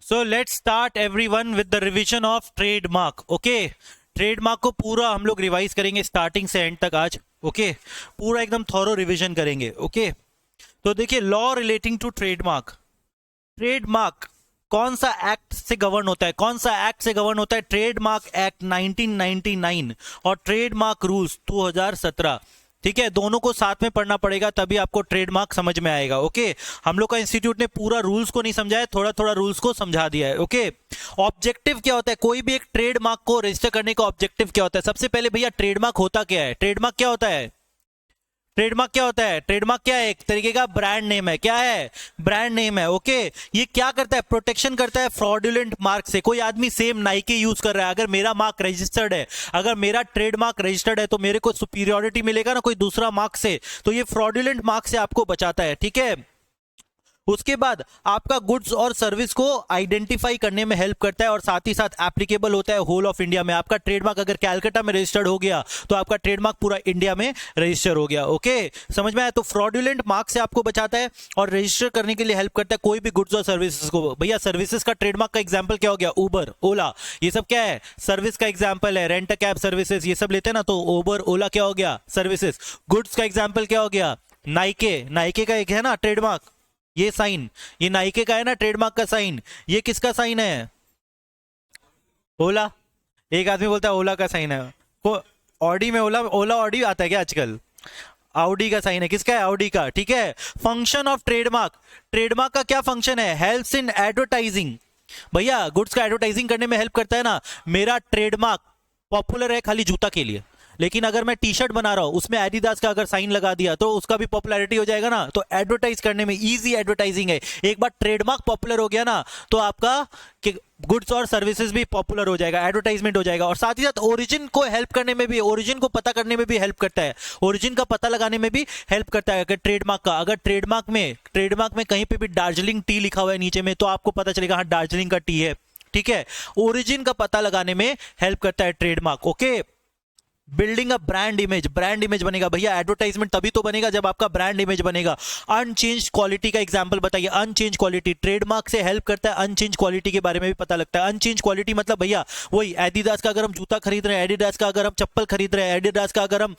So let's start everyone with the revision of trademark. Okay, trademark को पूरा हम लोग रिवाइज करेंगे स्टार्टिंग से एंड तक आज। ओके, पूरा एकदम थॉरो रिवीजन करेंगे। ओके, तो देखिए, law relating to trademark. Trademark कौन सा एक्ट से गवर्न होता है? कौन सा एक्ट से गवर्न होता है? ट्रेडमार्क एक्ट 1999 और ट्रेडमार्क रूल्स 2017। ठीक है, दोनों को साथ में पढ़ना पड़ेगा, तभी आपको ट्रेडमार्क समझ में आएगा। ओके, हम लोग का इंस्टीट्यूट ने पूरा रूल्स को नहीं समझा है, थोड़ा थोड़ा रूल्स को समझा दिया है। ओके, ऑब्जेक्टिव क्या होता है? कोई भी एक ट्रेडमार्क को रजिस्टर करने का ऑब्जेक्टिव क्या होता है? सबसे पहले भैया, ट्रेडमार्क होता क्या है? ट्रेडमार्क क्या होता है? ट्रेडमार्क क्या होता है? ट्रेडमार्क क्या है? एक तरीके का ब्रांड नेम है। क्या है? ब्रांड नेम है। ओके, ये क्या करता है? प्रोटेक्शन करता है फ्रॉडुलेंट मार्क से। कोई आदमी सेम नाइकी यूज कर रहा है, अगर मेरा मार्क रजिस्टर्ड है, अगर मेरा ट्रेडमार्क रजिस्टर्ड है, तो मेरे को सुपीरियोरिटी मिलेगा ना कोई दूसरा मार्क से। तो ये फ्रॉडुलेंट मार्क से आपको बचाता है। ठीक है, उसके बाद आपका गुड्स और सर्विस को आइडेंटिफाई करने में हेल्प करता है और साथ ही साथ एप्लीकेबल होता है होल ऑफ इंडिया में। आपका ट्रेडमार्क अगर कैलकाटा में रजिस्टर्ड हो गया तो आपका ट्रेडमार्क पूरा इंडिया में रजिस्टर हो गया। ओके, समझ में आया? तो फ्रॉडुलेंट मार्क से आपको बचाता है और रजिस्टर करने के लिए हेल्प करता है कोई भी गुड्स और सर्विसेज को। भैया, सर्विसेज का ट्रेडमार्क का एग्जाम्पल क्या हो गया? उबर, ओला, ये सब क्या है? सर्विस का एग्जाम्पल है। रेंट कैब सर्विसेज ये सब लेते हैं ना, तो उबर ओला क्या हो गया? सर्विसेज। गुड्स का एग्जाम्पल क्या हो गया? नाइके, नाइके का एक है ना ट्रेडमार्क, ये साइन, ये नाइके का है ना ट्रेडमार्क का साइन। ये किसका साइन है? ओला। एक आदमी बोलता है ओला का साइन है। को ऑडी में ओला, ओला ऑडी आता है क्या आजकल? ऑडी का साइन है। किसका है? ऑडी का। ठीक है, फंक्शन ऑफ ट्रेडमार्क। ट्रेडमार्क का क्या फंक्शन है? Helps in advertising. भैया, गुड्स का एडवर्टाइजिंग करने में हेल्प करता है ना। मेरा ट्रेडमार्क पॉपुलर है खाली जूता के लिए, लेकिन अगर मैं टी शर्ट बना रहा हूं, उसमें एडिडास का अगर साइन लगा दिया तो उसका भी पॉपुलैरिटी हो जाएगा ना। तो एडवर्टाइज करने में इजी एडवर्टाइजिंग है। एक बार ट्रेडमार्क पॉपुलर हो गया ना, तो आपका गुड्स और सर्विसेज भी पॉपुलर हो जाएगा, एडवर्टाइजमेंट हो जाएगा। और साथ ही साथ ओरिजिन को हेल्प करने में भी, ओरिजिन को पता करने में भी हेल्प करता है, ओरिजिन का पता लगाने में भी हेल्प करता है। अगर ट्रेडमार्क में कहीं पे भी दार्जिलिंग टी लिखा हुआ है नीचे में, तो आपको पता चलेगा हाँ दार्जिलिंग का टी है। ठीक है, ओरिजिन का पता लगाने में हेल्प करता है trademark. Okay, building a brand image. Brand image बनेगा भैया, एडवर्टाइजमेंट तभी तो बनेगा जब आपका ब्रांड इमेज बनेगा। अनचेंज क्वालिटी का एग्जांपल बताइए। अनचेंज क्वालिटी, ट्रेडमार्क से हेल्प करता है, अनचेंज क्वालिटी के बारे में भी पता लगता है। अनचेंज क्वालिटी मतलब भैया वही, एडिडास का अगर हम जूता खरीद रहे हैं, एडिडास का अगर हम चप्पल खरीद रहे हैं, एडिडास का अगर हम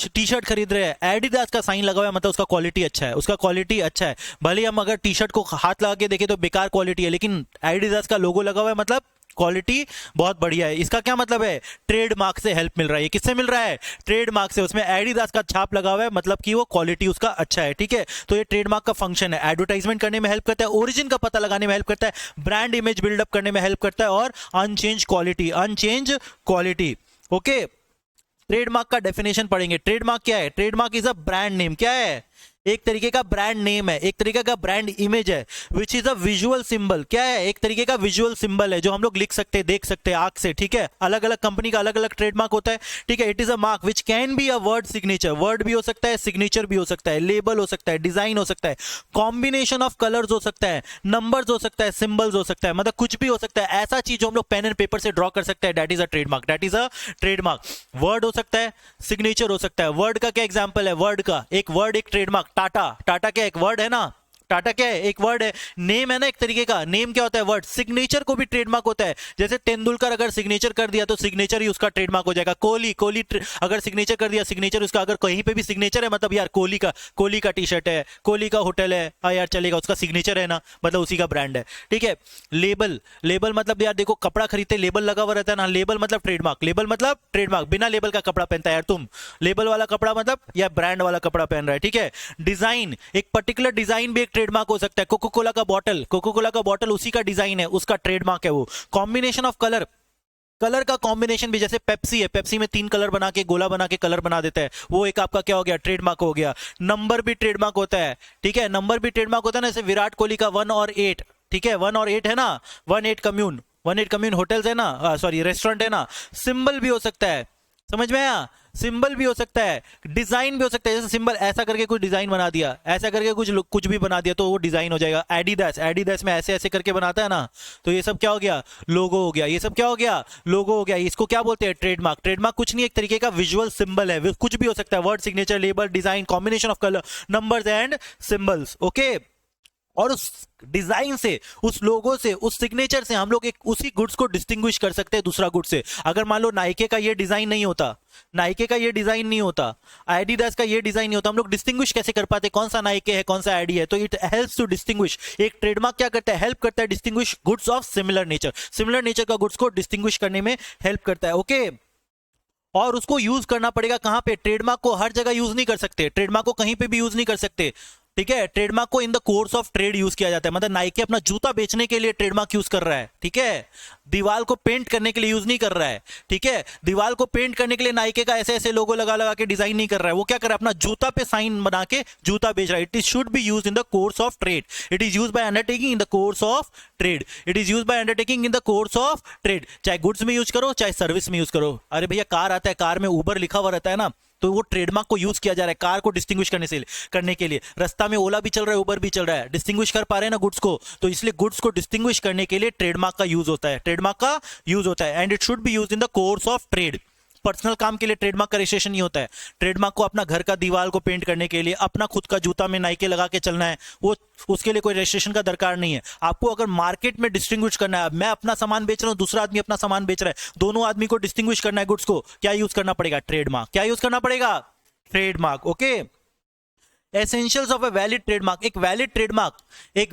टी शर्ट खरीद रहे हैं, एडिडास का साइन लगा हुआ है मतलब उसका क्वालिटी अच्छा है, उसका क्वालिटी अच्छा है। भले हम अगर टी शर्ट को हाथ लगा के देखें तो बेकार क्वालिटी है, लेकिन एडिडास का लोगो लगा हुआ है मतलब क्वालिटी बहुत बढ़िया है। इसका क्या मतलब है? ट्रेडमार्क से हेल्प मिल रहा है। ये किससे मिल रहा है? ट्रेडमार्क से। उसमें एडिडास का छाप लगा हुआ है मतलब कि वो क्वालिटी उसका अच्छा है। ठीक है, तो ये ट्रेडमार्क का फंक्शन है। एडवर्टाइजमेंट करने में हेल्प करता है, ओरिजिन का पता लगाने में हेल्प करता है, ब्रांड इमेज बिल्डअप करने में हेल्प करता है, और unchange quality, unchange quality. Okay, trademark का डेफिनेशन पढ़ेंगे। ट्रेडमार्क क्या है? Trademark is a brand name. क्या है? एक तरीके का ब्रांड नेम है, एक तरीके का ब्रांड इमेज है, which is a visual symbol. क्या है? एक तरीके का विजुअल सिंबल है जो हम लोग लिख सकते हैं, देख सकते हैं आंख से। ठीक है, अलग अलग कंपनी का अलग अलग ट्रेडमार्क होता है। ठीक है, it is a mark which can be a word signature. Word भी हो सकता है, सिग्नेचर भी हो सकता है, लेबल हो सकता है, डिजाइन हो सकता है, कॉम्बिनेशन ऑफ कलर्स हो सकता है, नंबर्स हो सकता है, सिंबल्स हो सकता है, मतलब कुछ भी हो सकता है। ऐसा चीज जो हम लोग पेन एंड पेपर से ड्रॉ कर सकते हैं, that is a trademark, that is a trademark. Word हो सकता है, सिग्नेचर हो सकता है। वर्ड का क्या एग्जांपल है? वर्ड का एक वर्ड, एक ट्रेडमार्क। टाटा, टाटा क्या एक वर्ड है ना? टाटा क्या है? एक वर्ड है। नेम है ना एक तरीके का। नेम क्या होता है? वर्ड। सिग्नेचर को भी ट्रेडमार्क होता है। जैसे तेंदुलकर अगर सिग्नेचर कर दिया तो सिग्नेचर ही उसका ट्रेडमार्क हो जाएगा। कोहली, कोहली अगर सिग्नेचर कर दिया, सिग्नेचर उसका। अगर कहीं पे भी सिग्नेचर है मतलब यार कोहली का टी शर्ट है, कोहली का होटल है, हाँ यार चलेगा, उसका सिग्नेचर है ना, मतलब उसी का ब्रांड है। ठीक है, लेबल, लेबल मतलब यार देखो, कपड़ा खरीदते लेबल लगा हुआ रहता है ना, लेबल मतलब ट्रेडमार्क, लेबल मतलब ट्रेडमार्क। बिना लेबल का कपड़ा पहनता है यार तुम, लेबल वाला कपड़ा मतलब या ब्रांड वाला कपड़ा पहन रहा है। ठीक है, डिजाइन, एक पर्टिकुलर डिजाइन भी एक ट्रेडमार्क हो सकता है। कोको कोला का बॉटल उसी का डिजाइन है, उसका ट्रेडमार्क है वो। कॉम्बिनेशन ऑफ कलर, कलर का कॉम्बिनेशन भी, जैसे पेप्सी है, पेप्सी में 3 कलर बना के, गोला बना के कलर बना देता है, वो एक आपका क्या हो गया? ट्रेडमार्क हो गया। नंबर भी ट्रेडमार्क होता है। ठीक है, नंबर भी ट्रेडमार्क होता है ना, जैसे विराट कोहली का 1 और 8। ठीक है, 1 और 8 है ना, 1 8 कम्यून होटल्स है ना, सॉरी रेस्टोरेंट है ना। सिंबल भी हो सकता है, समझ में आया? सिंबल भी हो सकता है, डिजाइन भी हो सकता है। जैसे सिंबल ऐसा करके कुछ डिजाइन बना दिया, ऐसा करके कुछ भी बना दिया, तो वो डिजाइन हो जाएगा। एडिडास, एडिडास में ऐसे ऐसे करके बनाता है ना, तो ये सब क्या हो गया? लोगो हो गया। ये सब क्या हो गया? लोगो हो गया। इसको क्या बोलते हैं? ट्रेडमार्क। ट्रेडमार्क कुछ नहीं, एक तरीके का विजुअल सिंबल है, कुछ भी हो सकता है। Word, signature, label, design, combination of colour, numbers and symbols. Okay, और उस डिजाइन से, उस लोगो से, उस सिग्नेचर से हम लोग एक उसी गुड्स को डिस्टिंग्विश कर सकते हैं दूसरा गुड से। अगर मान लो नाइके का ये डिजाइन नहीं होता, नाइके का ये डिजाइन नहीं होता, एडिडास का ये डिजाइन नहीं होता, हम लोग डिस्टिंग्विश कैसे कर पाते कौन सा नाइके है कौन सा एडी है? तो इट हेल्प्स टू डिस्टिंग्विश। एक ट्रेडमार्क क्या करता है? हेल्प करता है distinguish goods of similar nature. Similar nature का गुड्स को डिस्टिंग्विश करने में हेल्प करता है। ओके, और उसको यूज करना पड़ेगा कहां पे? ट्रेडमार्क को हर जगह यूज नहीं कर सकते, ट्रेडमार्क को कहीं पे भी यूज नहीं कर सकते, ठीक है। ट्रेडमार्क को इन the course of trade use किया जाता है। मतलब नाइके अपना जूता बेचने के लिए ट्रेडमार्क यूज कर रहा है, ठीक है। दीवार को पेंट करने के लिए यूज नहीं कर रहा है, ठीक है। दीवार को पेंट करने के लिए नाइके का ऐसे ऐसे लोगो लगा लगा के डिजाइन नहीं कर रहा है। वो क्या कर रहा है? अपना जूता पे साइन बना के जूता बेच रहा है। It is should be use in the course of trade. It is use by undertaking in the course of trade. It is use by undertaking in the course of trade. चाहे goods में use करो चाहे service में use करो। अरे भैया car आता है, कार में उबर लिखा हुआ रहता है ना, तो वो ट्रेडमार्क को यूज किया जा रहा है कार को डिस्टिंग्विश करने के लिए। रास्ता में ओला भी चल रहा है, उबर भी चल रहा है, डिस्टिंग्विश कर पा रहे हैं ना गुड्स को, तो इसलिए गुड्स को डिस्टिंग्विश करने के लिए ट्रेडमार्क का यूज होता है, ट्रेडमार्क का यूज होता है। And it should be use in the course of trade. Personal काम के लिए ट्रेडमार्क का रजिस्ट्रेशन नहीं होता है। ट्रेडमार्क को अपना घर का दीवार को पेंट करने के लिए, अपना खुद का जूता में नाइके लगा के चलना है, वो उसके लिए कोई रजिस्ट्रेशन का दरकार नहीं है। आपको अगर मार्केट में डिस्टिंग्विश करना है, मैं अपना सामान बेच रहा हूं, दूसरा आदमी अपना सामान बेच रहा है, दोनों आदमी को डिस्टिंग्विश करना है गुड्स को, क्या यूज करना पड़ेगा? ट्रेडमार्क। क्या यूज करना पड़ेगा? Trademark. Okay, essentials of a valid trademark. एक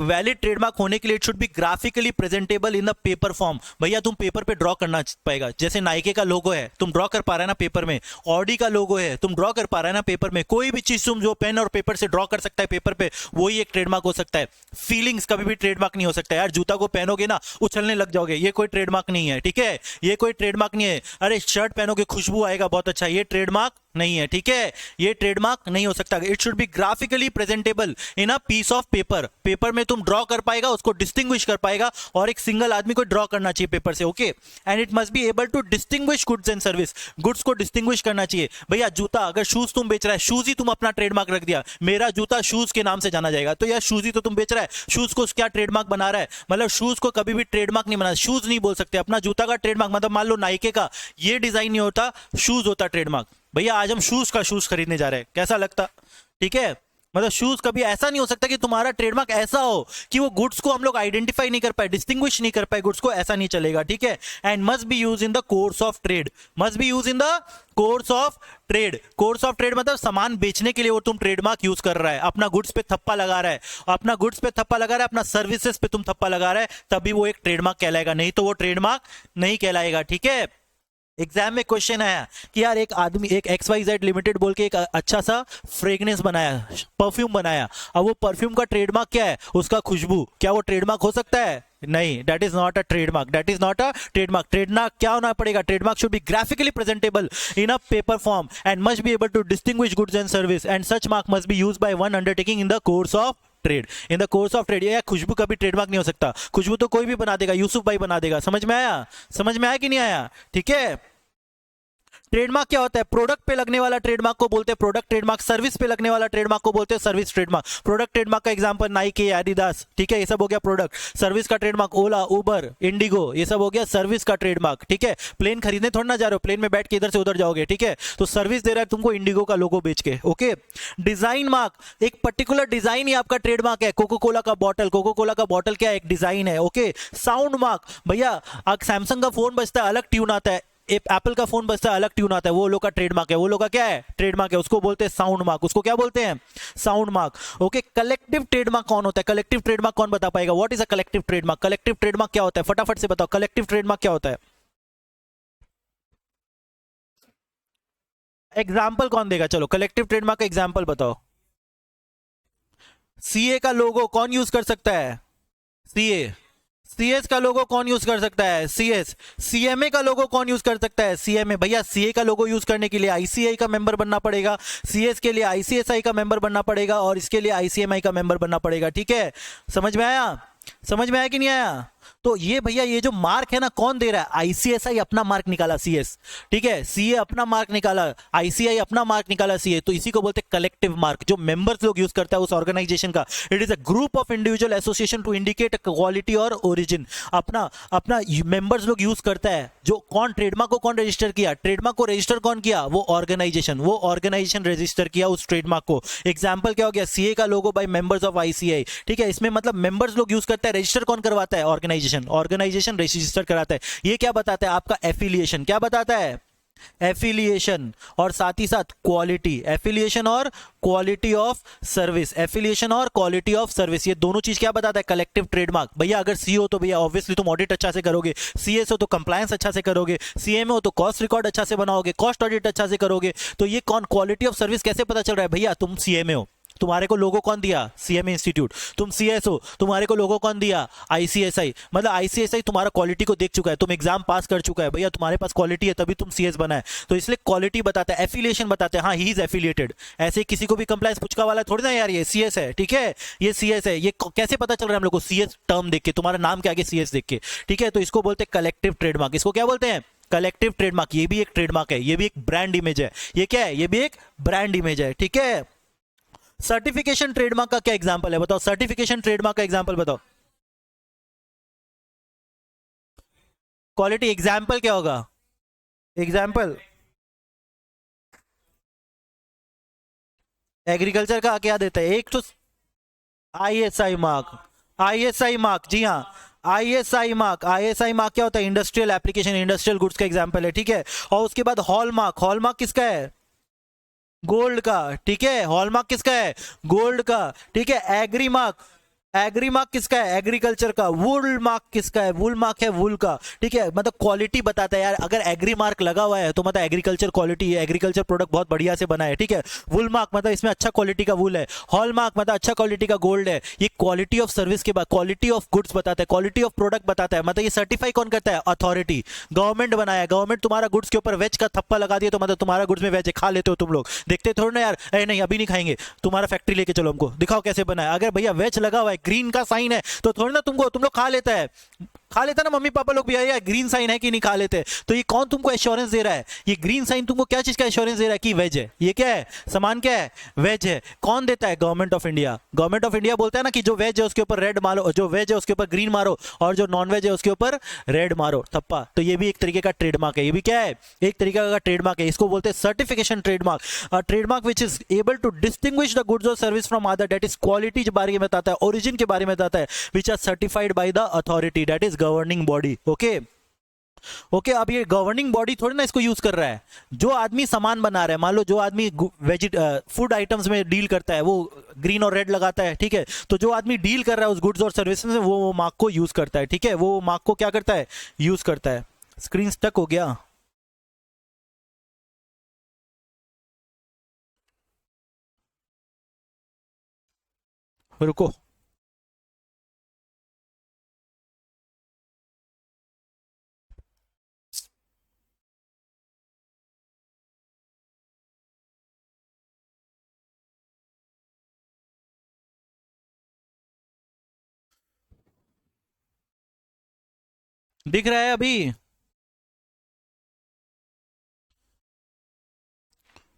वैलिड ट्रेडमार्क होने के लिए it should be graphically presentable in the paper form. भैया तुम पेपर पे ड्रॉ करना पाएगा। जैसे नाइके का लोगो है, तुम ड्रॉ कर पा रहा है ना पेपर में। ऑडी का लोगो है, तुम ड्रॉ कर पा रहा है ना पेपर में। कोई भी चीज तुम जो पेन और पेपर से ड्रॉ कर सकता है पेपर पे, वही एक ट्रेडमार्क हो सकता है। फीलिंग्स कभी भी ट्रेडमार्क नहीं हो सकता। यार जूता को पहनोगे ना उछलने लग जाओगे, ये कोई ट्रेडमार्क नहीं है, ठीक है। ये कोई ट्रेडमार्क नहीं है। अरे शर्ट पहनोगे खुशबू आएगा बहुत अच्छा, ये ट्रेडमार्क नहीं है, ठीक है। ये ट्रेडमार्क नहीं हो सकता। It should be graphically presentable in a piece of paper. Paper में तुम ड्रॉ कर पाएगा, उसको डिस्टिंग्विश कर पाएगा, और एक सिंगल आदमी को ड्रॉ करना चाहिए पेपर से। Okay, and it must be able to distinguish goods and service. Goods को डिस्टिंग्विश करना चाहिए। भैया जूता, अगर शूज तुम बेच रहा है, शूज ही तुम अपना ट्रेडमार्क रख दिया, मेरा जूता शूज के नाम से जाना जाएगा, तो यार शूज ही तो तुम बेच रहा है, शूज को क्या ट्रेडमार्क बना रहा है? मतलब शूज को कभी भी ट्रेडमार्क नहीं बना, शूज नहीं बोल सकते। अपना जूता का ट्रेडमार्क, मतलब मान लो नाइके का ये डिजाइन नहीं होता, शूज होता ट्रेडमार्क। भैया आज हम शूज खरीदने जा रहे हैं, कैसा लगता? ठीक है, मतलब शूज कभी ऐसा नहीं हो सकता कि तुम्हारा ट्रेडमार्क ऐसा हो कि वो गुड्स को हम लोग आइडेंटिफाई नहीं कर पाए, डिस्टिंग्विश नहीं कर पाए गुड्स को, ऐसा नहीं चलेगा, ठीक है। And must B use in the course of trade. Must be use in the course of trade. Course of trade मतलब सामान बेचने के लिए वो तुम ट्रेडमार्क यूज कर रहा है, अपना गुड्स पे थप्पा लगा रहा है, अपना गुड्स पे थप्पा लगा रहा है, अपना सर्विसेज पे तुम थप्पा लगा रहा है, तभी वो एक ट्रेडमार्क कहलाएगा, नहीं तो वो ट्रेडमार्क नहीं कहलाएगा, ठीक है। एग्जाम में क्वेश्चन आया कि यार एक आदमी, एक XYZ लिमिटेड बोल के एक अच्छा सा फ्रेग्रेंस बनाया, परफ्यूम बनाया, अब वो परफ्यूम का ट्रेडमार्क क्या है? उसका खुशबू। क्या वो ट्रेडमार्क हो सकता है? नहीं, that is not a trademark, that is not a trademark. Trademark क्या होना पड़ेगा? Trademark should be graphically presentable in a paper form and must be able to distinguish goods and service, and such mark must be used by one undertaking in the course of trade. In the course of trade. या खुशबू कभी trademark नहीं हो सकता, खुशबू तो कोई भी बना देगा, यूसुफ भाई बना देगा। समझ में आया? समझ में आया कि नहीं आया? ठीक है। ट्रेडमार्क क्या होता है? प्रोडक्ट पे लगने वाला ट्रेडमार्क को बोलते हैं प्रोडक्ट ट्रेडमार्क। सर्विस पे लगने वाला ट्रेडमार्क को बोलते हैं सर्विस ट्रेडमार्क। प्रोडक्ट ट्रेडमार्क का एग्जांपल नाइके, एडिडास, ठीक है, ये सब हो गया प्रोडक्ट। सर्विस का ट्रेडमार्क ओला, उबर, इंडिगो, ये सब हो गया सर्विस का ट्रेडमार्क, ठीक है। प्लेन खरीदने थोड़ा ना जा रहे हो, प्लेन में बैठ के इधर से उधर जाओगे, ठीक है, तो सर्विस दे रहा है तुमको इंडिगो का लोगो बेच के। ओके, डिजाइन मार्क, एक पर्टिकुलर डिजाइन ही आपका ट्रेडमार्क है। कोको कोला का बॉटल, कोको कोला का बॉटल क्या है? एक डिजाइन है। ओके, साउंड मार्क, भैया सैमसंग का फोन बजता है अलग ट्यून आता है, एप्पल का फोन बजता है अलग ट्यून आता है, वो लोग का ट्रेडमार्क है। वो लोग का क्या है? ट्रेडमार्क है, उसको बोलते हैं साउंड मार्क। उसको क्या बोलते हैं? Sound mark. Okay, collective trademark कौन होता है? कलेक्टिव ट्रेडमार्क कौन बता पाएगा? What is a collective trademark? Collective trademark क्या होता है? फटाफट से बताओ, कलेक्टिव ट्रेडमार्क क्या होता है? एग्जाम्पल कौन देगा? चलो कलेक्टिव ट्रेडमार्क का एग्जाम्पल बताओ। सीए का लोगो कौन यूज कर सकता है? सीए। सीएस का लोगो कौन यूज कर सकता है? सीएस। सीएमए का लोगो कौन यूज कर सकता है? सीएमए। भैया सीए का लोगो यूज करने के लिए आईसीआई का मेंबर बनना पड़ेगा, सीएस के लिए आईसीएसआई का मेंबर बनना पड़ेगा, और इसके लिए आईसीएमआई का मेंबर बनना पड़ेगा, ठीक है। समझ में आया? समझ में आया कि नहीं आया? तो ये भैया ये जो मार्क है ना कौन दे रहा है, आईसीएसआई अपना मार्क निकाला, सीएस, ठीक है, सीए अपना मार्क निकाला, आईसीआई अपना मार्क निकाला, सीए, तो इसी को बोलते हैं कलेक्टिव मार्क, जो मेंबर्स लोग यूज करता है उस ऑर्गेनाइजेशन का। It is a group of individual association to indicate quality और ओरिजिन, अपना अपना मेंबर्स लोग यूज करता है। जो कौन ट्रेडमार्क को कौन रजिस्टर किया, ट्रेडमार्क को रजिस्टर कौन किया, वो ऑर्गेनाइजेशन रजिस्टर किया उस ट्रेडमार्क को। एग्जांपल क्या हो गया, सीए का लोगो बाय मेंबर्स ऑफ आईसीआई, ठीक है, इसमें मतलब मेंबर्स लोग यूज करते हैं, रजिस्टर कौन करवाता है, ऑर्गेनाइजेशन रजिस्टर कराता है। ये क्या बताता है, आपका एफिलिएशन, क्या बताता है, एफिलिएशन, और साथ ही साथ क्वालिटी, एफिलिएशन और क्वालिटी ऑफ सर्विस, एफिलिएशन और क्वालिटी ऑफ सर्विस, ये दोनों चीज क्या बताता है, कलेक्टिव ट्रेडमार्क। भैया अगर सी हो तो भैया ऑब्वियसली तुम ऑडिट अच्छा से करोगे, सीएस हो तो कंप्लायंस अच्छा से करोगे, सीएमए हो तो कॉस्ट रिकॉर्ड अच्छा से बनाओगे, कॉस्ट ऑडिट अच्छा से करोगे। तो ये कौन, क्वालिटी ऑफ सर्विस कैसे पता चल रहा है, भैया तुम सीएमए हो, तुम्हारे को लोगो कौन दिया, सीएमए इंस्टीट्यूट, तुम सीएस हो, तुम्हारे को लोगो कौन दिया, आईसीएसआई, मतलब आईसीएसआई तुम्हारा क्वालिटी को देख चुका है, तुम एग्जाम पास कर चुका है, भैया तुम्हारे पास क्वालिटी है तभी तुम सीएस बना है, तो इसलिए क्वालिटी बताता है, एफिलिएशन बताते हैं, हाँ ही इज एफिलिएटेड। ऐसे किसी को भी कंप्लायंस पुचका वाला थोड़ी ना यार, ये सीएस है, ठीक है, ये सीएस है, ये कैसे पता चल रहा है हम लोग को, सीएस टर्म देख के, तुम्हारा नाम के आगे सीएस देख के, ठीक है, तो इसको बोलते हैं कलेक्टिव ट्रेडमार्क। इसको क्या बोलते हैं, कलेक्टिव ट्रेडमार्क। ये भी एक ट्रेडमार्क है, ये भी एक ब्रांड इमेज है, ये क्या है, ये भी एक ब्रांड इमेज है, ठीक है। सर्टिफिकेशन ट्रेडमार्क का क्या एग्जांपल है, बताओ, सर्टिफिकेशन ट्रेडमार्क का एग्जांपल बताओ, क्वालिटी एग्जांपल क्या होगा, एग्जांपल एग्रीकल्चर का क्या देता है, एक तो आईएसआई मार्क, आईएसआई मार्क, जी हाँ, आईएसआई मार्क, आईएसआई मार्क क्या होता है, इंडस्ट्रियल एप्लीकेशन, इंडस्ट्रियल गुड्स का एग्जांपल है, ठीक है। और उसके बाद हॉलमार्क, हॉलमार्क किसका है, गोल्ड का, ठीक है, हॉलमार्क किसका है, गोल्ड का, ठीक है। एग्री मार्क, एग्री मार्क किसका है, एग्रीकल्चर का। वुल मार्क किसका है, वुल मार्क है वुल का, ठीक है, मतलब क्वालिटी बताता है यार, अगर एग्री मार्क लगा हुआ है तो मतलब एग्रीकल्चर क्वालिटी है, एग्रीकल्चर प्रोडक्ट बहुत बढ़िया से बना है, ठीक है। वुल मार्क मतलब इसमें अच्छा क्वालिटी का वुल है, हॉल मार्क मतलब अच्छा क्वालिटी का गोल्ड है। ये क्वालिटी ऑफ सर्विस के बाद क्वालिटी ऑफ गुड्स बताता है, क्वालिटी ऑफ प्रोडक्ट बताता है, मतलब ये सर्टिफाई कौन करता है, अथॉरिटी, गवर्नमेंट बनाया, गवर्नमेंट तुम्हारा गुड्स के ऊपर वेज का थप्पा लगा दिया तो मतलब तुम्हारा गुड्स में वेज है, खा लेते हो तुम लोग, देखते थोड़ा ना यार, अरे नहीं अभी नहीं खाएंगे, तुम्हारा फैक्ट्री लेके चलो, हमको दिखाओ कैसे बना है। अगर भैया वेज लगा हुआ है, ग्रीन का साइन है, तो थोड़ी ना तुम लोग खा लेता है, खा लेता ना मम्मी पापा लोग भी, यार ग्रीन साइन है कि नहीं, खा लेते। तो ये कौन तुमको एश्योरेंस दे रहा है, ये ग्रीन साइन तुमको क्या चीज का एश्योरेंस दे रहा है कि वेज है, ये क्या है, सामान क्या है, वेज है। कौन देता है, government of India. Government of India बोलता है ना कि जो वेज है उसके ऊपर रेड मारो, जो वेज है उसके ऊपर ग्रीन मारो, और जो नॉन वेज है उसके ऊपर रेड मारो, थप्पा। तो ये भी एक तरीके का ट्रेडमार्क है, ये भी क्या है, एक तरीके का ट्रेडमार्क है, इसको बोलते हैं certification trademark. Trademark which is able to distinguish the goods और service from other, that is quality के बारे में बताता है, ओरिजिन के बारे में बताता है, which are certified by the authority, that is governing body. Okay okay, अब ये गवर्निंग बॉडी थोड़ी ना इसको यूज कर रहा है, जो आदमी सामान बना रहा है, मान लो जो आदमी फूड आइटम्स में डील करता है वो ग्रीन और रेड लगाता है, ठीक है, तो जो आदमी डील कर रहा है उस गुड्स और सर्विसेज में वो मार्क को यूज करता है, ठीक है, वो मार्क को क्या करता है, यूज करता है। स्क्रीन स्टक हो गया, रुको, दिख रहा है अभी,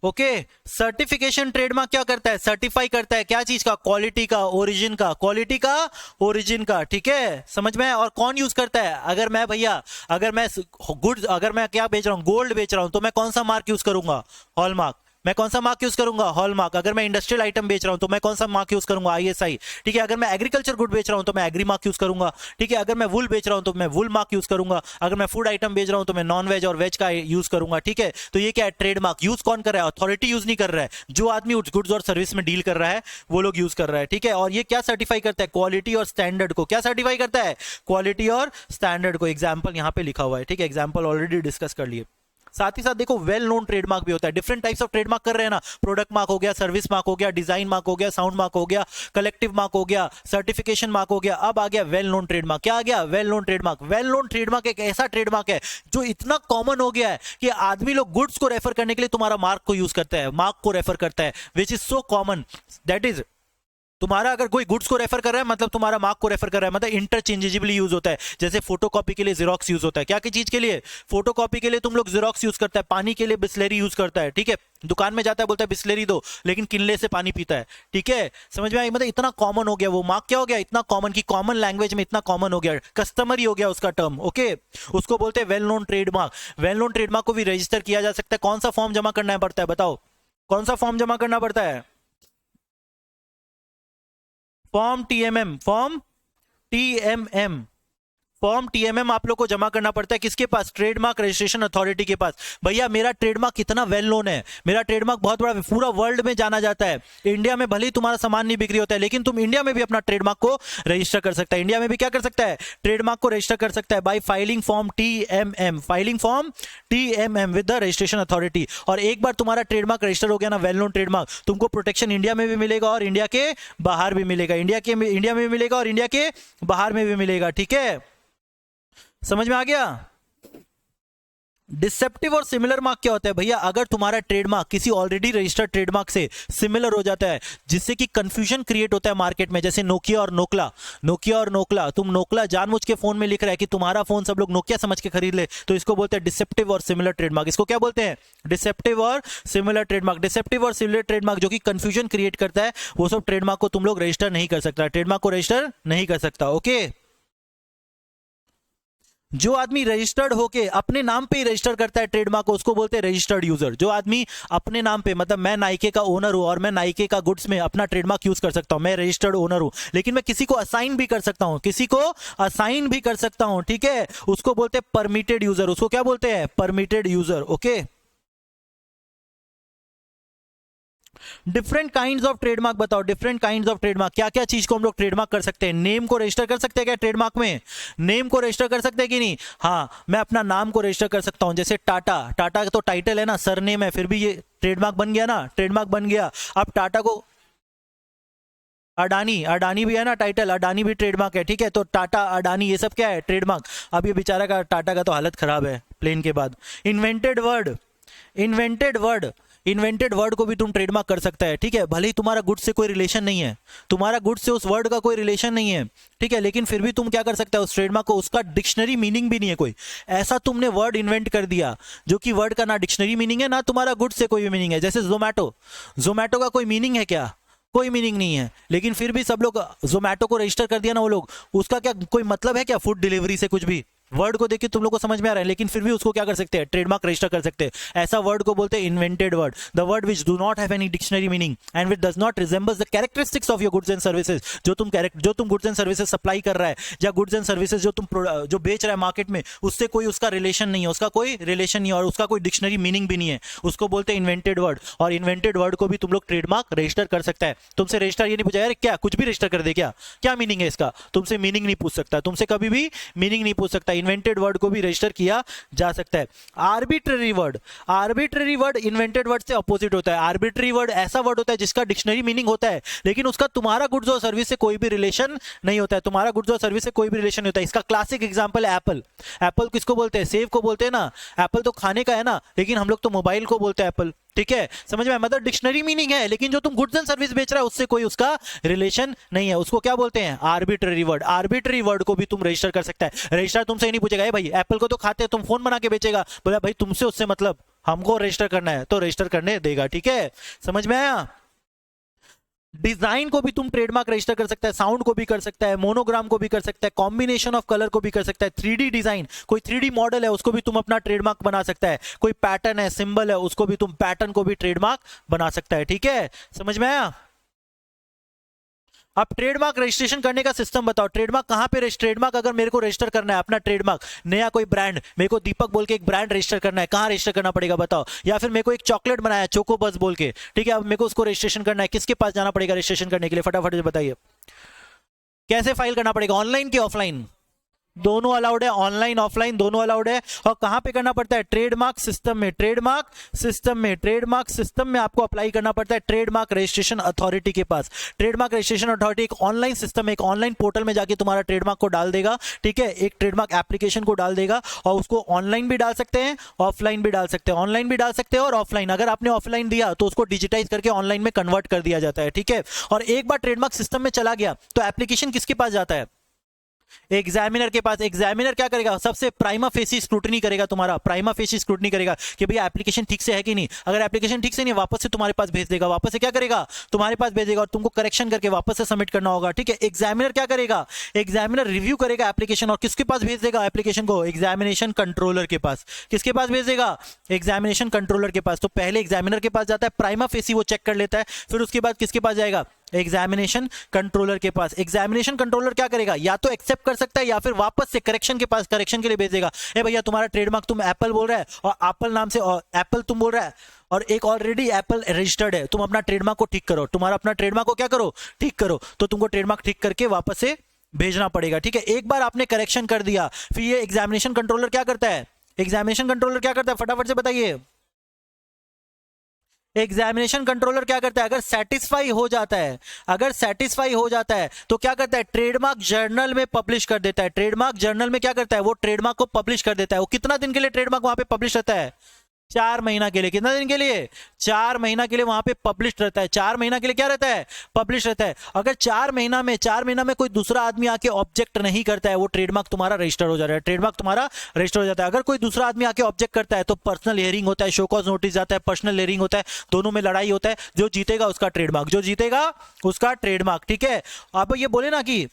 ओके। सर्टिफिकेशन ट्रेडमार्क क्या करता है, सर्टिफाई करता है क्या चीज का, क्वालिटी का, ओरिजिन का, क्वालिटी का, ओरिजिन का, ठीक है, समझ में। और कौन यूज करता है, अगर मैं भैया, अगर मैं गुड्स, अगर मैं क्या बेच रहा हूं, गोल्ड बेच रहा हूं, तो मैं कौन सा मार्क यूज करूंगा, हॉलमार्क। मैं कौन सा मार्क यूज करूंगा, हॉलमार्क। अगर मैं इंडस्ट्रियल आइटम बेच रहा हूं तो मैं कौन सा मार्क यूज करूंगा, आईएसआई, ठीक है। अगर मैं एग्रीकल्चर गुड बेच रहा हूं तो मैं एग्री मार्क यूज करूंगा, ठीक है। अगर मैं वुल बेच रहा हूं तो मैं वुल मार्क यूज करूंगा, अगर मैं फूड आइटम बेच रहा हूं तो मैं नॉन वेज और वेज का यूज करूंगा, ठीक है। तो ये क्या है, ट्रेडमार्क। यूज कौन कर रहा है, अथॉरिटी यूज नहीं कर रहा है, जो आदमी उस गुड्स और सर्विस में डील कर रहा है वो लोग यूज कर रहा है, ठीक है। और ये क्या सर्टिफाई करता है, क्वालिटी और स्टैंडर्ड को, क्या सर्टिफाई करता है, क्वालिटी और स्टैंडर्ड को। एग्जाम्पल यहाँ पे लिखा हुआ है, ठीक है, एग्जाम्पल ऑलरेडी डिस्कस कर लिए। साथ ही साथ देखो वेल नोन ट्रेडमार्क भी होता है, डिफरेंट टाइप्स ऑफ ट्रेडमार्क कर रहे हैं ना, प्रोडक्ट मार्क हो गया, सर्विस मार्क हो गया, डिजाइन मार्क हो गया, साउंड मार्क हो गया, कलेक्टिव मार्क हो गया, सर्टिफिकेशन मार्क हो गया। अब आ गया वेल नोन ट्रेडमार्क, क्या आ गया, well known trademark. Well known trademark एक ऐसा ट्रेडमार्क है जो इतना कॉमन हो गया है कि आदमी लोग गुड्स को रेफर करने के लिए तुम्हारा मार्क को यूज करता है, मार्क को रेफर करता है, which is so common, that is तुम्हारा अगर कोई गुड्स को रेफर कर रहा है मतलब तुम्हारा मार्क को रेफर कर रहा है, मतलब इंटरचेंजेबली यूज होता है। जैसे फोटोकॉपी के लिए जेरोक्स यूज होता है, क्या की चीज के लिए? फोटोकॉपी के लिए तुम लोग जेरोक्स यूज करता है, पानी के लिए बिस्लेरी यूज करता है, ठीक है। दुकान में जाता है बोलता है बिस्लेरी दो, लेकिन किनले से पानी पीता है, ठीक है। समझ में आई? मतलब इतना कॉमन हो गया वो मार्क, क्या हो गया इतना कॉमन की कॉमन लैंग्वेज में इतना कॉमन हो गया, कस्टमरी हो गया उसका टर्म, ओके। उसको बोलते हैं well known trademark. Well known trademark को भी रजिस्टर किया जा सकता है। कौन सा फॉर्म जमा करना पड़ता है बताओ, कौन सा फॉर्म जमा करना पड़ता है? फॉर्म टीएमएम, फॉर्म टीएमएम, फॉर्म टीएमएम आप लोग को जमा करना पड़ता है। किसके पास? ट्रेडमार्क रजिस्ट्रेशन अथॉरिटी के पास। भैया मेरा ट्रेडमार्क कितना वेल नोन है, मेरा ट्रेडमार्क बहुत बड़ा, पूरा वर्ल्ड में जाना जाता है। इंडिया में भले ही तुम्हारा सामान नहीं बिक्री होता है, लेकिन तुम इंडिया में भी अपना ट्रेडमार्क को रजिस्टर कर सकता है। इंडिया में भी क्या कर सकता है? ट्रेडमार्क को रजिस्टर कर सकता है by filing form TMM, filing form TMM with the registration authority. और एक बार तुम्हारा ट्रेडमार्क रजिस्टर हो गया ना, वेल नोन ट्रेडमार्क, तुमको प्रोटेक्शन इंडिया में भी मिलेगा और इंडिया के बाहर भी मिलेगा। इंडिया में भी मिलेगा और इंडिया के बाहर में भी मिलेगा, ठीक है। समझ में आ गया? डिसेप्टिव और सिमिलर मार्क क्या होता है भैया? अगर तुम्हारा ट्रेडमार्क किसी ऑलरेडी रजिस्टर्ड ट्रेडमार्क से सिमिलर हो जाता है, जिससे कि कंफ्यूजन क्रिएट होता है मार्केट में, जैसे नोकिया और नोकला, नोकिया और नोकला, तुम नोकला जानबूझ के फोन में लिख रहा है कि तुम्हारा फोन सब लोग नोकिया समझ के खरीद ले, तो इसको बोलते हैं डिसेप्टिव और सिमिलर ट्रेडमार्क। इसको क्या बोलते हैं? डिसेप्टिव और सिमिलर ट्रेडमार्क। डिसेप्टिव और सिमिलर ट्रेडमार्क जो कि कंफ्यूजन क्रिएट करता है, वो सब ट्रेडमार्क को तुम लोग रजिस्टर नहीं कर सकता, ट्रेडमार्क को रजिस्टर नहीं कर सकता, ओके। जो आदमी रजिस्टर्ड होके अपने नाम पे ही रजिस्टर करता है ट्रेडमार्क को, उसको बोलते हैं रजिस्टर्ड यूजर। जो आदमी अपने नाम पे, मतलब मैं नाइके का ओनर हूं और मैं नाइके का गुड्स में अपना ट्रेडमार्क यूज कर सकता हूं, मैं रजिस्टर्ड ओनर हूं, लेकिन मैं किसी को असाइन भी कर सकता हूं, किसी को असाइन भी कर सकता हूं, ठीक है। उसको बोलते हैं परमिटेड यूजर। उसको क्या बोलते हैं? Permitted user, okay. Different kinds of trademark बताओ, डिफरेंट काइंड्स ऑफ ट्रेडमार्क, क्या क्या चीज को हम लोग ट्रेडमार्क कर सकते हैं? नेम को रजिस्टर कर सकते हैं क्या ट्रेडमार्क में? नेम को रजिस्टर कर सकते हैं कि नहीं? हाँ, मैं अपना नाम को रजिस्टर कर सकता हूं। जैसे टाटा, टाटा तो टाइटल है ना, सरनेम है, फिर भी ये ट्रेडमार्क बन गया ना, ट्रेडमार्क बन गया। अब टाटा को अडानी, अडानी भी है ना टाइटल, अडानी भी ट्रेडमार्क है, ठीक है। तो टाटा, अडानी, ये सब क्या है? ट्रेडमार्क। अब ये बेचारा का टाटा का तो हालत खराब है प्लेन के बाद। Invented word, invented word, invented word को भी तुम ट्रेडमार्क कर सकता है, ठीक है। भले ही तुम्हारा गुड्स से कोई रिलेशन नहीं है, तुम्हारा गुड्स से उस वर्ड का कोई रिलेशन नहीं है, ठीक है, लेकिन फिर भी तुम क्या कर सकते हो? उस ट्रेडमार्क को, उसका डिक्शनरी मीनिंग भी नहीं है कोई, ऐसा तुमने वर्ड इन्वेंट कर दिया जो कि वर्ड का ना डिक्शनरी मीनिंग है, ना तुम्हारा गुड्स से कोई भी मीनिंग है। जैसे जोमैटो, जोमैटो का कोई मीनिंग है क्या? कोई मीनिंग नहीं है, लेकिन फिर भी सब लोग जोमैटो को रजिस्टर कर दिया ना वो लोग। उसका क्या कोई मतलब है क्या फूड डिलीवरी से? कुछ भी। वर्ड को देखिए तुम लोग को समझ में आ रहा है, लेकिन फिर भी उसको क्या कर सकते हैं? ट्रेडमार्क रजिस्टर कर सकते हैं। ऐसा वर्ड को बोलते हैं invented word. The word which do not have any dictionary meaning and which does not resembles the characteristics of your goods and services. जो तुम गुड्स एंड सर्विसेज सप्लाई कर रहा है, या गुड्स एंड सर्विसेज जो बेच रहा है मार्केट में, उससे कोई उसका रिलेशन नहीं है, उसका कोई रिलेशन नहीं है और उसका कोई डिक्शनरी मीनिंग भी नहीं है, उसको बोलते हैं इन्वेंटेड वर्ड। और इन्वेंटेड वर्ड को भी तुम लोग ट्रेडमार्क रजिस्टर कर सकता है। तुमसे रजिस्टर ये नहीं पूछा यार क्या कुछ भी रजिस्टर कर दे, क्या क्या मीनिंग है इसका? तुमसे मीनिंग नहीं पूछ सकता, तुमसे कभी भी मीनिंग नहीं पूछ सकता। इन्वेंटेड वर्ड को भी रजिस्टर किया जा सकता है। Arbitrary word, arbitrary word invented word से अपोजिट होता है। आर्बिट्ररी वर्ड ऐसा वर्ड होता है जिसका डिक्शनरी मीनिंग होता है, लेकिन उसका तुम्हारा गुड्स और सर्विस से कोई भी रिलेशन नहीं होता है, तुम्हारा गुड्स और सर्विस से कोई भी रिलेशन नहीं होता है। इसका क्लासिक एग्जांपल है एप्पल। एप्पल किसको बोलते हैं? सेब को बोलते हैं ना। एप्पल तो खाने का है ना, लेकिन हम लोग तो मोबाइल को बोलते हैं एप्पल, ठीक है। समझ में? मतलब डिक्शनरी मीनिंग है, लेकिन जो तुम गुड्स एंड सर्विस बेच रहा है उससे कोई उसका रिलेशन नहीं है, उसको क्या बोलते हैं? Arbitrary word. आर्बिट्ररी वर्ड को भी तुम रजिस्टर कर सकता है। रजिस्टर तुमसे ही नहीं पूछेगा भाई एप्पल को तो खाते हैं, तुम फोन बना के बेचेगा, बोला भाई तुमसे उससे मतलब, हमको रजिस्टर करना है तो रजिस्टर करने देगा, ठीक है। समझ में आया? डिजाइन को भी तुम ट्रेडमार्क रजिस्टर कर सकता है, साउंड को भी कर सकता है, मोनोग्राम को भी कर सकता है, कॉम्बिनेशन ऑफ कलर को भी कर सकता है, 3D डिजाइन, कोई 3D मॉडल है उसको भी तुम अपना ट्रेडमार्क बना सकता है, कोई पैटर्न है, सिंबल है, उसको भी तुम पैटर्न को भी ट्रेडमार्क बना सकता है, ठीक है। समझ में आया? अब ट्रेडमार्क रजिस्ट्रेशन करने का सिस्टम बताओ। ट्रेडमार्क कहां पे ट्रेडमार्क अगर मेरे को रजिस्टर करना है अपना ट्रेडमार्क, नया कोई ब्रांड, मेरे को दीपक बोल के एक ब्रांड रजिस्टर करना है, कहां रजिस्टर करना पड़ेगा बताओ? या फिर मेरे को एक चॉकलेट बनाया चोको बस बोल के, ठीक है, अब मेरे को उसको रजिस्ट्रेशन करना है, किसके पास जाना पड़ेगा रजिस्ट्रेशन करने के लिए? फटाफट बताइए। कैसे फाइल करना पड़ेगा, ऑनलाइन कि ऑफलाइन? दोनों अलाउड है, ऑनलाइन ऑफलाइन दोनों अलाउड है। और कहां पे करना पड़ता है? ट्रेडमार्क सिस्टम में, ट्रेडमार्क सिस्टम में, ट्रेडमार्क सिस्टम में आपको अप्लाई करना पड़ता है ट्रेडमार्क रजिस्ट्रेशन अथॉरिटी के पास। ट्रेडमार्क रजिस्ट्रेशन अथॉरिटी एक ऑनलाइन सिस्टम है, एक ऑनलाइन पोर्टल में जाके तुम्हारा ट्रेडमार्क को डाल देगा, ठीक है, एक ट्रेडमार्क एप्लीकेशन को डाल देगा, और उसको ऑनलाइन भी डाल सकते हैं, ऑफलाइन भी डाल सकते हैं, ऑनलाइन भी डाल सकते हैं और ऑफलाइन। अगर आपने ऑफलाइन दिया तो उसको डिजिटाइज करके ऑनलाइन में कन्वर्ट कर दिया जाता है, ठीक है। और एक बार ट्रेडमार्क सिस्टम में चला गया तो एप्लीकेशन किसके पास जाता है? एग्जामिनर के पास। एग्जामिनर क्या करेगा? सबसे प्राइमा फेसी स्क्रूटनी करेगा, तुम्हारा प्राइमा फेसी स्क्रूटनी करेगा कि भैया एप्लीकेशन ठीक से है कि नहीं। अगर एप्लीकेशन ठीक से नहीं, वापस से तुम्हारे पास भेज देगा, वापस से क्या करेगा? तुम्हारे पास भेजेगा और तुमको करेक्शन करके वापस से सबमिट करना होगा, ठीक है। एग्जामिनर क्या करेगा? एग्जामिनर रिव्यू करेगा एप्लीकेशन और किसके पास भेज देगा एप्लीकेशन को? एग्जामिनेशन कंट्रोलर के पास। किसके पास भेज देगा? एग्जामिनेशन कंट्रोलर के पास। तो पहले एग्जामिनर के पास जाता है, प्राइमा फेसी वो चेक कर लेता है, फिर उसके बाद किसके पास जाएगा? एग्जामिनेशन कंट्रोलर के पास। एग्जामिनेशन कंट्रोलर क्या करेगा? या तो एक्सेप्ट कर सकता है या फिर वापस से करेक्शन के पास, करेक्शन के लिए भेजेगा। ए भैया तुम्हारा ट्रेडमार्क तुम एप्पल बोल रहा है और एप्पल नाम से एप्पल तुम बोल रहा है और एक ऑलरेडी एप्पल रजिस्टर्ड है, तुम अपना ट्रेडमार्क को ठीक करो, तुम्हारा अपना ट्रेडमार्क को क्या करो? ठीक करो। तो तुमको ट्रेडमार्क ठीक करके वापस से भेजना पड़ेगा, ठीक है। एक बार आपने करेक्शन कर दिया, फिर ये एग्जामिनेशन कंट्रोलर क्या करता है? एग्जामिनेशन कंट्रोलर क्या करता है? फटाफट से बताइए। एग्जामिनेशन कंट्रोलर क्या करता है? अगर सेटिस्फाई हो जाता है, अगर सेटिस्फाई हो जाता है तो क्या करता है? ट्रेडमार्क जर्नल में पब्लिश कर देता है। ट्रेडमार्क जर्नल में क्या करता है? वो ट्रेडमार्क को पब्लिश कर देता है। वो कितना दिन के लिए ट्रेडमार्क वहां पे पब्लिश रहता है? 4 महीना के लिए। कितना दिन के लिए? 4 महीना के लिए वहां पे पब्लिश रहता है। 4 महीना के लिए क्या रहता है? पब्लिश रहता है। अगर 4 महीना में कोई दूसरा आदमी आके ऑब्जेक्ट नहीं करता है, वो ट्रेडमार्क तुम्हारा रजिस्टर हो जाता है, ट्रेडमार्क तुम्हारा रजिस्टर हो जाता है। अगर कोई दूसरा आदमी आके ऑब्जेक्ट करता है तो पर्सनल हियरिंग होता है, शो कॉज नोटिस जाता है, पर्सनल हियरिंग होता है, दोनों में लड़ाई होता है, जो जीतेगा उसका ट्रेडमार्क, जो जीतेगा उसका ट्रेडमार्क, ठीक है। आप ये बोले ना कि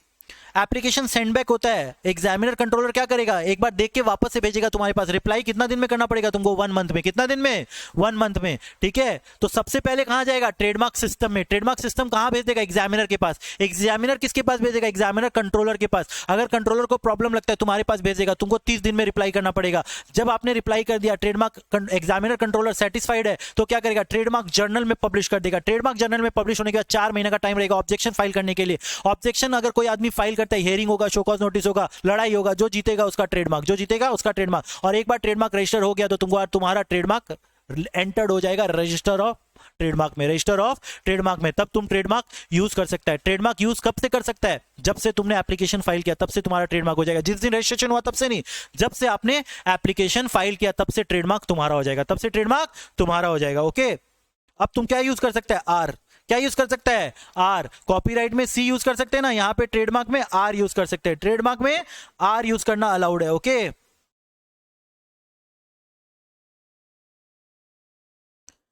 एप्लीकेशन सेंडबैक होता है, एग्जामिनर कंट्रोलर क्या करेगा? एक बार देख के वापस से भेजेगा तुम्हारे पास। रिप्लाई कितना दिन में करना पड़ेगा तुमको? 1 मंथ में। कितना दिन में? 1 मंथ में, ठीक है। तो सबसे पहले कहां जाएगा? ट्रेडमार्क सिस्टम में। ट्रेडमार्क सिस्टम कहां भेज देगा? एग्जामिनर के पास। एग्जामिनर किसके पास भेजेगा? एग्जामिनर कंट्रोलर के पास। अगर कंट्रोलर को प्रॉब्लम लगता है तुम्हारे पास भेजेगा, तुमको 30 दिन में रिप्लाई करना पड़ेगा। जब आपने रिप्लाई कर दिया, ट्रेडमार्क एग्जामिनर कंट्रोलर सेटिस्फाइड है तो क्या करेगा? ट्रेडमार्क जर्नल में पब्लिश कर देगा। ट्रेडमार्क जर्नल में पब्लिश होने के बाद 4 महीने का टाइम रहेगा ऑब्जेक्शन फाइल करने के लिए। ऑब्जेक्शन अगर कोई आदमी फाइल करता है, हियरिंग होगा, शो कॉज नोटिस होगा, लड़ाई होगा, जो जीतेगा उसका ट्रेडमार्क, जो जीतेगा उसका ट्रेडमार्क। और एक बार ट्रेडमार्क रजिस्टर हो गया तो तुमको तुम्हारा ट्रेडमार्क एंटर्ड हो जाएगा रजिस्टर ऑफ ट्रेडमार्क में, रजिस्टर ऑफ ट्रेडमार्क में। तब तुम ट्रेडमार्क यूज कर सकता है। ट्रेडमार्क यूज कब से कर सकता है? जब से तुमने एप्लीकेशन फाइल किया तब से तुम्हारा ट्रेडमार्क हो जाएगा। जिस दिन रजिस्ट्रेशन हुआ तब से नहीं, जब से आपने एप्लीकेशन फाइल किया तब से ट्रेडमार्क तुम्हारा हो जाएगा, तब से ट्रेडमार्क तुम्हारा हो जाएगा, ओके। अब तुम क्या यूज कर सकता है? आर। क्या यूज कर सकता है? आर। कॉपीराइट में सी यूज कर सकते हैं ना, यहां पे ट्रेडमार्क में आर यूज कर सकते हैं। ट्रेडमार्क में आर यूज करना अलाउड है, ओके।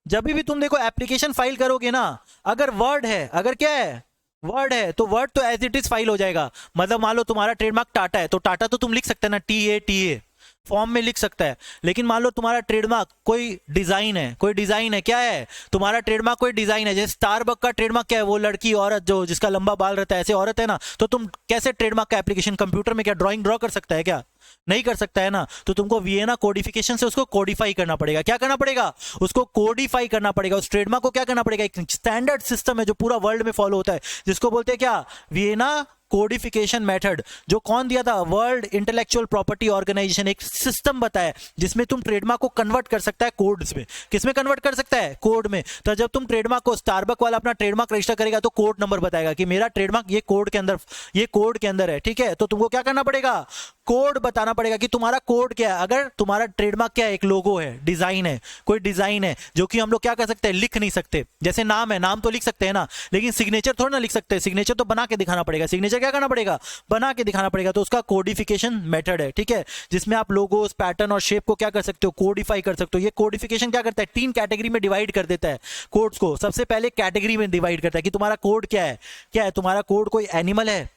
जब भी तुम देखो एप्लीकेशन फाइल करोगे ना, अगर वर्ड है, अगर क्या है? वर्ड है, तो वर्ड तो एज इट इज फाइल हो जाएगा। मतलब मान लो तुम्हारा ट्रेडमार्क टाटा है तो टाटा तो तुम लिख सकते हैं ना, TA फॉर्म में लिख सकता है। लेकिन मान लो तुम्हारा ट्रेडमार्क कोई डिजाइन है, कोई डिजाइन है, क्या है तुम्हारा ट्रेडमार्क? कोई डिजाइन है। जैसे स्टारबक का ट्रेडमार्क क्या है? वो लड़की औरत जो जिसका लंबा बाल रहता है, ऐसे औरत है ना। तो तुम कैसे ट्रेडमार्क का एप्लीकेशन कंप्यूटर में क्या ड्राइंग ड्रॉ कर सकता है क्या? नहीं कर सकता है ना। तो तुमको वियना कोडिफिकेशन से उसको कोडिफाई करना पड़ेगा। क्या करना पड़ेगा? उसको कोडिफाई करना पड़ेगा। उस ट्रेडमार्क को क्या करना पड़ेगा? एक स्टैंडर्ड सिस्टम है जो पूरा वर्ल्ड में फॉलो होता है, जिसको बोलते हैं क्या? Vienna codification method. जो कौन दिया था? World intellectual property organisation. एक सिस्टम बताया जिसमें तुम ट्रेडमार्क को कन्वर्ट कर सकता है कोड्स में। किसमें कन्वर्ट कर सकता है? कोड में। तो जब तुम ट्रेडमार्क को, स्टारबक वाला अपना ट्रेडमार्क रजिस्टर करेगा तो कोड नंबर बताएगा कि मेरा ट्रेडमार्क ये कोड के अंदर, ये कोड के अंदर है, ठीक है। तो तुमको क्या करना पड़ेगा? कोड बताना पड़ेगा कि तुम्हारा कोड क्या है। अगर तुम्हारा ट्रेडमार्क क्या है? एक लोगो है, डिजाइन है, कोई डिजाइन है जो कि हम लोग क्या कर सकते हैं? लिख नहीं सकते। जैसे नाम है, नाम तो लिख सकते हैं ना, लेकिन सिग्नेचर थोड़ा ना लिख सकते हैं। सिग्नेचर तो बना के दिखाना पड़ेगा। सिग्नेचर क्या करना पड़ेगा? बना के दिखाना पड़ेगा। तो उसका कोडिफिकेशन मेथड है, ठीक है, जिसमें आप लोगोस, पैटर्न और शेप को क्या कर सकते हो? कोडिफाई कर सकते हो। ये कोडिफिकेशन क्या करता है? 3 कैटेगरी में डिवाइड कर देता है कोड्स को। सबसे पहले कैटेगरी में डिवाइड करता है कि तुम्हारा कोड क्या है। क्या है तुम्हारा कोड? कोई एनिमल है,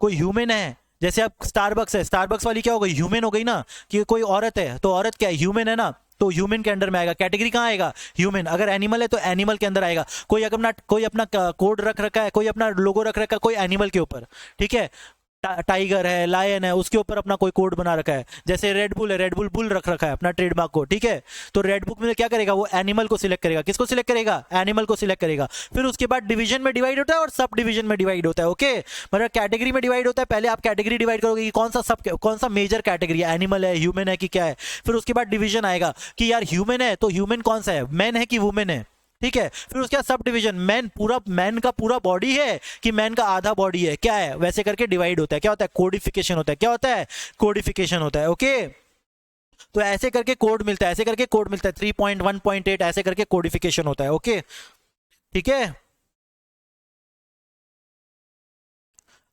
कोई ह्यूमन है। जैसे अब स्टारबक्स है, स्टारबक्स वाली क्या हो गई? ह्यूमन हो गई ना। कि कोई औरत है तो औरत क्या है? ह्यूमन है ना, तो ह्यूमन के अंडर में आएगा। कैटेगरी कहां आएगा? ह्यूमन। अगर एनिमल है तो एनिमल के अंदर आएगा। कोई अपना कोड रख रखा है, कोई अपना लोगो रख रखा है कोई एनिमल के ऊपर, ठीक है। टाइगर है, लायन है, उसके ऊपर अपना कोई कोड बना रखा है। जैसे रेड बुल है, रेड बुल बुल रख रखा है अपना ट्रेडमार्क को, ठीक है। तो रेड बुक में क्या करेगा, वो एनिमल को सिलेक्ट करेगा। किसको सिलेक्ट करेगा, एनिमल को सिलेक्ट करेगा। फिर उसके बाद डिवीजन में डिवाइड होता है और सब डिवीजन में डिवाइड होता है, ओके। मतलब कैटेगरी में डिवाइड होता है, पहले आप कैटेगरी डिवाइड करोगे कि कौन सा सब, कौन सा मेजर कैटेगरी है, एनिमल है, ह्यूमन है कि क्या है। फिर उसके बाद डिवीजन आएगा कि यार ह्यूमन है तो ह्यूमन कौन सा है, मैन है कि वुमेन है, ठीक है। फिर उसके बाद सब डिवीजन, मैन पूरा, मैन का पूरा बॉडी है कि मैन का आधा बॉडी है, क्या है, वैसे करके डिवाइड होता है। क्या होता है, कोडिफिकेशन होता है। क्या होता है, कोडिफिकेशन होता है, ओके। तो ऐसे करके कोड मिलता है, ऐसे करके कोड मिलता है, 3.1.8 ऐसे करके कोडिफिकेशन होता है, ओके, ठीक है।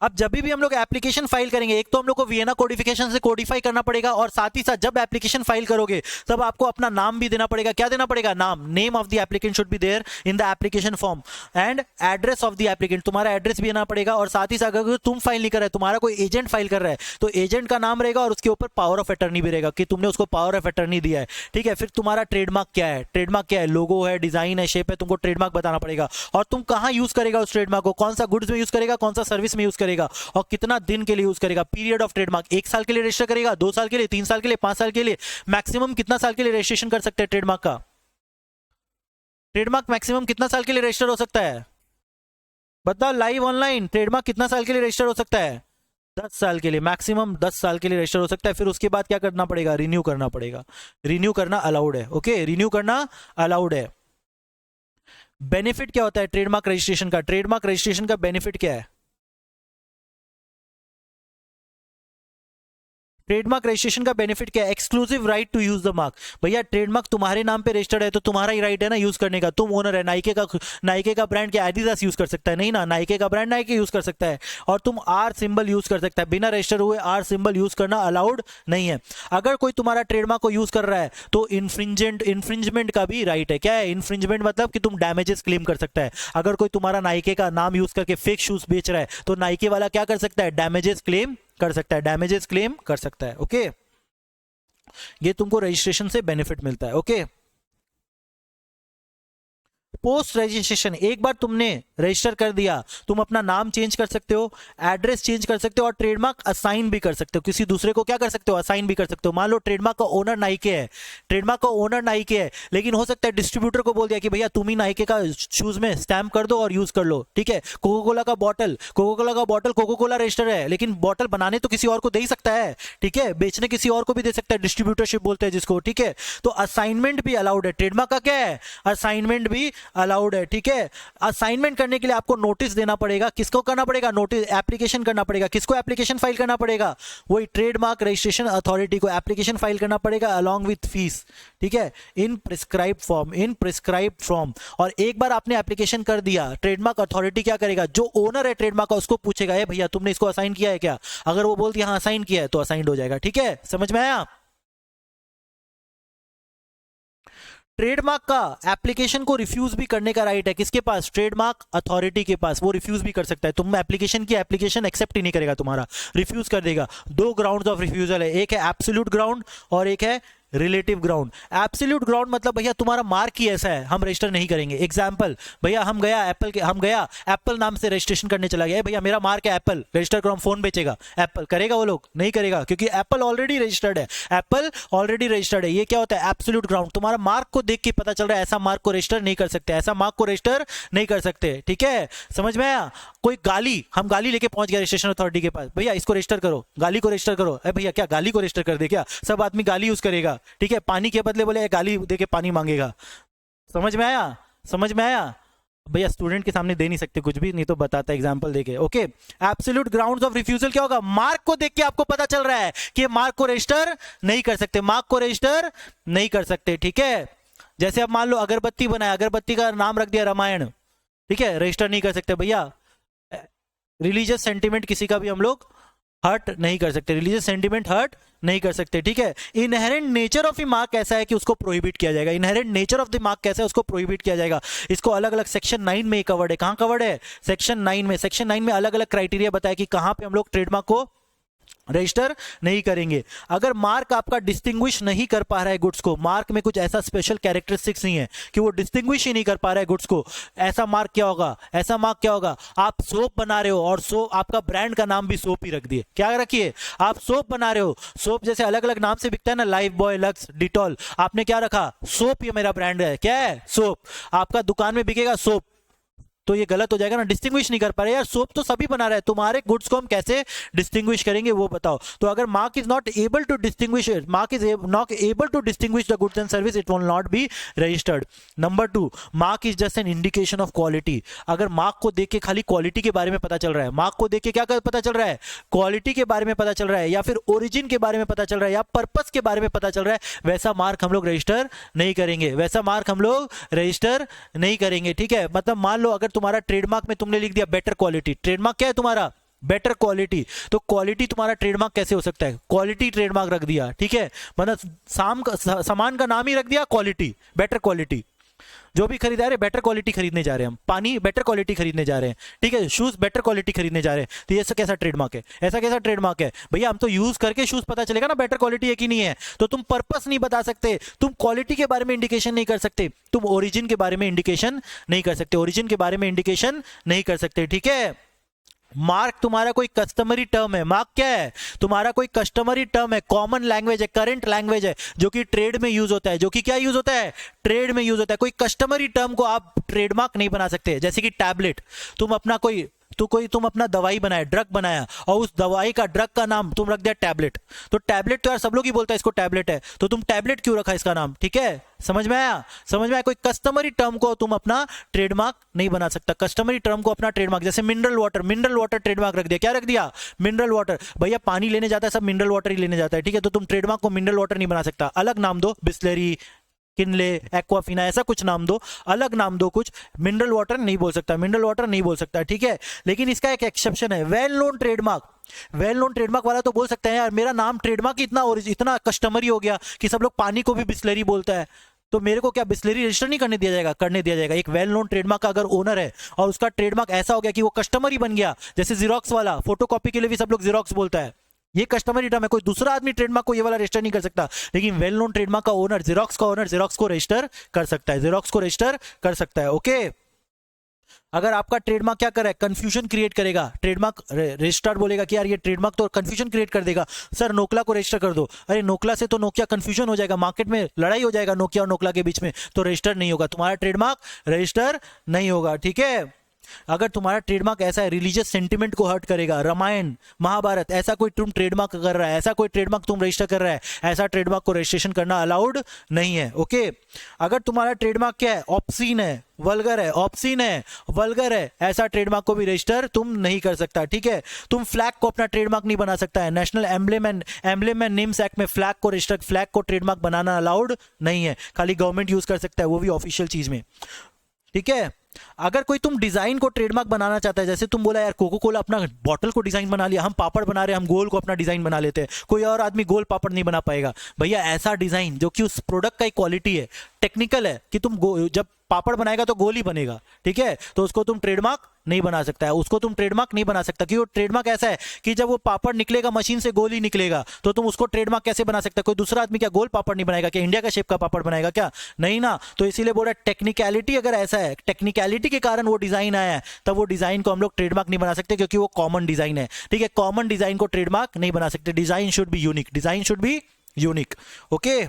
अब जब भी हम लोग एप्लीकेशन फाइल करेंगे, एक तो हम लोग को वियना कोडिफिकेशन से कोडिफाई करना पड़ेगा, और साथ ही साथ जब एप्लीकेशन फाइल करोगे तब आपको अपना नाम भी देना पड़ेगा। क्या देना पड़ेगा, नाम, name of the applicant should be there in the application form, and address of the applicant, तुम्हारा एड्रेस भी देना पड़ेगा। और साथ ही साथ अगर तुम फाइल नहीं कर रहे, तुम्हारा कोई एजेंट फाइल कर रहा है, तो एजेंट का नाम रहेगा और उसके ऊपर पावर ऑफ अटर्नी भी रहेगा कि तुमने उसको पावर ऑफ अटर्नी दिया है, ठीक है। फिर तुम्हारा ट्रेडमार्क क्या है, ट्रेडमार्क क्या है, लोगो है, डिजाइन है, शेप है, तुमको ट्रेडमार्क बताना पड़ेगा। और तुम कहां यूज करेगा उस ट्रेडमार्क को, कौन सा गुड्स में यूज करेगा, कौन सा सर्विस में यूज करेगा, और कितना दिन के लिए यूज करेगा। पीरियड ऑफ ट्रेडमार्क, 1 साल के लिए रजिस्टर करेगा, 2 साल के लिए, 3 साल के लिए, 5 साल के लिए, मैक्सिमम कितना साल के लिए रजिस्ट्रेशन कर सकते हैं ट्रेडमार्क का, ट्रेडमार्क मैक्सिमम कितना साल के लिए रजिस्टर हो सकता है, बताओ लाइव ऑनलाइन, ट्रेडमार्क कितना साल के लिए रजिस्टर हो सकता है, 10 साल के लिए, मैक्सिमम 10 साल के लिए रजिस्टर हो सकता है। फिर उसके बाद क्या करना पड़ेगा, रिन्यू करना पड़ेगा। रिन्यू करना अलाउड है, ओके, रिन्यू करना अलाउड है। बेनिफिट क्या होता है ट्रेडमार्क रजिस्ट्रेशन का, ट्रेडमार्क रजिस्ट्रेशन का बेनिफिट क्या है, ट्रेडमार्क रजिस्ट्रेशन का बेनिफिट क्या है, exclusive right to use the mark. भैया ट्रेडमार्क तुम्हारे नाम पे रजिस्टर्ड है तो तुम्हारा ही राइट है ना यूज करने का, तुम ओनर है। नाइके का ब्रांड क्या एडिडास यूज कर सकता है, नहीं ना, नाइके का ब्रांड नाइके यूज कर सकता है। और तुम आर सिंबल यूज कर सकता है, बिना रजिस्टर हुए आर सिंबल यूज करना अलाउड नहीं है। अगर कोई तुम्हारा ट्रेडमार्क को यूज कर रहा है तो इन्फ्रिंजमेंट का भी राइट है। क्या है इन्फ्रिंजमेंट, मतलब कि तुम डैमेजेस क्लेम कर सकता है। अगर कोई तुम्हारा नाइके का नाम यूज करके फेक शूज बेच रहा है तो नाइके वाला क्या कर सकता है, डैमेजेस क्लेम कर सकता है, डैमेजेस क्लेम कर सकता है, ओके। ये तुमको रजिस्ट्रेशन से बेनिफिट मिलता है, ओके। पोस्ट रजिस्ट्रेशन, एक बार तुमने रजिस्टर कर दिया, तुम अपना नाम चेंज कर सकते हो, एड्रेस चेंज कर सकते हो, और ट्रेडमार्क असाइन भी कर सकते हो, किसी दूसरे को क्या कर सकते हो, असाइन भी कर सकते हो। मान लो ट्रेडमार्क का ओनर नाइके है, ट्रेडमार्क का ओनर नाइके है, लेकिन हो सकता है डिस्ट्रीब्यूटर को बोल दिया कि भैया तुम ही नाइके का शूज में स्टैम्प कर दो और यूज कर लो, ठीक है। कोको कोला का बॉटल, कोको कोला रजिस्टर है, लेकिन बॉटल बनाने तो किसी और को दे ही सकता है, ठीक है, बेचने किसी और को भी दे सकता है, डिस्ट्रीब्यूटरशिप बोलते हैं जिसको, ठीक है। तो असाइनमेंट भी अलाउड है, ट्रेडमार्क का क्या है, असाइनमेंट भी अलाउड है, ठीक है। असाइनमेंट करने के लिए आपको नोटिस देना पड़ेगा, किसको करना पड़ेगा, नोटिस, एप्लीकेशन करना पड़ेगा। किसको एप्लीकेशन फाइल करना पड़ेगा, वही ट्रेडमार्क रजिस्ट्रेशन अथॉरिटी को एप्लीकेशन फाइल करना पड़ेगा अलोंग विथ फीस, ठीक है, इन प्रिस्क्राइब फॉर्म। और एक बार आपने एप्लीकेशन कर दिया, ट्रेडमार्क अथॉरिटी क्या करेगा, जो ओनर है ट्रेडमार्क का उसको पूछेगा, ए भैया तुमने इसको असाइन किया है क्या, अगर वो बोलती है हाँ असाइन किया है तो असाइन हो जाएगा, ठीक है। समझ में आया। ट्रेडमार्क का एप्लीकेशन को रिफ्यूज भी करने का राइट है किसके पास, ट्रेडमार्क अथॉरिटी के पास, वो रिफ्यूज भी कर सकता है। तुम एप्लीकेशन की, एप्लीकेशन एक्सेप्ट ही नहीं करेगा तुम्हारा, रिफ्यूज कर देगा। 2 ग्राउंड्स ऑफ रिफ्यूजल है, एक है एब्सोल्यूट ग्राउंड और एक है रिलेटिव ग्राउंड। एब्सोल्यूट ग्राउंड मतलब भैया तुम्हारा मार्क ही ऐसा है, हम रजिस्टर नहीं करेंगे। एग्जांपल, भैया हम गया एप्पल नाम से रजिस्ट्रेशन करने चला गया, भैया मेरा मार्क है एप्पल, रजिस्टर करो, हम फोन बेचेगा, एप्पल करेगा, वो लोग नहीं करेगा, क्योंकि एप्पल ऑलरेडी रजिस्टर्ड है, एप्पल ऑलरेडी रजिस्टर्ड है। ये क्या होता है, एब्सोल्यूट ग्राउंड। तुम्हारा मार्क को देख के पता चल रहा है ऐसा मार्क को रजिस्टर नहीं कर सकते, ऐसा मार्क को रजिस्टर नहीं कर सकते, ठीक है। समझ में आया। कोई गाली, हम गाली लेके पहुंच गया रजिस्ट्रेशन अथॉरिटी के पास, भैया इसको रजिस्टर करो, गाली को रजिस्टर करो, अरे भैया क्या गाली को रजिस्टर कर दे क्या, सब आदमी गाली यूज करेगा, ठीक है। पानी के बदले बोले गाली देके पानी मांगेगा। समझ में आया, समझ में आया। भैया स्टूडेंट के सामने दे नहीं सकते कुछ भी, नहीं तो बताता एग्जांपल देके, okay. Absolute grounds of refusal क्या होगा, मार्क को देख के आपको पता चल रहा है कि मार्क को रजिस्टर नहीं कर सकते, मार्क को रजिस्टर नहीं कर सकते, ठीक है। जैसे अब मान लो अगरबत्ती बनाया, अगरबत्ती का नाम रख दिया रामायण, ठीक है, रजिस्टर नहीं कर सकते भैया। रिलीजियस सेंटिमेंट किसी का भी हम लोग हर्ट नहीं कर सकते, रिलीजियस सेंटिमेंट हर्ट नहीं कर सकते, ठीक है। Inherent nature of the mark ऐसा है कि उसको प्रोहिबिट किया जाएगा, inherent nature of the mark कैसा है उसको प्रोहिबिट किया जाएगा। इसको अलग अलग सेक्शन 9 में कवर्ड है। कहां कवर्ड है, सेक्शन 9 में। सेक्शन 9 में अलग अलग क्राइटेरिया बताया कि कहां पे हम लोग ट्रेडमार्क को रजिस्टर नहीं करेंगे। अगर मार्क आपका डिस्टिंग्विश नहीं कर पा रहा है गुड्स को, मार्क में कुछ ऐसा स्पेशल कैरेक्टरिस्टिक्स नहीं है कि वो डिस्टिंग्विश ही नहीं कर पा रहा है गुड्स को, ऐसा मार्क क्या होगा, ऐसा मार्क क्या होगा, आप सोप बना रहे हो और सोप आपका ब्रांड का नाम भी सोप ही रख दिए, क्या रखिए, आप सोप बना रहे हो, सोप जैसे अलग अलग नाम से बिकता है ना, लाइफ बॉय, लक्स, डिटॉल, आपने क्या रखा, सोप, ये मेरा ब्रांड है, क्या है, सोप, आपका दुकान में बिकेगा सोप, तो ये गलत हो जाएगा ना, डिस्टिंग्विश नहीं कर पा रहे यार, सोप तो सभी बना रहा है, तुम्हारे गुड्स को हम कैसे डिस्टिंग्विश करेंगे वो बताओ। तो अगर mark is not able to distinguish, mark is not able to distinguish the goods and service, it will not be registered. Number 2, mark is just an indication of quality. अगर mark को देख के खाली क्वालिटी के बारे में पता चल रहा है, मार्क को देख के क्या पता चल रहा है, क्वालिटी के बारे में पता चल रहा है, या फिर ओरिजिन के बारे में पता चल रहा है, या पर्पस के बारे में पता चल रहा है, वैसा मार्क हम लोग रजिस्टर नहीं करेंगे, वैसा मार्क हम लोग रजिस्टर नहीं करेंगे, ठीक है। मतलब मान लो अगर तुम्हारा ट्रेडमार्क में तुमने लिख दिया बेटर क्वालिटी, ट्रेडमार्क क्या है तुम्हारा, बेटर क्वालिटी, तो क्वालिटी तुम्हारा ट्रेडमार्क कैसे हो सकता है, क्वालिटी ट्रेडमार्क रख दिया, ठीक है, मतलब सामान का नाम ही रख दिया क्वालिटी, बेटर क्वालिटी, जो भी खरीदा रहे बेटर क्वालिटी खरीदने जा रहे हैं हम, पानी बेटर क्वालिटी खरीदने जा रहे हैं, ठीक है, शूज बेटर क्वालिटी खरीदने जा रहे हैं, तो ये कैसा ट्रेडमार्क है, ऐसा कैसा ट्रेडमार्क है भैया, हम तो यूज करके शूज पता चलेगा ना बेटर क्वालिटी है कि नहीं है। तो तुम पर्पस नहीं बता सकते, तुम क्वालिटी के बारे में इंडिकेशन नहीं कर सकते, तुम ओरिजिन के बारे में इंडिकेशन नहीं कर सकते, ओरिजिन के बारे में इंडिकेशन नहीं कर सकते, ठीक है। मार्क तुम्हारा कोई कस्टमरी टर्म है, मार्क क्या है तुम्हारा कोई कस्टमरी टर्म है, कॉमन लैंग्वेज है, करंट लैंग्वेज है, जो कि ट्रेड में यूज होता है, जो कि क्या यूज होता है, ट्रेड में यूज होता है। कोई कस्टमरी टर्म को आप ट्रेडमार्क नहीं बना सकते, जैसे कि टैबलेट, तुम अपना तुम अपना दवाई बनाया, ड्रग बनाया, और उस दवाई का, ड्रग का नाम तुम रख दिया टैबलेट, तो टैबलेट तो यार सब लोग ही बोलता है इसको टैबलेट है, तो तुम टैबलेट क्यों रखा इसका नाम, ठीक है, समझ में आया, समझ में आया। कोई कस्टमरी टर्म को तुम अपना ट्रेडमार्क नहीं बना सकता, कस्टमरी टर्म को अपना ट्रेडमार्क, जैसे mineral water, mineral water trademark रख दिया, क्या रख दिया, मिनरल वाटर, भैया पानी लेने जाता है सब मिनरल वाटर ही लेने जाता है, ठीक है, तो तुम ट्रेडमार्क को मिनरल वाटर नहीं बना सकता, अलग नाम दो, बिस्लरी, किनले, एक्वाफिना, ऐसा कुछ नाम दो, अलग नाम दो कुछ, मिनरल वाटर नहीं बोल सकता, मिनरल वाटर नहीं बोल सकता, ठीक है। लेकिन इसका एक एक्सेप्शन है, well known trademark, well known trademark वाला तो बोल सकते हैं यार मेरा नाम ट्रेडमार्क इतना कस्टमरी हो गया कि सब लोग पानी को भी बिस्लरी बोलता है, तो मेरे को क्या बिस्लरी रजिस्टर नहीं करने दिया जाएगा, करने दिया जाएगा। एक वेल नोन ट्रेडमार्क का अगर ओनर है और उसका ट्रेडमार्क ऐसा हो गया कि वो कस्टमरी बन गया, जैसे जीरोक्स वाला, फोटोकॉपी के लिए भी सब लोग जीरोक्स बोलता है, ये कस्टमरी टर्म है, कोई दूसरा आदमी ट्रेडमार्क को ये वाला रजिस्टर नहीं कर सकता, लेकिन वेल नोन ट्रेडमार्क का ओनर, जीरोक्स का ओनर जीरोक्स को रजिस्टर कर सकता है, जीरोक्स को रजिस्टर कर सकता है, ओके। अगर आपका ट्रेडमार्क क्या करे, कंफ्यूजन क्रिएट करेगा, ट्रेडमार्क रजिस्ट्रार बोलेगा कि यार ये ट्रेडमार्क तो कंफ्यूजन क्रिएट कर देगा, सर नोकिया को रजिस्टर कर दो, अरे नोकिया से तो नोकिया कंफ्यूजन हो जाएगा, मार्केट में लड़ाई हो जाएगा नोकिया और नोकिया के बीच में, तो रजिस्टर नहीं होगा, तुम्हारा ट्रेडमार्क रजिस्टर नहीं होगा, ठीक है। अगर तुम्हारा ट्रेडमार्क ऐसा है रिलीजियस सेंटिमेंट को हर्ट करेगा, रामायण महाभारत, ऐसा कोई तुम ट्रेडमार्क कर रहा है, ऐसा कोई ट्रेडमार्क तुम रजिस्टर कर रहा है, ऐसा ट्रेडमार्क को रजिस्ट्रेशन करना अलाउड नहीं है, ओके। अगर तुम्हारा ट्रेडमार्क क्या है, ऑब्सीन है, वल्गर है, ऑब्सीन है, वल्गर है, ऐसा ट्रेडमार्क को भी रजिस्टर तुम नहीं कर सकता, ठीक है। तुम फ्लैग को अपना ट्रेडमार्क नहीं बना सकता है, national emblem and names act में फ्लैग को रजिस्टर, फ्लैग को ट्रेडमार्क बनाना अलाउड नहीं है, खाली गवर्नमेंट यूज कर सकता है, वो भी ऑफिशियल चीज में, ठीक है। अगर कोई तुम डिजाइन को ट्रेडमार्क बनाना चाहता है, जैसे तुम बोला यार कोको कोला अपना बॉटल को डिजाइन बना लिया, हम पापड़ बना रहे हैं, हम गोल को अपना डिजाइन बना लेते हैं, कोई और आदमी गोल पापड़ नहीं बना पाएगा, भैया ऐसा डिजाइन जो कि उस प्रोडक्ट का एक क्वालिटी है, टेक्निकल है, कि तुम जब पापड़ बनाएगा तो गोल ही बनेगा, ठीक है, तो उसको तुम ट्रेडमार्क नहीं बना सकता है, उसको तुम ट्रेडमार्क नहीं बना सकता, क्योंकि वो ट्रेडमार्क ऐसा है कि जब वो पापड़ निकलेगा मशीन से गोल ही निकलेगा, तो तुम उसको ट्रेडमार्क कैसे बना सकता है, कोई दूसरा आदमी क्या गोल पापड़ नहीं बनाएगा, क्या इंडिया का शेप का पापड़ बनाएगा क्या, नहीं ना, तो इसीलिए बोला टेक्निकलिटी, अगर ऐसा है टेक्निकलिटी के कारण वो डिजाइन आया है, तब वो डिजाइन को हम लोग ट्रेडमार्क नहीं बना सकते, क्योंकि वो कॉमन डिजाइन है, ठीक है, कॉमन डिजाइन को ट्रेडमार्क नहीं बना सकते, design should be unique, design should be unique, okay.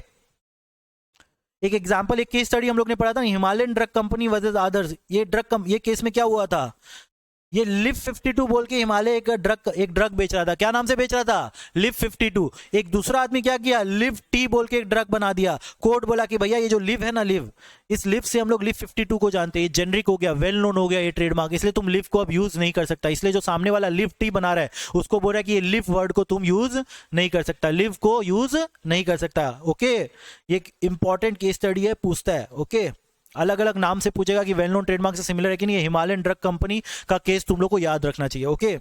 एक एग्जांपल, एक केस स्टडी हम लोग ने पढ़ा था, Himalayan drug company versus others, ये केस में क्या हुआ था, ये लिव 52 बोल के हिमालय एक ड्रग बेच रहा था, क्या नाम से बेच रहा था, लिव 52। एक दूसरा आदमी क्या किया, लिव टी बोल के एक ड्रग बना दिया, कोड बोला कि भैया ये जो लिव है ना, लिव, इस लिव से हम लोग लिव 52 को जानते हैं, जेनरिक हो गया, वेल नोन हो गया ये ट्रेडमार्क, इसलिए तुम लिव को अब यूज नहीं कर सकता, इसलिए जो सामने वाला लिव टी बना रहा है उसको बोल रहा है कि ये लिव वर्ड को तुम यूज नहीं कर सकता, लिव को यूज नहीं कर सकता, ओके। ये एक इंपॉर्टेंट केस स्टडी है, पूछता है, ओके, अलग अलग नाम से पूछेगा कि वेल नोन ट्रेडमार्क से सिमिलर है कि नहीं, हिमालयन ड्रग कंपनी का केस तुम लोग को याद रखना चाहिए, ओके।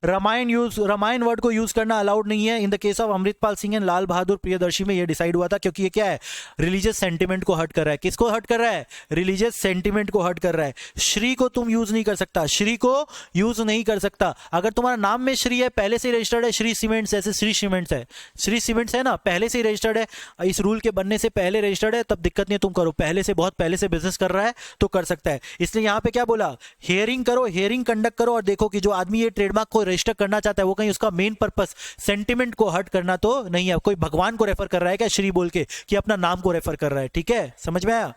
रामायण वर्ड को यूज करना अलाउड नहीं है in the case of Amritpal Singh and Lal Bahadur Priyadarshi में ये डिसाइड हुआ था, क्योंकि ये क्या है, रिलीजियस सेंटिमेंट को हर्ट कर रहा है। किसको हर्ट कर रहा है? रिलीजियस सेंटिमेंट को हर्ट कर रहा है। श्री को तुम यूज नहीं कर सकता, श्री को यूज नहीं कर सकता। अगर तुम्हारा नाम में श्री है, पहले से रजिस्टर्ड है, श्री सीमेंट्स, ऐसे श्री सीमेंट्स है, श्री सीमेंट्स है ना, पहले से ही रजिस्टर्ड है, इस रूल के बनने से पहले रजिस्टर्ड है, तब दिक्कत नहीं है, तुम करो। पहले से, बहुत पहले से बिजनेस कर रहा है तो कर सकता है। इसलिए यहां पे क्या बोला, हियरिंग करो, हियरिंग कंडक्ट करो और देखो कि जो आदमी ये ट्रेडमार्क को रजिस्टर करना चाहता है वो कहीं उसका मेन पर्पस सेंटिमेंट को हर्ट करना तो नहीं है। कोई भगवान को रेफर कर रहा है क्या श्री बोल के, कि अपना नाम को रेफर कर रहा है? ठीक है, समझ में आया?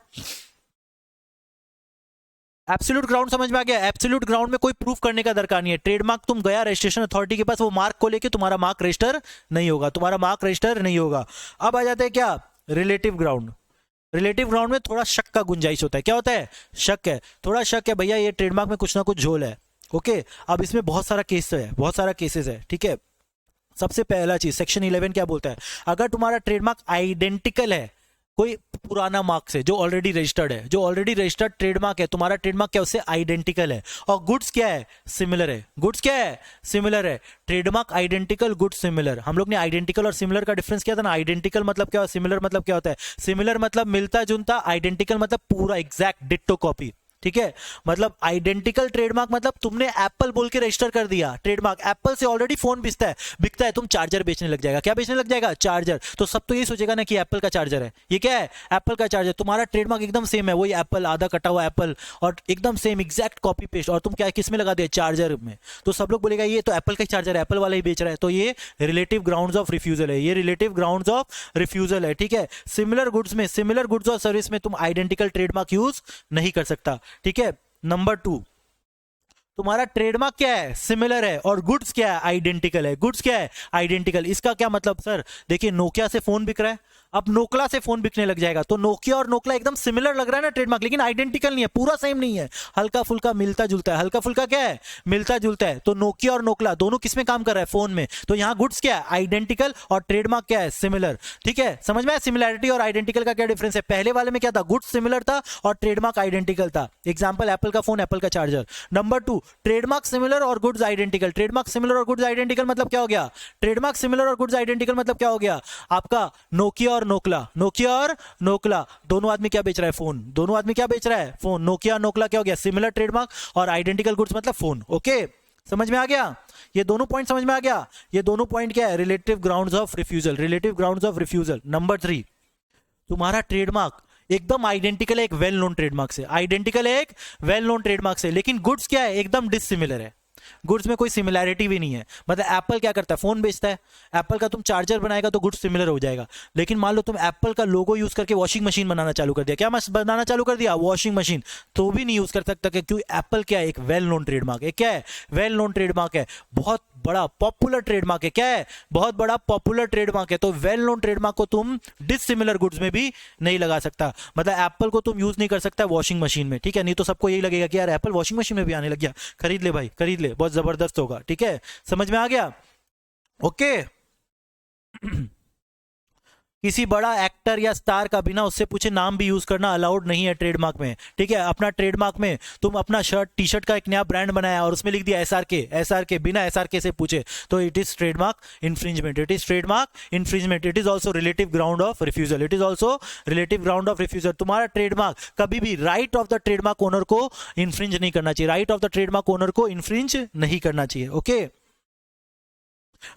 एब्सोल्यूट ग्राउंड समझ में आ गया? एब्सोल्यूट ग्राउंड में कोई प्रूफ करने का दरकार नहीं है। ट्रेडमार्क तुम गया रजिस्ट्रेशन अथॉरिटी के पास, वो मार्क को लेके तुम्हारा मार्क रजिस्टर नहीं होगा, तुम्हारा मार्क रजिस्टर नहीं होगा। अब आ जाते हैं क्या, रिलेटिव ग्राउंड। रिलेटिव ग्राउंड में थोड़ा शक का गुंजाइश होता है। क्या होता है? शक है, थोड़ा शक है भैया ये ट्रेडमार्क में कुछ ना कुछ झोल है। ओके, अब इसमें बहुत सारा केस है, बहुत सारा केसेस है। ठीक है, सबसे पहला चीज सेक्शन 11 क्या बोलता है, अगर तुम्हारा ट्रेडमार्क आइडेंटिकल है कोई पुराना मार्क से जो ऑलरेडी रजिस्टर्ड है, जो ऑलरेडी रजिस्टर्ड ट्रेडमार्क है, तुम्हारा ट्रेडमार्क क्या उससे आइडेंटिकल है, और गुड्स क्या है, सिमिलर है। गुड्स क्या है? सिमिलर है। Trademark identical, goods similar. हम लोग ने आइडेंटिकल और सिमिलर का डिफरेंस किया था ना। आइडेंटिकल मतलब क्या, सिमिलर मतलब क्या होता है? सिमिलर मतलब मिलता जुलता, आइडेंटिकल मतलब पूरा एग्जैक्ट डिट्टो कॉपी। ठीक है, मतलब आइडेंटिकल ट्रेडमार्क मतलब तुमने एप्पल बोल के रजिस्टर कर दिया ट्रेडमार्क, एप्पल से ऑलरेडी फोन बिकता है, तुम चार्जर बेचने लग जाएगा। क्या बेचने लग जाएगा? चार्जर। तो सब तो ये सोचेगा ना कि एप्पल का चार्जर है, ये क्या है, एप्पल का चार्जर। तुम्हारा ट्रेडमार्क एकदम सेम है, वही एप्पल, आधा कटा हुआ एप्पल और एकदम सेम एग्जैक्ट कॉपी पेस्ट, और तुम क्या किस में लगा दिया? चार्जर में। तो सब लोग बोलेगा ये तो एप्पल का चार्जर है, एप्पल वाला ही बेच रहा है। तो ये रिलेटिव ग्राउंड्स ऑफ रिफ्यूजल है, ये रिलेटिव ग्राउंड्स ऑफ रिफ्यूजल है। ठीक है, सिमिलर गुड्स में, सिमिलर गुड्स और सर्विस में तुम आइडेंटिकल ट्रेडमार्क यूज नहीं कर सकता। ठीक है, नंबर 2, तुम्हारा ट्रेडमार्क क्या है? सिमिलर है, और गुड्स क्या है? आइडेंटिकल है। गुड्स क्या है? आइडेंटिकल। इसका क्या मतलब सर? देखिए नोकिया से फोन बिक रहा है, अब नोकला से फोन बिकने लग जाएगा, तो नोकिया और नोकला एकदम सिमिलर लग रहा है ना ट्रेडमार्क, लेकिन आइडेंटिकल नहीं है, पूरा सेम नहीं है, हल्का फुल्का मिलता जुलता है। हल्का फुल्का क्या है? मिलता जुलता है। तो नोकिया और नोकला दोनों किसमें काम कर रहा है? फोन में। तो यहां गुड्स क्या है? आइडेंटिकल, और ट्रेडमार्क क्या है? सिमिलर। ठीक है, समझ में आया सिमिलैरिटी और आइडेंटिकल का क्या डिफरेंस है? पहले वाले में क्या था? गुड्स सिमिलर था और ट्रेडमार्क आइडेंटिकल था। एग्जाम्पल एप्पल का फोन, एप्पल का चार्जर। नंबर 2, ट्रेडमार्क सिमिलर और गुड्स आइडेंटिकल। ट्रेडमार्क सिमिलर और गुड्स आइडेंटिकल मतलब क्या हो गया? ट्रेडमार्क सिमिलर और गुड्स आइडेंटिकल मतलब क्या हो गया आपका? नोकिया और नोकला, नोकिया और नोकला दोनों आदमी क्या बेच रहा है? फोन। दोनों आदमी क्या बेच रहा है? फोन। नोकिया और नोकला क्या हो गया? सिमिलर ट्रेडमार्क, और आइडेंटिकल गुड्स मतलब फोन। ओके, समझ में आ गया? ये दोनों पॉइंट समझ में आ गया? ये दोनों पॉइंट क्या है? Relative grounds of refusal. Relative grounds of refusal. Number 3, तुम्हारा ट्रेडमार्क एकदम आइडेंटिकल है एक वेल नोन ट्रेडमार्क से, आइडेंटिकल है एक वेल नोन ट्रेडमार्क से, लेकिन गुड्स क्या है? एकदम डिसिमिलर है। गुड्स में कोई सिमिलैरिटी भी नहीं है। मतलब एप्पल क्या करता है? फोन बेचता है, एप्पल का तुम चार्जर बनाएगा तो गुड्स सिमिलर हो जाएगा। लेकिन मान लो तुम एप्पल का लोगो यूज करके वॉशिंग मशीन बनाना चालू कर दिया, क्या बनाना चालू कर दिया? वॉशिंग मशीन, तो भी नहीं यूज कर सकता, क्योंकि एप्पल क्या है? एक वेल नोन ट्रेडमार्क है। क्या है? वेल नोन ट्रेडमार्क है, बहुत बड़ा पॉपुलर ट्रेडमार्क है। क्या है? बहुत बड़ा पॉपुलर ट्रेडमार्क है। तो वेल नोन ट्रेडमार्क को तुम डिसिमिलर गुड्स में भी नहीं लगा सकता। मतलब एप्पल को तुम यूज नहीं कर सकता वॉशिंग मशीन में। ठीक है, नहीं तो सबको यही लगेगा कि यार एप्पल वॉशिंग मशीन में भी आने लग गया, खरीद ले भाई, खरीद ले, बहुत जबरदस्त होगा। ठीक है, समझ में आ गया? ओके। किसी बड़ा एक्टर या स्टार का बिना उससे पूछे नाम भी यूज करना अलाउड नहीं है ट्रेडमार्क में। ठीक है, अपना ट्रेडमार्क में तुम अपना शर्ट टी शर्ट का एक नया ब्रांड बनाया और उसमें लिख दिया एसआरके बिना एसआरके से पूछे, तो it is trademark infringement. It is trademark infringement. It is also relative ground of refusal. It is also relative ground of refusal. तुम्हारा ट्रेडमार्क कभी भी right of the trademark owner को इन्फ्रिंज नहीं करना चाहिए, right of the trademark owner को infringe नहीं करना चाहिए। ओके,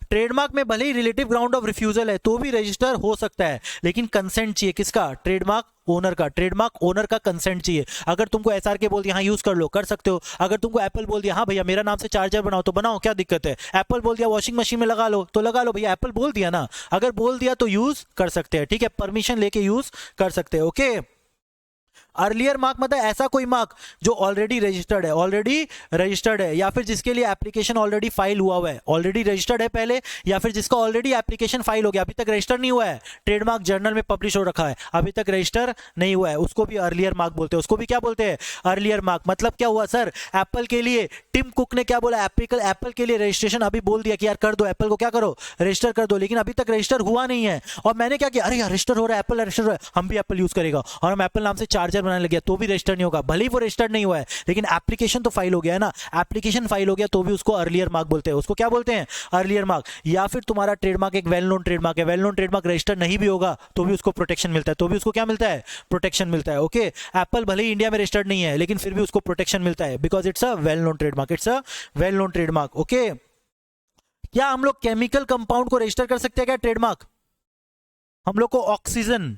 ट्रेडमार्क में भले ही रिलेटिव ग्राउंड ऑफ रिफ्यूजल है तो भी रजिस्टर हो सकता है, लेकिन कंसेंट चाहिए। किसका? ट्रेडमार्क ओनर का। ट्रेडमार्क ओनर का कंसेंट चाहिए। अगर तुमको एसआरके बोल दिया हाँ यूज कर लो, कर सकते हो। अगर तुमको एप्पल बोल दिया हाँ भैया मेरा नाम से चार्जर बनाओ, तो बनाओ, क्या दिक्कत है? एप्पल बोल दिया वॉशिंग मशीन में लगा लो, तो लगा लो भैया, एप्पल बोल दिया ना, अगर बोल दिया तो यूज कर सकते हैं। ठीक है, परमिशन लेके यूज कर सकते हैं। ओके, अर्लियर मार्क मतलब ऐसा कोई मार्क जो ऑलरेडी रजिस्टर्ड है, ऑलरेडी रजिस्टर्ड है, या फिर जिसके लिए एप्लीकेशन ऑलरेडी फाइल हुआ है, ऑलरेडी रजिस्टर्ड है पहले, या फिर जिसका ऑलरेडी एप्लीकेशन फाइल हो गया, अभी तक रजिस्टर नहीं हुआ है, ट्रेडमार्क जर्नल में पब्लिश हो रखा है, अभी तक रजिस्टर नहीं हुआ है, उसको भी अर्लियर मार्क बोलते हैं। उसको भी क्या बोलते हैं? Earlier mark. मतलब क्या हुआ सर? एप्पल के लिए टिम कुक ने क्या बोला? एप्पल के लिए रजिस्ट्रेशन अभी बोल दिया कि यार कर दो, एप्पल को क्या करो, रजिस्टर कर दो, लेकिन अभी तक रजिस्टर हुआ नहीं है। और मैंने क्या किया? अरे यार रजिस्टर हो रहा है, एप्पल रजिस्टर हो रहा है, हम भी एप्पल यूज करेगा और हम एप्पल नाम से चार्जर बनाने लग गया तो भी रजिस्टर नहीं होगा, भले ही वो रजिस्टर्ड नहीं हुआ है लेकिन एप्लीकेशन तो फाइल हो गया है ना, एप्लीकेशन फाइल हो गया तो भी उसको अर्लियर मार्क बोलते हैं। उसको क्या बोलते हैं? Earlier mark. या फिर तुम्हारा ट्रेडमार्क एक वेल नोन ट्रेडमार्क है, वेल नोन ट्रेडमार्क रजिस्टर नहीं भी होगा तो भी उसको प्रोटेक्शन मिलता है, तो भी उसको क्या मिलता है? प्रोटेक्शन मिलता है। ओके, एप्पल भले ही इंडिया में रजिस्टर्ड नहीं है लेकिन फिर भी उसको प्रोटेक्शन मिलता है because it's a well known trademark, it's a well known trademark. Okay, क्या हम लोग केमिकल कंपाउंड को रजिस्टर कर सकते हैं क्या ट्रेडमार्क? हम लोग को ऑक्सीजन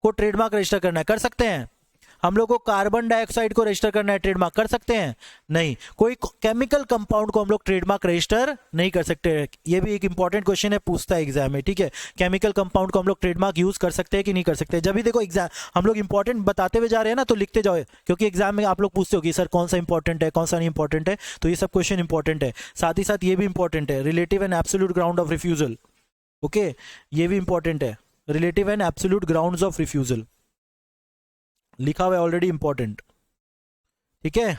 को ट्रेडमार्क रजिस्टर करना है, कर सकते हैं? हम लोग को कार्बन डाइऑक्साइड को रजिस्टर करना है, ट्रेडमार्क कर सकते हैं? नहीं, कोई केमिकल कंपाउंड को हम लोग ट्रेडमार्क रजिस्टर नहीं कर सकते। ये भी एक इंपॉर्टेंट क्वेश्चन है, पूछता है एग्जाम में, ठीक है? केमिकल कंपाउंड को हम लोग ट्रेडमार्क यूज कर सकते हैं कि नहीं कर सकते? जब भी देखो एग्जाम हम लोग इंपॉर्टेंट बताते हुए जा रहे हैं ना तो लिखते जाओ, क्योंकि एग्जाम में आप लोग पूछते हो कि सर कौन सा इंपॉर्टेंट है कौन सा नहीं इंपॉर्टेंट है, तो ये सब क्वेश्चन इंपॉर्टेंट है। साथ ही साथ ये भी इंपॉर्टेंट है, relative and absolute ground of refusal. Okay, ये भी इंपॉर्टेंट है, relative and absolute grounds of refusal लिखा हुआ है ऑलरेडी, इंपॉर्टेंट, ठीक है?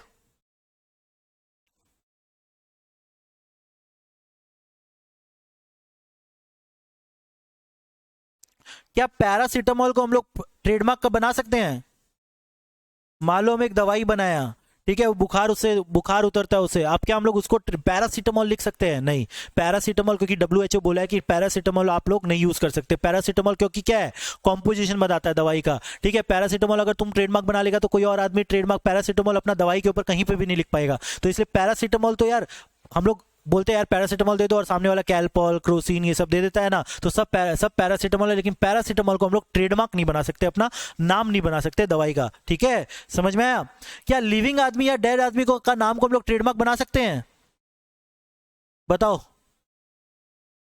क्या पैरासीटामोल को हम लोग ट्रेडमार्क का बना सकते हैं? मान लो हम एक दवाई बनाया, ठीक है, वो बुखार, उससे बुखार उतरता है उससे, अब क्या हम लोग उसको पैरासीटामोल लिख सकते हैं? नहीं, पैरासीटामोल, क्योंकि WHO बोला है कि पैरासीटामोल आप लोग नहीं यूज कर सकते। पैरासीटामोल क्योंकि क्या है? कॉम्पोजिशन बताता है दवाई का, ठीक है? पैरासीटामोल अगर तुम ट्रेडमार्क बना लेगा तो कोई और आदमी ट्रेडमार्क पैरासीटामोल अपना दवाई के ऊपर कहीं पे भी नहीं लिख पाएगा, तो इसलिए पैरासीटामोल तो यार हम लोग बोलते हैं यार पैरासीटामोल दे दो और सामने वाला कैलपॉल, क्रोसिन ये सब दे देता है ना, तो सब पैरासीटामोल है, लेकिन पैरासीटामोल को हम लोग ट्रेडमार्क नहीं बना सकते, अपना नाम नहीं बना सकते दवाई का, ठीक है? समझ में आया? क्या लिविंग आदमी या डेड आदमी को का नाम को हम लोग ट्रेडमार्क बना सकते हैं? बताओ,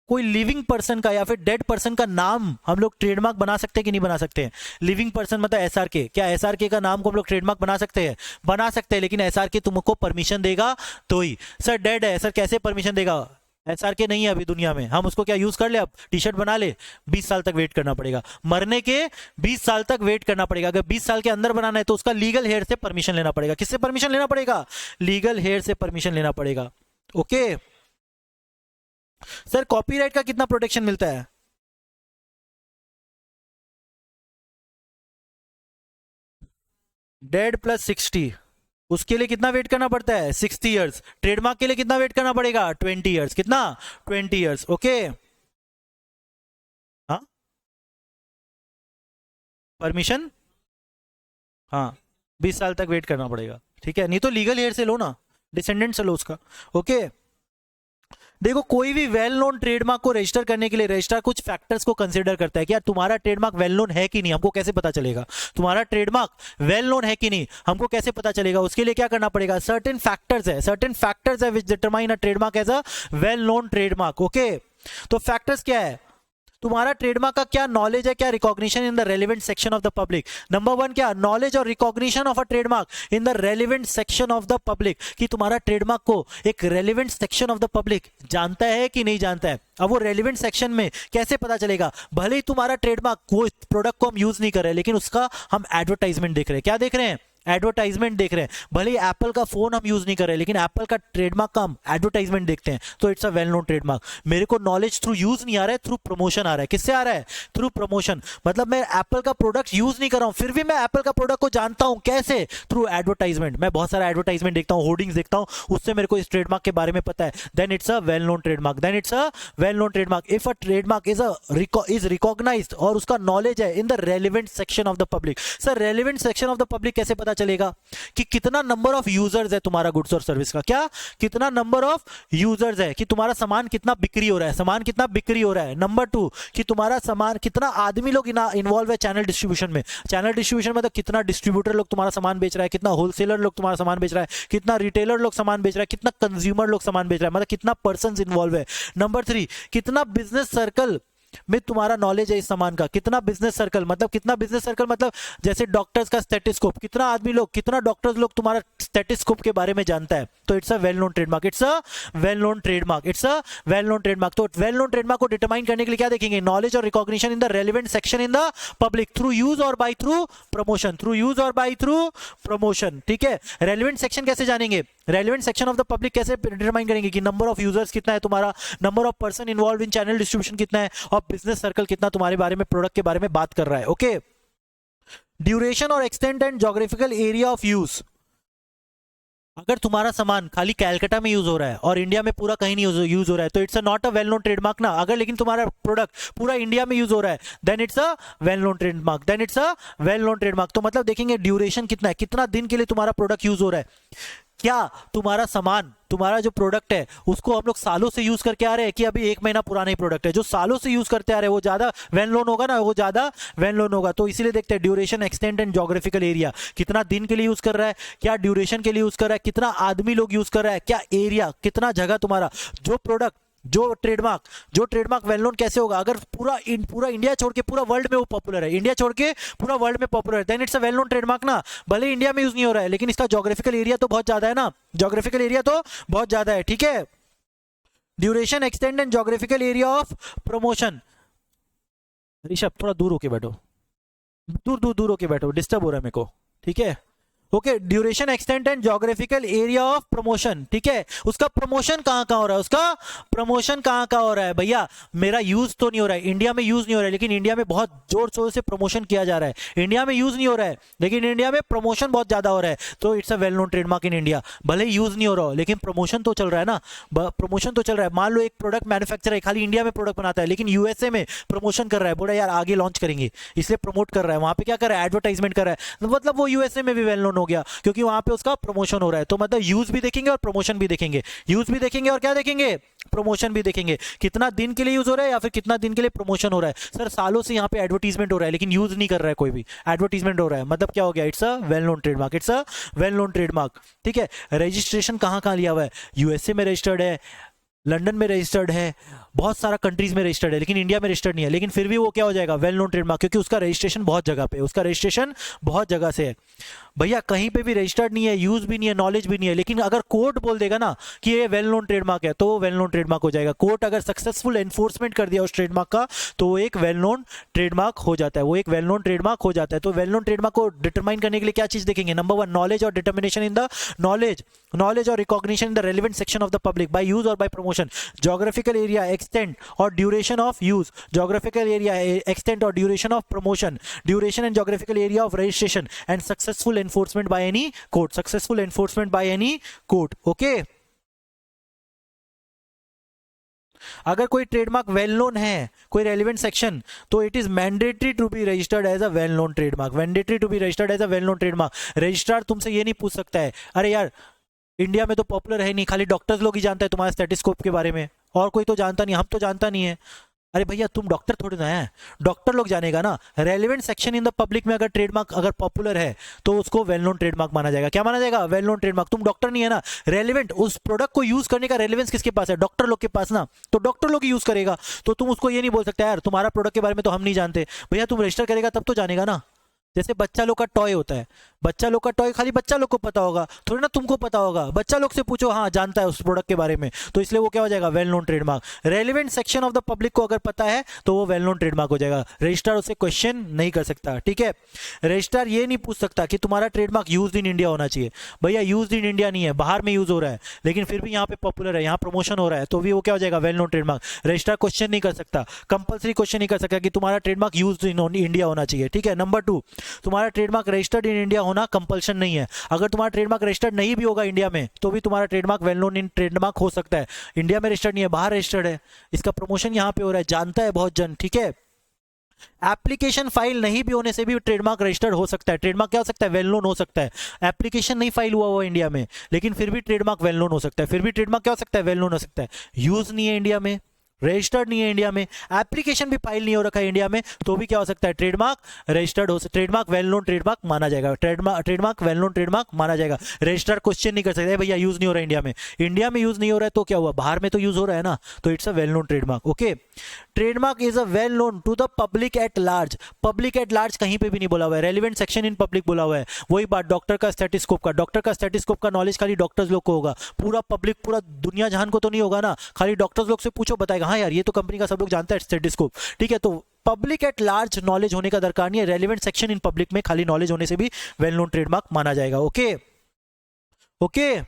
कोई लिविंग पर्सन का या फिर डेड पर्सन का नाम हम लोग ट्रेडमार्क बना सकते हैं कि नहीं बना सकते हैं? लिविंग पर्सन मतलब SRK, क्या SRK का नाम को हम लोग ट्रेडमार्क बना सकते हैं? बना सकते हैं, लेकिन SRK तुमको परमिशन देगा तो ही। सर डेड है, सर कैसे परमिशन देगा? SRK नहीं है अभी दुनिया में, हम उसको क्या यूज कर ले, अब टी शर्ट बना ले, 20 साल तक वेट करना पड़ेगा, मरने के 20 साल तक वेट करना पड़ेगा। अगर 20 साल के अंदर बनाना है तो उसका लीगल हेयर से परमिशन लेना पड़ेगा। किससे परमिशन लेना पड़ेगा? लीगल हेयर से परमिशन लेना पड़ेगा। ओके सर, कॉपीराइट का कितना प्रोटेक्शन मिलता है? डेड प्लस 60, उसके लिए कितना वेट करना पड़ता है? 60 इयर्स। ट्रेडमार्क के लिए कितना वेट करना पड़ेगा? 20 इयर्स। कितना? 20 इयर्स। ओके, हाँ, परमिशन, हाँ, 20 साल तक वेट करना पड़ेगा, ठीक है? नहीं तो लीगल हेयर से लो ना, डिसेंडेंट से लो उसका। ओके, देखो कोई भी वेल नोन ट्रेडमार्क को रजिस्टर करने के लिए रजिस्ट्रार कुछ फैक्टर्स को कंसीडर करता है कि यार तुम्हारा ट्रेडमार्क वेल नोन है कि नहीं, हमको कैसे पता चलेगा तुम्हारा ट्रेडमार्क वेल नोन है कि नहीं, हमको कैसे पता चलेगा? उसके लिए क्या करना पड़ेगा? सर्टेन फैक्टर्स है which determine a trademark as a well known trademark. Okay, तो फैक्टर्स क्या है? तुम्हारा ट्रेडमार्क का क्या नॉलेज है, क्या recognition in the relevant section of the public. Number 1 क्या? नॉलेज और recognition of a trademark in the relevant section of the public, कि तुम्हारा ट्रेडमार्क को एक relevant section of the public जानता है कि नहीं जानता है। अब वो रेलिवेंट सेक्शन में कैसे पता चलेगा? भले ही तुम्हारा ट्रेडमार्क कोई प्रोडक्ट को हम यूज नहीं कर रहे, लेकिन उसका हम एडवर्टाइजमेंट देख रहे हैं। क्या देख रहे हैं? एडवर्टाइजमेंट देख रहे हैं। भले ही एप्पल का फोन हम यूज नहीं कर रहे, लेकिन एप्पल का ट्रेडमार्क का हम एडवर्टाइजमेंट देखते हैं, तो it's a well known trademark. मेरे को नॉलेज थ्रू यूज नहीं आ रहा है, थ्रू प्रमोशन आ रहा है। किससे आ रहा है? Through promotion. मतलब मैं एप्पल का प्रोडक्ट यूज नहीं कर रहा हूं, फिर भी मैं एप्पल का प्रोडक्ट को जानता हूं। कैसे? Through advertisement. मैं बहुत सारा एडवर्टाइजमेंट देखता हूं, होर्डिंग्स देखता हूं, उससे मेरे को इस ट्रेडमार्क के बारे में पता है। Then it's a well known trademark, then it's a well known trademark. If a trademark is recognised और उसका नॉलेज है in the relevant section of the public. Sir relevant section of the public कैसे पता चलेगा? कि कितना number of users है तुम्हारा गुड्स और सर्विस का। क्या? कितना नंबर ऑफ यूजर्स है, कि तुम्हारा सामान कितना बिक्री हो रहा है, सामान कितना बिक्री हो रहा है। नंबर 2, कि तुम्हारा सामान, कितना आदमी लोग इन्वॉल्व है चैनल डिस्ट्रीब्यूशन में। चैनल डिस्ट्रीब्यूशन मतलब कितना डिस्ट्रीब्यूटर लोग तुम्हारा सामान बेच रहा है, कितना होलसेलर लोग तुम्हारा सामान बेच रहा है, कितना रिटेलर लोग सामान बेच रहा है, कितना कंज्यूमर लोग सामान बेच रहा है, मतलब कितना पर्सन इन्वॉल्व है। नंबर 3, कितना बिजनेस सर्कल में तुम्हारा नॉलेज है इस सामान का। कितना बिजनेस सर्कल मतलब, कितना बिजनेस सर्कल मतलब जैसे डॉक्टर्स का स्टेटिस्कोप, कितना आदमी लोग, कितना डॉक्टर्स लोग तुम्हारा स्टेटिस्कोप के बारे में जानता है। तो it's a well known trademark, it's a well known trademark, it's a well known trademark. तो वेल नोन ट्रेडमार्क को डिटरमाइन करने के लिए क्या देखेंगे? नॉलेज और recognition in the relevant section in the public through use और by through promotion, through use और बाय थ्रू प्रमोशन। ठीक है, रेलिवेंट सेक्शन कैसे जानेंगे? Relevant section of the public कैसे डिटरमाइन करेंगे? कि नंबर ऑफ यूजर्स कितना है तुम्हारा, number of person involve in channel distribution कितना है, और बिजनेस सर्कल कितना तुम्हारे बारे में, प्रोडक्ट के बारे में बात कर रहा है। ओके, ड्यूरेशन और extent and geographical area of use. अगर तुम्हारा सामान खाली कैलकाटा में यूज हो रहा है और इंडिया में पूरा कहीं नहीं यूज हो रहा है तो it's a not a well known trademark ना। अगर लेकिन तुम्हारा प्रोडक्ट पूरा इंडिया में यूज हो रहा है then it's a well known trademark, then it's a well known trademark. तो मतलब देखेंगे ड्यूरेशन कितना है, कितना दिन के लिए तुम्हारा प्रोडक्ट यूज हो रहा है, क्या तुम्हारा सामान, तुम्हारा जो प्रोडक्ट है उसको हम लोग सालों से यूज करके आ रहे हैं कि अभी एक महीना पुराना ही प्रोडक्ट है। जो सालों से यूज करते आ रहे हैं वो ज्यादा वेल नोन होगा ना, वो ज्यादा वेल नोन होगा। तो इसीलिए देखते हैं duration, extent and geographical area, कितना दिन के लिए यूज कर रहा है, क्या ड्यूरेशन के लिए यूज कर रहा है, कितना आदमी लोग यूज कर रहा है, क्या एरिया, कितना जगह तुम्हारा जो प्रोडक्ट, जो ट्रेडमार्क वेल नोन कैसे होगा। अगर पूरा इंडिया छोड़ के पूरा वर्ल्ड में वो पॉपुलर है, इंडिया छोड़ के पूरा वर्ल्ड में पॉपुलर है, then it's a well known trademark ना। भले इंडिया में यूज नहीं हो रहा है लेकिन इसका ज्योग्राफिकल एरिया तो बहुत ज्यादा है ना, ज्योग्राफिकल एरिया तो बहुत ज्यादा है, ठीक है। Duration, extend and geographical area of promotion. Rishabh थोड़ा दूर होके बैठो, दूर होके बैठो, डिस्टर्ब हो रहा है मेरे को, ठीक है। Okay, duration, extent and geographical area of promotion, ठीक है। उसका प्रमोशन कहां कहां हो रहा है, उसका प्रमोशन कहां कहां हो रहा है। भैया मेरा यूज तो नहीं हो रहा है, इंडिया में यूज नहीं हो रहा है लेकिन इंडिया में बहुत जोर शोर से प्रमोशन किया जा रहा है। इंडिया में यूज नहीं हो रहा है लेकिन इंडिया में प्रमोशन बहुत ज्यादा हो रहा है, तो it's a well known trademark in India. भले यूज नहीं हो रहा हो लेकिन प्रमोशन तो चल रहा है ना, प्रमोशन तो चल रहा है। मान लो एक प्रोडक्ट मैन्युफैक्चर है, खाली इंडिया में प्रोडक्ट बनाता है लेकिन यूएसए में प्रमोशन कर रहा है, बोला यार आगे लॉन्च करेंगे, इसलिए प्रमोट कर रहा है। वहां पे क्या कर रहा है, एडवर्टाइजमेंट कर रहा है, मतलब वो यूएसए में भी वेल नोन हो गया क्योंकि वहां पे उसका प्रमोशन हो रहा है। तो मतलब यूज भी देखेंगे और प्रमोशन भी देखेंगे, यूज भी देखेंगे और क्या देखेंगे, प्रमोशन भी देखेंगे। कितना दिन के लिए यूज हो रहा है या फिर कितना दिन के लिए प्रमोशन हो रहा है। सर सालों से यहाँ पे एडवर्टीजमेंट हो रहा है लेकिन यूज नहीं कर रहा है कोई भी, एडवर्टीजमेंट हो रहा है, मतलब क्या हो गया, it's a well known trademark, it's a well known trademark, ठीक है। रजिस्ट्रेशन कहाँ कहाँ लिया हुआ है, यूएसए में रजिस्टर्ड है, लंदन में रजिस्टर्ड है, बहुत सारा कंट्रीज में रजिस्टर्ड है लेकिन इंडिया में रजिस्टर्ड नहीं है, लेकिन फिर भी वो क्या हो जाएगा, वेल नोन ट्रेडमार्क, क्योंकि उसका रजिस्ट्रेशन बहुत जगह पे, उसका रजिस्ट्रेशन बहुत जगह से है। भैया कहीं पे भी रजिस्टर्ड नहीं है, यूज भी नहीं है, नॉलेज भी नहीं है, लेकिन अगर कोर्ट बोल देगा ना कि ये वेल नोन ट्रेडमार्क है तो वो वेल नोन ट्रेडमार्क हो जाएगा। कोर्ट अगर सक्सेसफुल एनफोर्समेंट कर दिया उस ट्रेडमार्क का तो वो एक वेल नोन ट्रेडमार्क हो जाता है, वो एक वेल नोन ट्रेडमार्क हो जाता है। तो वेल नोन ट्रेडमार्क को डिटरमाइन करने के लिए क्या चीज देखेंगे, नंबर 1 नॉलेज और डिटर्मिनेशन इन द नॉलेज और recognition in the relevant section of the public by use और by promotion. Geographical area, extent और duration of use, geographical area, extent और duration of promotion, duration and geographical area of registration and successful enforcement by any court, successful enforcement by any court. Okay, अगर कोई trademark well known है, कोई relevant section, तो it is mandatory to be registered as a well known trademark, mandatory to be registered as a well known trademark. Registrar तुमसे ये नहीं पूछ सकता है अरे यार इंडिया में तो पॉपुलर है नहीं, खाली डॉक्टर्स लोग ही जानते हैं तुम्हारे स्टेटिस्कोप के बारे में, और कोई तो जानता नहीं, हम तो जानता नहीं है। अरे भैया तुम डॉक्टर थोड़ी ना है, डॉक्टर लोग जानेगा ना। Relevant section in the public में अगर ट्रेडमार्क अगर पॉपुलर है तो उसको वेल नोन ट्रेडमार्क माना जाएगा। क्या माना जाएगा, वेल नोन ट्रेडमार्क। तुम डॉक्टर नहीं है ना, रेलेवेंट उस प्रोडक्ट को यूज करने का रेलेवेंस किसके पास है, डॉक्टर लोग के पास ना, तो डॉक्टर लोग यूज करेगा। तो तुम उसको ये नहीं बोल सकते यार तुम्हारा प्रोडक्ट के बारे में तो हम नहीं जानते। भैया तुम रजिस्टर करेगा तब तो जानेगा ना। जैसे बच्चा लोग का टॉय होता है, बच्चा लोग का टॉय खाली बच्चा लोग को पता होगा, थोड़ी ना तुमको पता होगा। बच्चा लोग से पूछो, हाँ जानता है उस प्रोडक्ट के बारे में, तो इसलिए वो क्या हो जाएगा, well known trademark. Relevant section of the public को अगर पता है तो वो वेल नोन ट्रेडमार्क हो जाएगा। रजिस्ट्रार उसे क्वेश्चन नहीं कर सकता, ठीक है। रजिस्ट्रार ये नहीं पूछ सकता कि तुम्हारा ट्रेडमार्क यूज इन इंडिया होना चाहिए। भैया यूज इन इंडिया नहीं है, बाहर में यूज हो रहा है लेकिन फिर भी यहाँ पे पॉपुलर है, यहाँ प्रमोशन हो रहा है, तो भी वो क्या हो जाएगा, well known trademark. Registrar question नहीं कर सकता, कंपल्सरी क्वेश्चन नहीं कर सकता कि तुम्हारा ट्रेडमार्क यूज इन इंडिया होना चाहिए, ठीक है। नंबर 2, तुम्हारा ट्रेडमार्क रजिस्टर्ड इन इंडिया होना कंपल्शन नहीं है। अगर तुम्हारा ट्रेडमार्क रजिस्टर्ड नहीं भी होगा इंडिया में तो भी तुम्हारा trademark well known in trademark हो सकता है। इंडिया में रजिस्टर्ड नहीं है, बाहर रजिस्टर्ड है, इसका प्रमोशन यहां पे हो रहा है, जानता है बहुत जन, ठीक है। एप्लीकेशन फाइल नहीं भी होने से भी ट्रेडमार्क रजिस्टर्ड हो सकता है। ट्रेडमार्क क्या हो सकता है, वेल नोन हो सकता है। एप्लीकेशन नहीं फाइल हुआ इंडिया में लेकिन फिर भी ट्रेडमार्क वेल नोन हो सकता है, फिर भी ट्रेडमार्क क्या हो सकता है, वेल नोन हो सकता है। यूज नहीं है इंडिया में, रजिस्टर्ड नहीं है इंडिया में, एप्लीकेशन भी फाइल नहीं हो रखा है इंडिया में, तो भी क्या हो सकता है, ट्रेडमार्क रजिस्टर्ड हो, ट्रेडमार्क वेल नोन ट्रेडमार्क माना जाएगा। ट्रेडमार्क वेल नोन ट्रेडमार्क माना जाएगा। रजिस्ट्रार क्वेश्चन नहीं कर सकते भैया यूज नहीं हो रहा है इंडिया में, इंडिया में यूज नहीं हो रहा है तो क्या हुआ, बाहर में तो यूज हो रहा है ना, तो it's a well known trademark. Okay, trademark is a well known to the public at large. Public at large कहीं पे भी नहीं बोला हुआ है, रेलिवेंट सेक्शन इन पब्लिक बोला हुआ है। वही बात डॉक्टर का स्टेटिस्कोप का, डॉक्टर का स्टेटिस्कोप का नॉलेज खाली डॉक्टर्स लोग को होगा, पूरा पब्लिक पूरा दुनिया जहान को तो नहीं होगा ना। खाली डॉक्टर्स लोग से पूछो बताएगा हाँ यार ये तो कंपनी का सब लोग जानता है स्टेटिस्कोप, ठीक है। तो पब्लिक एट लार्ज नॉलेज होने का दरकार नहीं है, रेलिवेंट सेक्शन इन पब्लिक में खाली नॉलेज होने से भी वेल नोन ट्रेडमार्क माना जाएगा। ओके ओके,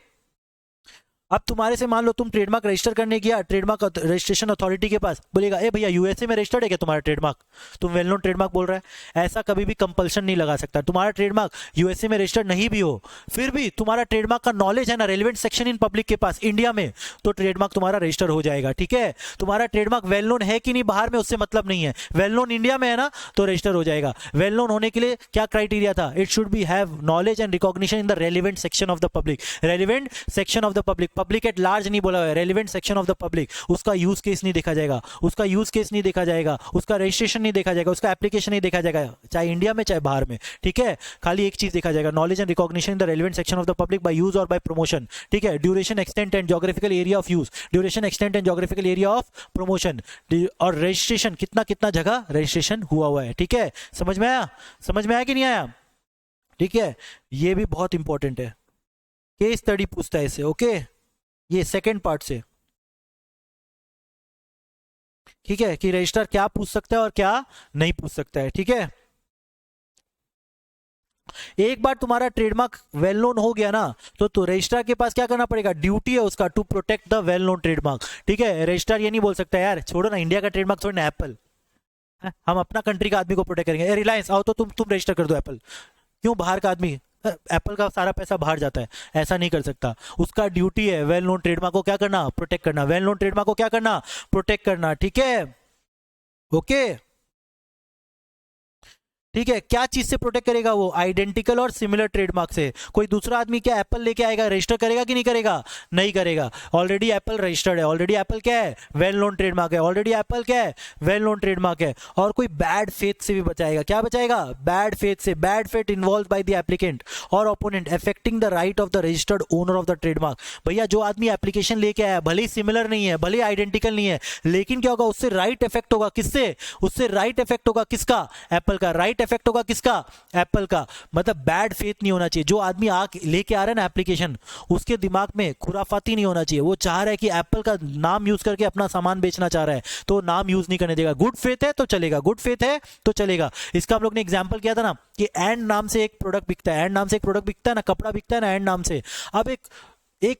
अब तुम्हारे से मान लो तुम ट्रेडमार्क रजिस्टर करने गया ट्रेडमार्क रजिस्ट्रेशन अथॉरिटी के पास, बोलेगा ए भैया यूएसए में रजिस्टर्ड है क्या तुम्हारा ट्रेडमार्क, तुम वेल नोन ट्रेडमार्क बोल रहा है। ऐसा कभी भी कंपल्शन नहीं लगा सकता। तुम्हारा ट्रेडमार्क यूएसए में रजिस्टर्ड नहीं भी हो, फिर भी तुम्हारा ट्रेडमार्क का नॉलेज है ना रेलिवेंट सेक्शन इन पब्लिक के पास इंडिया में, तो ट्रेडमार्क तुम्हारा रजिस्टर हो जाएगा। ठीक है, तुम्हारा ट्रेडमार्क वेल नोन है कि नहीं बाहर में उससे मतलब नहीं है, वेल नोन इंडिया में है ना तो रजिस्टर हो जाएगा। वेल नोन होने के लिए क्या क्राइटेरिया था, it should B have knowledge and recognition in the relevant section of the public. Relevant section of the public, public at large नहीं बोला हुआ है, relevant section of the public. उसका यूज केस नहीं देखा जाएगा, उसका यूज केस नहीं देखा जाएगा, उसका रजिस्ट्रेशन नहीं देखा जाएगा, उसका एप्लीकेशन नहीं देखा जाएगा, चाहे इंडिया में चाहे बाहर में। ठीक है, खाली एक चीज देखा जाएगा, knowledge and recognition in the relevant section of the public by use और बाय प्रमोशन। ठीक है, duration, extent and geographical area of use, duration, extent and geographical area of promotion, और रजिस्ट्रेशन कितना कितना जगह रजिस्ट्रेशन हुआ है। ठीक है, समझ में आया, समझ में आया कि नहीं आया। ठीक है, ये भी बहुत इंपॉर्टेंट है, केस स्टडी पूछता है इसे। ओके, ये सेकेंड पार्ट से। ठीक है, कि रजिस्ट्रार क्या पूछ सकता है और क्या नहीं पूछ सकता है। ठीक है, एक बार तुम्हारा ट्रेडमार्क वेल नोन हो गया ना तो रजिस्ट्रार के पास क्या करना पड़ेगा, ड्यूटी है उसका to protect the well known trademark. ठीक है, रजिस्ट्रार ये नहीं बोल सकता यार छोड़ो ना, इंडिया का ट्रेडमार्क छोड़ो ना, एप्पल, हम अपना कंट्री का आदमी को प्रोटेक्ट करेंगे। रिलायंस आओ तो तुम रजिस्टर कर दो एप्पल, क्यों बाहर का आदमी, एप्पल का सारा पैसा बाहर जाता है, ऐसा नहीं कर सकता। उसका ड्यूटी है वेल नोन ट्रेडमार्क को क्या करना, प्रोटेक्ट करना, वेल नोन ट्रेडमार्क को क्या करना, प्रोटेक्ट करना। ठीक है, ओके, ठीक है, क्या चीज से प्रोटेक्ट करेगा वो, आइडेंटिकल और सिमिलर ट्रेडमार्क से। कोई दूसरा आदमी क्या एप्पल लेके आएगा, रजिस्टर करेगा कि नहीं करेगा, नहीं करेगा। ऑलरेडी एप्पल रजिस्टर्ड है, ऑलरेडी एप्पल क्या है, वेल नोन ट्रेडमार्क है, ऑलरेडी एप्पल क्या है, वेल नोन ट्रेडमार्क है। और कोई बैड फेथ से भी बचाएगा, क्या बचाएगा, बैड फेथ से। Bad faith involve by the applicant और opponent affecting the right of the registered owner of the trademark. भैया जो आदमी एप्लीकेशन लेके आया, भले ही सिमिलर नहीं है, भले आइडेंटिकल नहीं है, लेकिन क्या होगा, उससे राइट इफेक्ट होगा, किससे, उससे राइट इफेक्ट होगा किसका, एप्पल का। राइट इफेक्ट होगा किसका, एप्पल का। मतलब बैड फेथ नहीं होना चाहिए। जो आदमी लेके आ रहा है ना एप्लीकेशन, उसके दिमाग में खुराफाती नहीं होना चाहिए। वो चाह रहा है कि एप्पल का नाम यूज करके अपना सामान बेचना चाह रहा है, तो नाम यूज नहीं करने देगा। गुड फेथ है तो चलेगा, गुड फेथ है तो चलेगा। इसका हम लोग ने एग्जांपल किया था ना कि एंड नाम से एक प्रोडक्ट बिकता है, एंड नाम से एक प्रोडक्ट बिकता है ना, कपड़ा बिकता है ना एंड नाम से। अब एक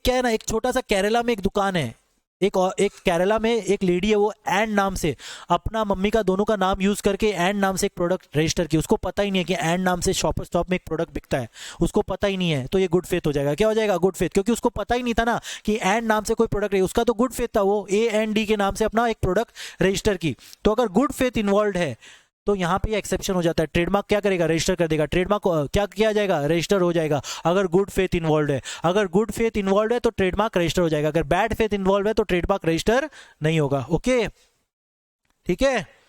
क्या है ना, एक छोटा सा केरला में एक दुकान है, एक केरला में एक लेडी है, वो एंड नाम से अपना मम्मी का दोनों का नाम यूज करके एंड नाम से एक प्रोडक्ट रजिस्टर की। उसको पता ही नहीं है कि एंड नाम से शॉपर स्टॉप में एक प्रोडक्ट बिकता है, उसको पता ही नहीं है। तो ये गुड फेथ हो जाएगा। क्या हो जाएगा, गुड फेथ, क्योंकि उसको पता ही नहीं था ना कि एंड नाम से कोई प्रोडक्ट है। उसका तो गुड फेथ था, वो A&D के नाम से अपना एक प्रोडक्ट रजिस्टर की। तो अगर गुड फेथ इन्वॉल्व है तो यहाँ पे एक्सेप्शन हो जाता है। ट्रेडमार्क क्या करेगा, रजिस्टर कर देगा। ट्रेडमार्क क्या किया जाएगा, रजिस्टर हो जाएगा अगर गुड फेथ इन्वॉल्व है। अगर गुड फेथ इन्वॉल्व है तो ट्रेडमार्क रजिस्टर हो जाएगा, अगर बैड फेथ इन्वॉल्व है तो ट्रेडमार्क रजिस्टर नहीं होगा। ओके, ठीक है।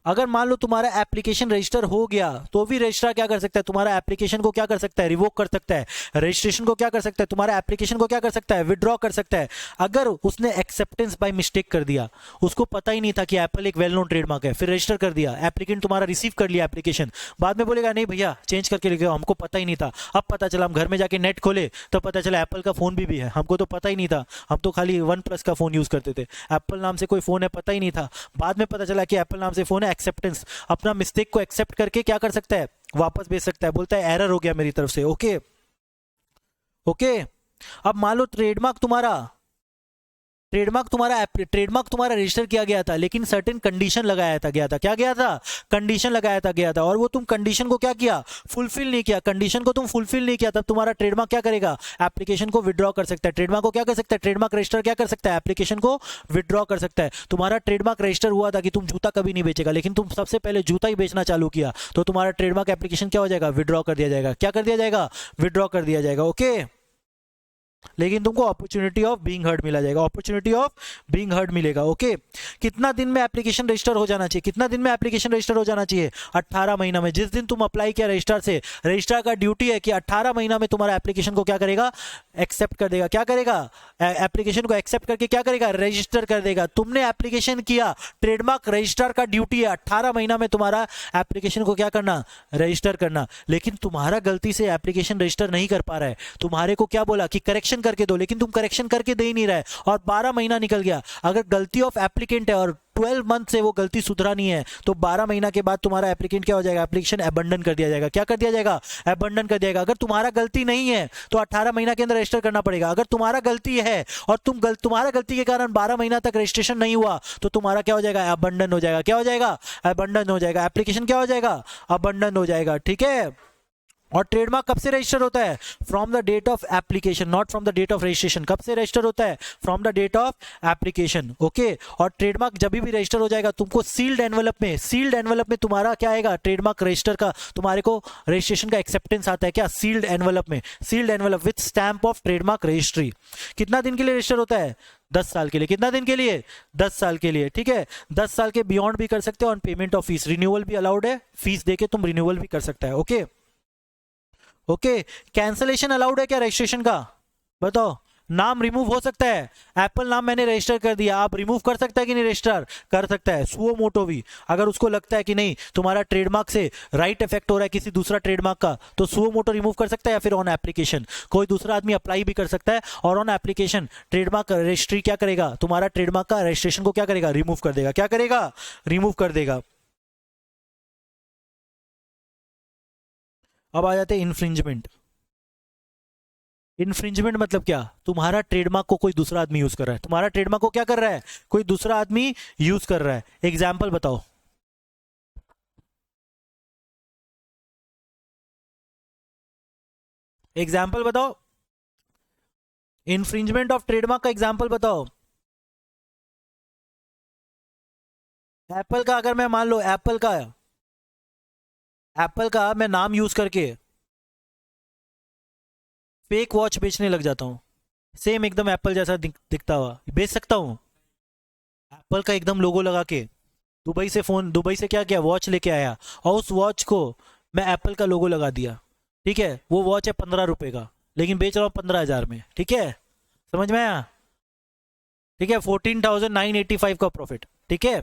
अगर मान लो तुम्हारा एप्लीकेशन रजिस्टर हो गया तो भी रजिस्ट्रार क्या कर सकता है, तुम्हारा एप्लीकेशन को क्या कर सकता है, रिवोक कर सकता है। रजिस्ट्रेशन को क्या कर सकता है, तुम्हारा एप्लीकेशन को क्या कर सकता है, विड्रॉ कर सकता है। अगर उसने एक्सेप्टेंस बाय मिस्टेक कर दिया, उसको पता ही नहीं था कि एप्पल एक वेल नोन ट्रेडमार्क है, फिर रजिस्टर कर दिया, एप्लीकेंट तुम्हारा रिसीव कर लिया एप्लीकेशन, बाद में बोलेगा नहीं भैया चेंज करके लेके आओ, हमको पता ही नहीं था। अब पता चला, हम घर में जाके नेट खोले तो पता चला एप्पल का फोन भी है, हमको तो पता ही नहीं था, हम तो खाली OnePlus का फोन यूज करते थे, एप्पल नाम से कोई फोन है पता ही नहीं था। बाद में पता चला कि एप्पल नाम से फोन है। एक्सेप्टेंस, अपना मिस्टेक को एक्सेप्ट करके क्या कर सकता है, वापस भेज सकता है, बोलता है एरर हो गया मेरी तरफ से। Okay okay. अब मान लो ट्रेडमार्क तुम्हारा रजिस्टर किया गया था, लेकिन सर्टेन कंडीशन लगाया था गया था। क्या गया था, कंडीशन लगाया था गया था, और वो तुम कंडीशन को क्या किया, फुलफिल नहीं किया। कंडीशन को तुम फुलफिल नहीं किया, तब तुम्हारा ट्रेडमार्क क्या करेगा, एप्लीकेशन को विड्रॉ कर सकता है। ट्रेडमार्क को क्या कर सकता है, ट्रेडमार्क रजिस्टर क्या कर सकता है, एप्लीकेशन को विड्रॉ कर सकता है। तुम्हारा ट्रेडमार्क रजिस्टर हुआ था कि तुम जूता कभी नहीं बेचेगा, लेकिन तुम सबसे पहले जूता ही बेचना चालू किया, तो तुम्हारा ट्रेडमार्क एप्लीकेशन क्या हो जाएगा, विड्रॉ कर दिया जाएगा। क्या कर दिया जाएगा, विड्रॉ कर दिया जाएगा। ओके, लेकिन तुमको अपॉर्चुनिटी ऑफ बीइंग हर्ड मिला जाएगा, अपॉर्चुनिटी ऑफ बीइंग हर्ड मिलेगा। ओके, कितना दिन में एप्लीकेशन रजिस्टर हो जाना चाहिए, कितना दिन में एप्लीकेशन रजिस्टर हो जाना चाहिए, 18 महीना में। जिस दिन तुम अप्लाई किया रजिस्टर से, रजिस्ट्रार का ड्यूटी है कि 18 महीना में तुम्हारा एप्लीकेशन को क्या करेगा, एक्सेप्ट कर देगा। क्या करेगा, एप्लीकेशन को एक्सेप्ट करके क्या करेगा, रजिस्टर कर देगा। तुमने एप्लीकेशन किया, ट्रेडमार्क रजिस्ट्रार का ड्यूटी है 18 महीना में तुम्हारा एप्लीकेशन को क्या करना, रजिस्टर करना। लेकिन तुम्हारा गलती से एप्लीकेशन रजिस्टर नहीं कर पा रहा है, तुम्हारे को क्या बोला कि करेक्शन करेक्शन करके दो, लेकिन तुम करेक्शन करके दे ही नहीं रहे और 12 महीना निकल गया। अगर गलती ऑफ एप्लीकेंट है और 12 मंथ से वो गलती सुधरा नहीं है तो 12 महीना के बाद तुम्हारा एप्लीकेंट क्या हो जाएगा, एप्लीकेशन अबंडन कर दिया जाएगा। क्या कर दिया जाएगा, अबंडन कर दिया जाएगा। अगर तुम्हारा गलती नहीं है तो 18 महीना के अंदर रजिस्टर करना पड़ेगा। अगर तुम्हारा गलती है और तुम्हारा गलती के कारण 12 महीना तक रजिस्ट्रेशन नहीं हुआ तो तुम्हारा क्या हो जाएगा, अबंडन हो जाएगा। क्या हो जाएगा, अबंडन हो जाएगा। एप्लीकेशन क्या हो जाएगा, अबंडन हो जाएगा। ठीक है। और ट्रेडमार्क कब से रजिस्टर होता है, from the date of application, not from the date of registration. कब से रजिस्टर होता है, from the date of application. Okay. और ट्रेडमार्क जब भी रजिस्टर हो जाएगा तुमको सील्ड एनवलप में तुम्हारा क्या आएगा, ट्रेडमार्क रजिस्टर का तुम्हारे को रजिस्ट्रेशन का एक्सेप्टेंस आता है। क्या, सील्ड एनवलप में, sealed envelope with stamp of trademark registry. कितना दिन के लिए रजिस्टर होता है, 10 साल के लिए। कितना दिन के लिए, 10 साल के लिए। ठीक है। 10 साल के बियॉन्ड भी कर सकते हो। On payment of fees, renewal भी अलाउड है, फीस देके तुम रिन्यूअल भी कर सकता है। Okay okay. कैंसलेशन अलाउड है क्या रजिस्ट्रेशन का, बताओ। नाम रिमूव हो सकता है, एप्पल नाम मैंने रजिस्टर कर दिया, आप रिमूव कर सकता है कि नहीं, रजिस्टर कर सकता है। सुओ मोटो भी, अगर उसको लगता है कि नहीं तुम्हारा ट्रेडमार्क से राइट इफेक्ट हो रहा है किसी दूसरा ट्रेडमार्क का, तो सुओ मोटो रिमूव कर सकता है। या फिर ऑन एप्लीकेशन कोई दूसरा आदमी अप्लाई भी कर सकता है और ऑन एप्लीकेशन ट्रेडमार्क रजिस्ट्री क्या करेगा, तुम्हारा ट्रेडमार्क का रजिस्ट्रेशन को क्या करेगा, रिमूव कर देगा। क्या करेगा, रिमूव कर देगा। अब आ जाते हैं इन्फ्रिंजमेंट। इन्फ्रिंजमेंट मतलब क्या, तुम्हारा ट्रेडमार्क को कोई दूसरा आदमी यूज कर रहा है। तुम्हारा ट्रेडमार्क को क्या कर रहा है, कोई दूसरा आदमी यूज कर रहा है। एग्जाम्पल बताओ, एग्जाम्पल बताओ, इन्फ्रिंजमेंट ऑफ ट्रेडमार्क का एग्जाम्पल बताओ। एप्पल का, अगर मैं मान लो एप्पल का मैं नाम यूज करके फेक वॉच बेचने लग जाता हूं, सेम एकदम एप्पल जैसा दिखता हुआ बेच सकता हूं। एप्पल का एकदम लोगो लगा के दुबई से क्या किया, वॉच लेके आया और उस वॉच को मैं एप्पल का लोगो लगा दिया। ठीक है। वो वॉच है 15 रुपए का, लेकिन बेच रहा हूं 15,000 में। ठीक है, समझ में आया। ठीक है, 14,985 का प्रॉफिट। ठीक है,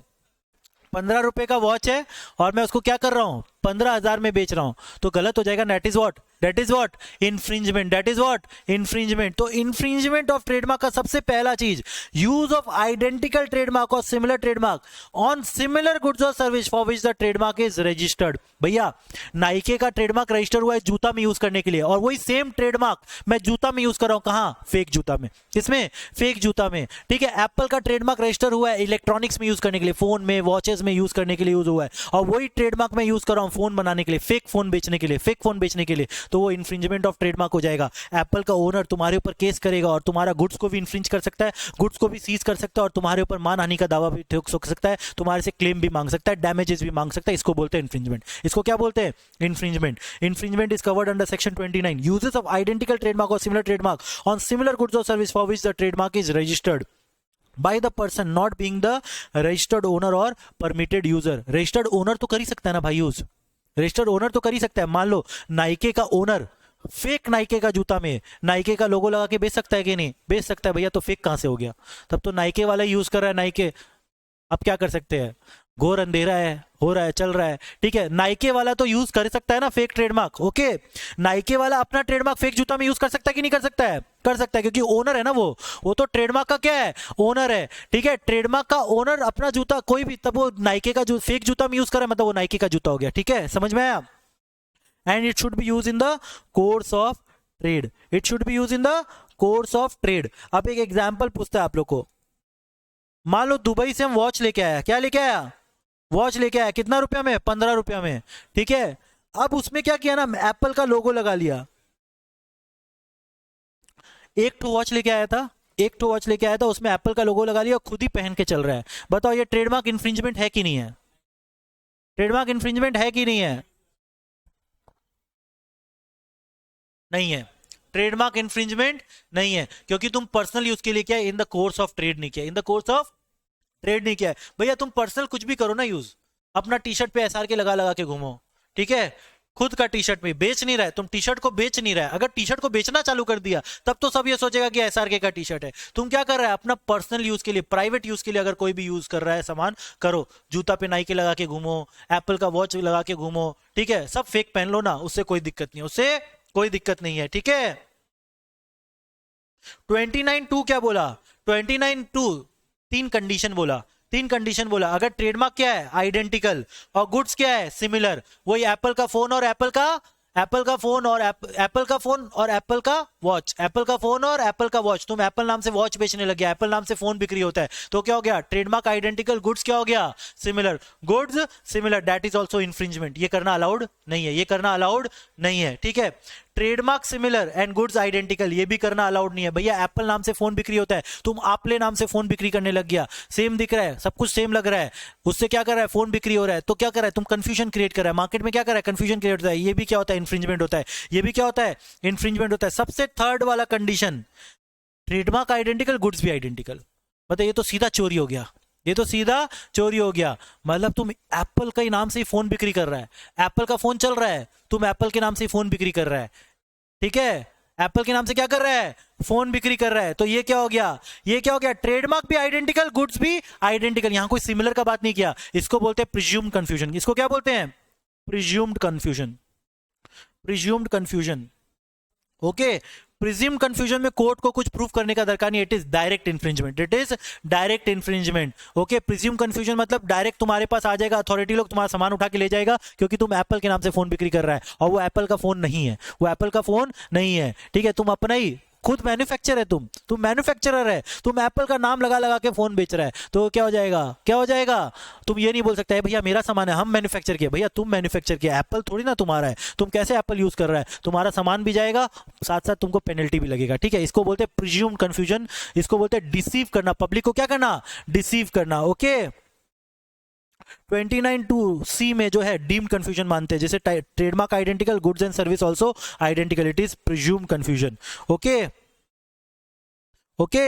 15 रुपए का वॉच है और मैं उसको क्या कर रहा हूं, 15,000 में बेच रहा हूं, तो गलत हो जाएगा। That is what infringement. That is what infringement. तो इन्फ्रिंजमेंट ऑफ ट्रेडमार्क का सबसे पहला चीज, यूज ऑफ आइडेंटिकल ट्रेडमार्क और similar trademark on similar goods और service for which the trademark is registered. भैया नाइके का ट्रेडमार्क रजिस्टर हुआ है जूता में यूज करने के लिए, और वही सेम ट्रेडमार्क मैं जूता में यूज कर रहा हूं। कहां, फेक जूता में। किसमें, फेक जूता में। ठीक है। एप्पल का ट्रेडमार्क रजिस्टर हुआ है इलेक्ट्रॉनिक्स में यूज करने के लिए, फोन में, वॉचेस में यूज करने के लिए यूज हुआ है, और वही ट्रेडमार्क मैं यूज कर रहा हूं फोन बनाने के लिए, फेक फोन बेचने के लिए, तो वो इन्फ्रिंजमेंट ऑफ ट्रेडमार्क हो जाएगा। एप्पल का ओनर तुम्हारे ऊपर केस करेगा और तुम्हारा गुड्स को भी इन्फ्रिंज कर सकता है, गुड्स को भी सीज कर सकता है, और तुम्हारे ऊपर मानहानि का दावा भी ठोक सकता है, तुम्हारे से क्लेम भी मांग सकता है, डैमेजेस भी मांग सकता है। इसको बोलते हैं इन्फ्रिंजमेंट। इसको क्या बोलते हैं, infringement. Infringement is covered under section 29, uses of identical trademark और similar trademark on similar goods और service for which the trademark is registered by the person not being the registered owner or permitted user। registered owner तो कर ही सकता है ना भाई use, registered owner तो कर ही सकता है। मान लो नाइके का ओनर फेक नाइके का जूता में नाइके का लोगो लगा के बेच सकता है कि नहीं, बेच सकता है। भैया तो फेक कहां से हो गया, तब तो नाइके वाला यूज कर रहा है नाइके। अब क्या कर सकते हैं, घोर अंधेरा है, हो रहा है, चल रहा है। ठीक है, नाइके वाला तो यूज कर सकता है ना फेक ट्रेडमार्क। ओके, नाइके वाला अपना ट्रेडमार्क फेक जूता में यूज कर सकता है कि नहीं कर सकता है, कर सकता है, क्योंकि ओनर है ना वो तो ट्रेडमार्क का क्या है, ओनर है। ठीक है, ट्रेडमार्क का ओनर अपना जूता कोई भी, तब वो नाइके का जो फेक जूता में यूज कर रहा है, मतलब वो नाइके का जूता हो गया। ठीक है, समझ में आया। And it should be use in the course of trade, it should be use in the course of trade. अब एक एग्जाम्पल पूछता है आप लोग को, मान लो दुबई से हम वॉच लेके आया, क्या लेके आया, वॉच लेके आया, कितना रुपया में, 15 रुपया में। ठीक है, अब उसमें क्या किया ना, एप्पल का लोगो लगा लिया। एक ठो वॉच लेके आया था, उसमें एप्पल का लोगो लगा लिया, खुद ही पहन के चल रहा है। बताओ ये ट्रेडमार्क इन्फ्रिंजमेंट है कि नहीं है, ट्रेडमार्क इन्फ्रिंजमेंट है कि नहीं है, नहीं है। ट्रेडमार्क इन्फ्रिंजमेंट नहीं है, क्योंकि तुम पर्सनल यूज के लिए क्या, इन द कोर्स ऑफ ट्रेड नहीं किया, इन द कोर्स ऑफ ट्रेड नहीं किया है। भैया तुम पर्सनल कुछ भी करो ना यूज, अपना टी शर्ट पे एसआर के लगा लगा के घूमो। ठीक है, खुद का टी शर्ट में बेच नहीं रहा है, तुम टी शर्ट को बेच नहीं रहा है। अगर टी शर्ट को बेचना चालू कर दिया तब तो सब ये सोचेगा कि एसआरके का टी शर्ट है। तुम क्या कर रहा है, अपना पर्सनल यूज के लिए, प्राइवेट यूज के लिए अगर कोई भी यूज कर रहा है सामान, करो। जूता पे नाइके लगा के घूमो, एप्पल का वॉच लगा के घूमो। ठीक है, सब फेक पहन लो ना, उससे कोई दिक्कत नहीं है, उससे कोई दिक्कत नहीं है। ठीक है, 29(2) क्या बोला? 29(2) तीन कंडीशन बोला, तीन कंडीशन बोला। अगर ट्रेडमार्क क्या है? आइडेंटिकल, और गुड्स क्या है? सिमिलर। वही एप्पल का फोन और एप्पल का फोन और एप्पल का फोन और एप्पल का वॉच, एप्पल का फोन और एप्पल का वॉच। तुम एप्पल नाम से वॉच बेचने लग गया, एप्पल नाम से फोन बिक्री होता है, तो क्या हो गया? ट्रेडमार्क आइडेंटिकल, गुड्स क्या हो गया? Similar. Goods similar, that is also infringement. ये करना अलाउड नहीं है, ये करना अलाउड नहीं है, ठीक है। Trademark similar and goods identical, ये भी करना अलाउड नहीं है। भैया एप्पल नाम से फोन बिक्री होता है, तुम आपले नाम से फोन बिक्री करने लग गया, सेम दिख रहा है, सब कुछ सेम लग रहा है, उससे क्या कर रहा है? फोन बिक्री हो रहा है, तो क्या कर रहा है? तुम कंफ्यूजन क्रिएट कर रहा है मार्केट में, क्या कर रहा है? कंफ्यूजन क्रिएट होता है। ये भी क्या होता है? इन्फ्रिंजमेंट होता है। ये भी क्या होता है? इन्फ्रिंजमेंट होता है। सबसे थर्ड वाला कंडीशन, ट्रेडमार्क आइडेंटिकल, गुड्स भी आइडेंटिकल। मतलब ये तो सीधा चोरी हो गया, ये तो सीधा चोरी हो गया। मतलब तुम एप्पल के नाम से ही फोन बिक्री कर रहा है, एप्पल का फोन चल रहा है, तुम एप्पल के नाम से ही फोन बिक्री कर रहा है, ठीक है। एप्पल के नाम से क्या कर रहा है? फोन बिक्री कर रहा है। तो ये क्या हो गया? ये क्या हो गया? ट्रेडमार्क भी आइडेंटिकल, गुड्स भी आइडेंटिकल। यहां कोई सिमिलर का बात नहीं किया, इसको बोलते हैं प्रिज्यूम्ड कंफ्यूजन। इसको क्या बोलते हैं? Presumed confusion, presumed confusion, okay. Presume confusion में कोर्ट को कुछ प्रूफ करने का दरकार नहीं, it is direct infringement, it is direct infringement, okay. Presume confusion मतलब डायरेक्ट तुम्हारे पास आ जाएगा, अथॉरिटी लोग तुम्हारा सामान उठा के ले जाएगा, क्योंकि तुम एप्पल के नाम से फोन बिक्री कर रहा है और वो एप्पल का फोन नहीं है, वो एप्पल का फोन नहीं है, ठीक है। तुम अपना ही खुद मैन्युफैक्चर है, तुम मैन्युफैक्चरर है, तुम एप्पल का नाम लगा लगा के फोन बेच रहा है, तो क्या हो जाएगा? क्या हो जाएगा? तुम ये नहीं बोल सकता है भैया मेरा सामान है, हम मैन्युफैक्चर किया। भैया तुम मैन्युफैक्चर किया, एप्पल थोड़ी ना तुम्हारा है। तुम कैसे एप्पल यूज कर रहा है? तुम्हारा सामान भी जाएगा, साथ साथ तुमको पेनल्टी भी लगेगा, ठीक है। इसको बोलते हैं प्रिज्यूम्ड कंफ्यूजन, इसको बोलते हैं डिसीव करना, पब्लिक को क्या करना? डिसीव करना, ओके। 29(2) में जो है डीम्ड कंफ्यूजन मानते हैं, जैसे trademark identical, goods and service also identical, it is presumed confusion, okay, okay.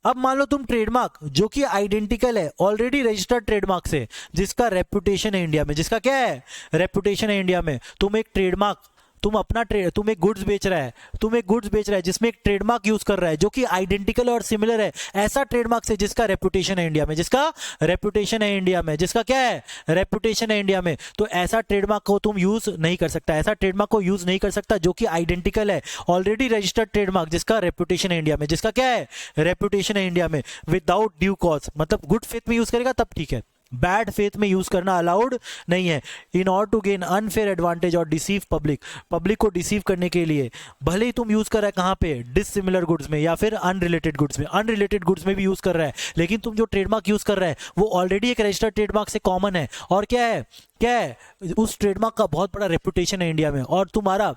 अब मान लो तुम ट्रेडमार्क जो कि आइडेंटिकल है ऑलरेडी रजिस्टर्ड ट्रेडमार्क से, जिसका रेपुटेशन है इंडिया में, जिसका क्या है? रेपुटेशन है इंडिया में। तुम एक ट्रेडमार्क, तुम अपना तुम एक गुड्स बेच रहा है, तुम एक गुड्स बेच रहा है जिसमें एक ट्रेडमार्क यूज कर रहा है जो कि आइडेंटिकल और सिमिलर है, ऐसा ट्रेडमार्क से जिसका रेपुटेशन है इंडिया में, जिसका रेपुटेशन है इंडिया में, जिसका क्या है? रेपुटेशन है इंडिया में। तो ऐसा ट्रेडमार्क को तुम यूज नहीं कर सकता, ऐसा ट्रेडमार्क को यूज नहीं कर सकता जो कि आइडेंटिकल है, ऑलरेडी रजिस्टर्ड ट्रेडमार्क जिसका रेपुटेशन है इंडिया में, जिसका क्या है? रेपुटेशन है इंडिया में, विदाउट ड्यू कॉज। मतलब गुड फेथ में यूज करेगा तब ठीक है, बैड फेथ में यूज करना अलाउड नहीं है। In order to gain unfair advantage और डिसीव पब्लिक, पब्लिक को डिसीव करने के लिए, भले ही तुम यूज कर रहा है कहां पे? डिसिमिलर गुड्स में या फिर अनरिलेटेड गुड्स में, अनरिलेटेड गुड्स में भी यूज कर रहा है, लेकिन तुम जो ट्रेडमार्क यूज कर रहा है वो ऑलरेडी एक रजिस्टर्ड ट्रेडमार्क से कॉमन है, और क्या है? क्या है? उस ट्रेडमार्क का बहुत बड़ा रेपुटेशन है इंडिया में, और तुम्हारा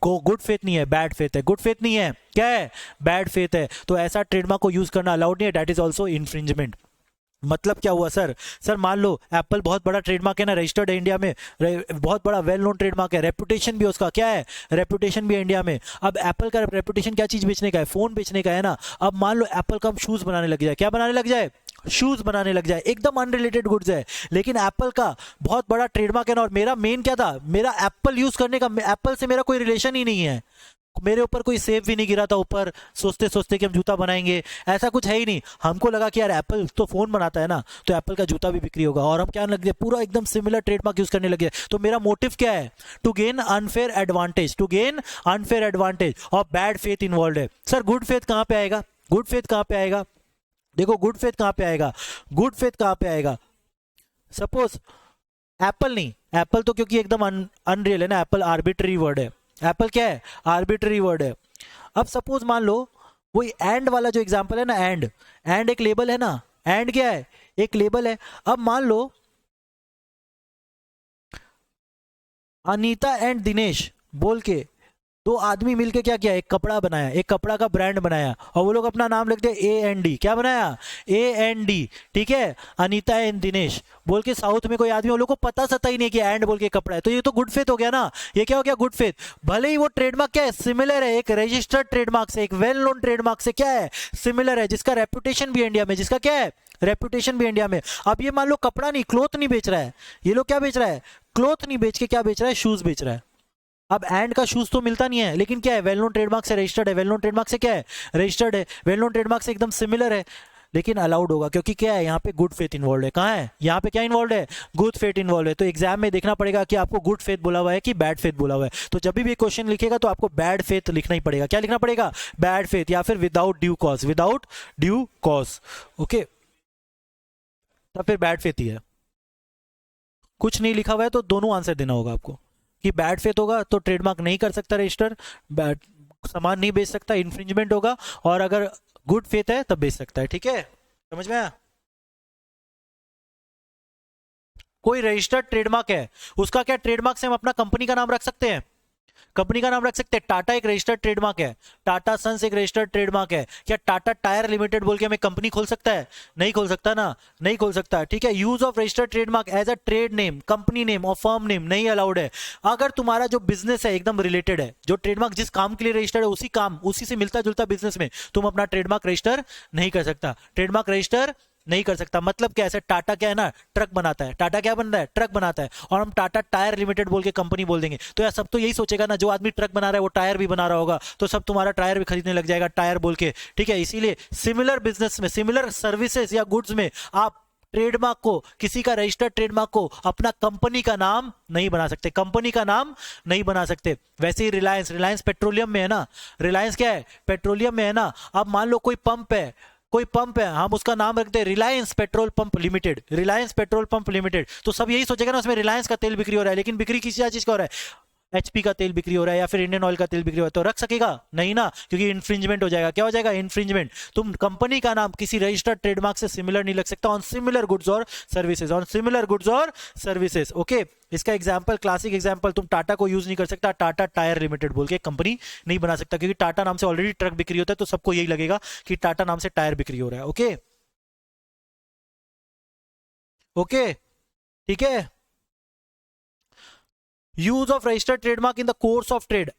गुड फेथ नहीं है, बैड फेथ है। गुड फेथ नहीं है, क्या है? बैड फेथ है। तो ऐसा ट्रेडमार्क को यूज करना अलाउड नहीं है, दैट इज ऑल्सो इन्फ्रिंजमेंट। मतलब क्या हुआ सर? सर मान लो एप्पल बहुत बड़ा ट्रेडमार्क है ना, रजिस्टर्ड है इंडिया में, बहुत बड़ा वेल नोन ट्रेडमार्क है, रेपुटेशन भी उसका क्या है? रेपुटेशन भी है इंडिया में। अब एप्पल का रेपुटेशन क्या चीज बेचने का है? फोन बेचने का है ना। अब मान लो एप्पल का हम शूज बनाने लग जाए, क्या बनाने लग जाए? शूज बनाने लग जाए, एकदम अनरिलेटेड गुड्स है, लेकिन एप्पल का बहुत बड़ा ट्रेडमार्क है ना, और मेरा मेन क्या था? मेरा एप्पल यूज करने का, एप्पल से मेरा कोई रिलेशन ही नहीं है, मेरे ऊपर कोई सेब भी नहीं गिरा था ऊपर सोचते सोचते कि हम जूता बनाएंगे, ऐसा कुछ है ही नहीं। हमको लगा कि यार एप्पल तो फोन बनाता है ना, तो एप्पल का जूता भी बिक्री होगा, और हम क्या लग गए? पूरा एकदम सिमिलर ट्रेडमार्क यूज करने लगे। तो मेरा मोटिव क्या है? To gain unfair advantage, to gain unfair advantage, और बैड फेथ इन्वॉल्व है। सर गुड फेथ कहां पे आएगा? गुड फेथ कहां पे आएगा? देखो गुड फेथ कहां पे आएगा? गुड फेथ कहां पे आएगा? सपोज एप्पल नहीं, एप्पल तो क्योंकि एकदम अनरियल है ना, एप्पल आर्बिट्ररी वर्ड है, एप्पल क्या है? आर्बिट्ररी वर्ड है। अब सपोज मान लो वही एंड वाला जो एग्जांपल है ना, एंड एक लेबल है ना, एंड क्या है? एक लेबल है। अब मान लो अनीता एंड दिनेश बोल के दो आदमी मिलके क्या किया? एक कपड़ा बनाया, एक कपड़ा का ब्रांड बनाया, और वो लोग अपना नाम लिखते A&D। क्या बनाया? A&D, ठीक है। अनीता एंड दिनेश बोल के साउथ में कोई आदमी, वो लोग को पता सता ही नहीं कि एंड बोल के कपड़ा है, तो ये तो गुड फेथ हो गया ना। ये क्या हो गया? Good faith. भले ही वो ट्रेडमार्क क्या है? सिमिलर है, एक रजिस्टर्ड ट्रेडमार्क से, एक वेल नोन ट्रेडमार्क से क्या है? सिमिलर है, जिसका रेपुटेशन भी इंडिया में, जिसका क्या है? रेपुटेशन भी इंडिया में। अब ये मान लो कपड़ा नहीं, क्लोथ नहीं बेच रहा है, ये लोग क्या बेच रहा है? क्लोथ नहीं बेच के क्या बेच रहा है? शूज बेच रहा है। अब एंड का शूज तो मिलता नहीं है, लेकिन क्या है? वेल नोन ट्रेडमार्क से रजिस्टर्ड है, वेल नोन ट्रेडमार्क से क्या है? रजिस्टर्ड है, वेल नोन ट्रेडमार्क से एकदम सिमिलर है, लेकिन अलाउड होगा, क्योंकि क्या है यहाँ पे गुड फेथ इन्वॉल्व है। कहाँ है यहाँ पे क्या इन्वॉल्व है? गुड फेथ इन्वॉल्व है। तो एग्जाम में देखना पड़ेगा कि आपको गुड फेथ बोला हुआ है कि बैड फेथ बोला हुआ है। तो जब भी क्वेश्चन लिखेगा तो आपको बैड फेथ लिखना ही पड़ेगा। क्या लिखना पड़ेगा? बैड फेथ, या फिर without due cause, without due cause. Okay, तब फिर बैड फेथ ही है। कुछ नहीं लिखा हुआ है तो दोनों आंसर देना होगा आपको। कि बैड फेथ होगा तो ट्रेडमार्क नहीं कर सकता रजिस्टर, बैड सामान नहीं बेच सकता, इन्फ्रिंजमेंट होगा। और अगर गुड फेथ है तब बेच सकता है। ठीक है, समझ में आया? कोई रजिस्टर्ड ट्रेडमार्क है, उसका क्या ट्रेडमार्क से हम अपना कंपनी का नाम रख सकते हैं? कंपनी का नाम रख सकते हैं। टाटा एक रजिस्टर्ड ट्रेडमार्क है, टाटा सन्स एक रजिस्टर्ड ट्रेडमार्क है। क्या टाटा टायर लिमिटेड बोल के हमें कंपनी खोल सकता है? नहीं खोल सकता ना, नहीं खोल सकता। ठीक है, use of registered trademark as a trade name, company name और फर्म नेम नहीं अलाउड है। अगर तुम्हारा जो बिजनेस है एकदम रिलेटेड है, जो ट्रेडमार्क जिस काम के लिए रजिस्टर्ड है उसी काम, उसी से मिलता जुलता बिजनेस में तुम अपना ट्रेडमार्क रजिस्टर नहीं कर सकता। ट्रेडमार्क रजिस्टर नहीं कर सकता। मतलब क्या? ऐसे टाटा क्या है ना, ट्रक बनाता है। टाटा क्या बनता है? ट्रक बनाता है। और हम टाटा टायर लिमिटेड बोल के कंपनी बोल देंगे तो यार सब तो यही सोचेगा ना, जो आदमी ट्रक बना रहा है वो टायर भी बना रहा होगा, तो सब तुम्हारा टायर भी खरीदने लग जाएगा टायर बोल के। ठीक है, इसीलिए सिमिलर बिजनेस में, सिमिलर सर्विसेज या गुड्स में आप ट्रेडमार्क को, किसी का रजिस्टर्ड ट्रेडमार्क को अपना कंपनी का नाम नहीं बना सकते, कंपनी का नाम नहीं बना सकते। वैसे ही रिलायंस, रिलायंस पेट्रोलियम में है ना, रिलायंस क्या है? पेट्रोलियम में है ना। अब मान लो कोई पंप है, कोई पंप है, हम उसका नाम रखते हैं Reliance petrol pump limited, Reliance petrol pump limited. तो सब यही सोचेगा ना उसमें रिलायंस का तेल बिक्री हो रहा है, लेकिन बिक्री किसी चीज का हो रहा है? एचपी का तेल बिक्री हो रहा है या फिर इंडियन ऑयल का तेल बिक्री हो रहा है, तो रख सकेगा नहीं ना, क्योंकि इन्फ्रिंजमेंट हो जाएगा। क्या हो जाएगा? इन्फ्रिंजमेंट। तुम कंपनी का नाम किसी रजिस्टर्ड ट्रेडमार्क से सिमिलर नहीं लग सकता ऑन सिमिलर गुड्स और सर्विसेज, ऑन सिमिलर गुड्स और सर्विसेज। ओके, इसका एग्जांपल, क्लासिक एग्जांपल, तुम टाटा को यूज नहीं कर सकता, टाटा टायर लिमिटेड बोल के कंपनी नहीं बना सकता, क्योंकि टाटा नाम से ऑलरेडी ट्रक बिक्री होता है, तो सबको यही लगेगा कि टाटा नाम से टायर बिक्री हो रहा है। ओके, ओके, ठीक है। Use of registered trademark in the course of trade,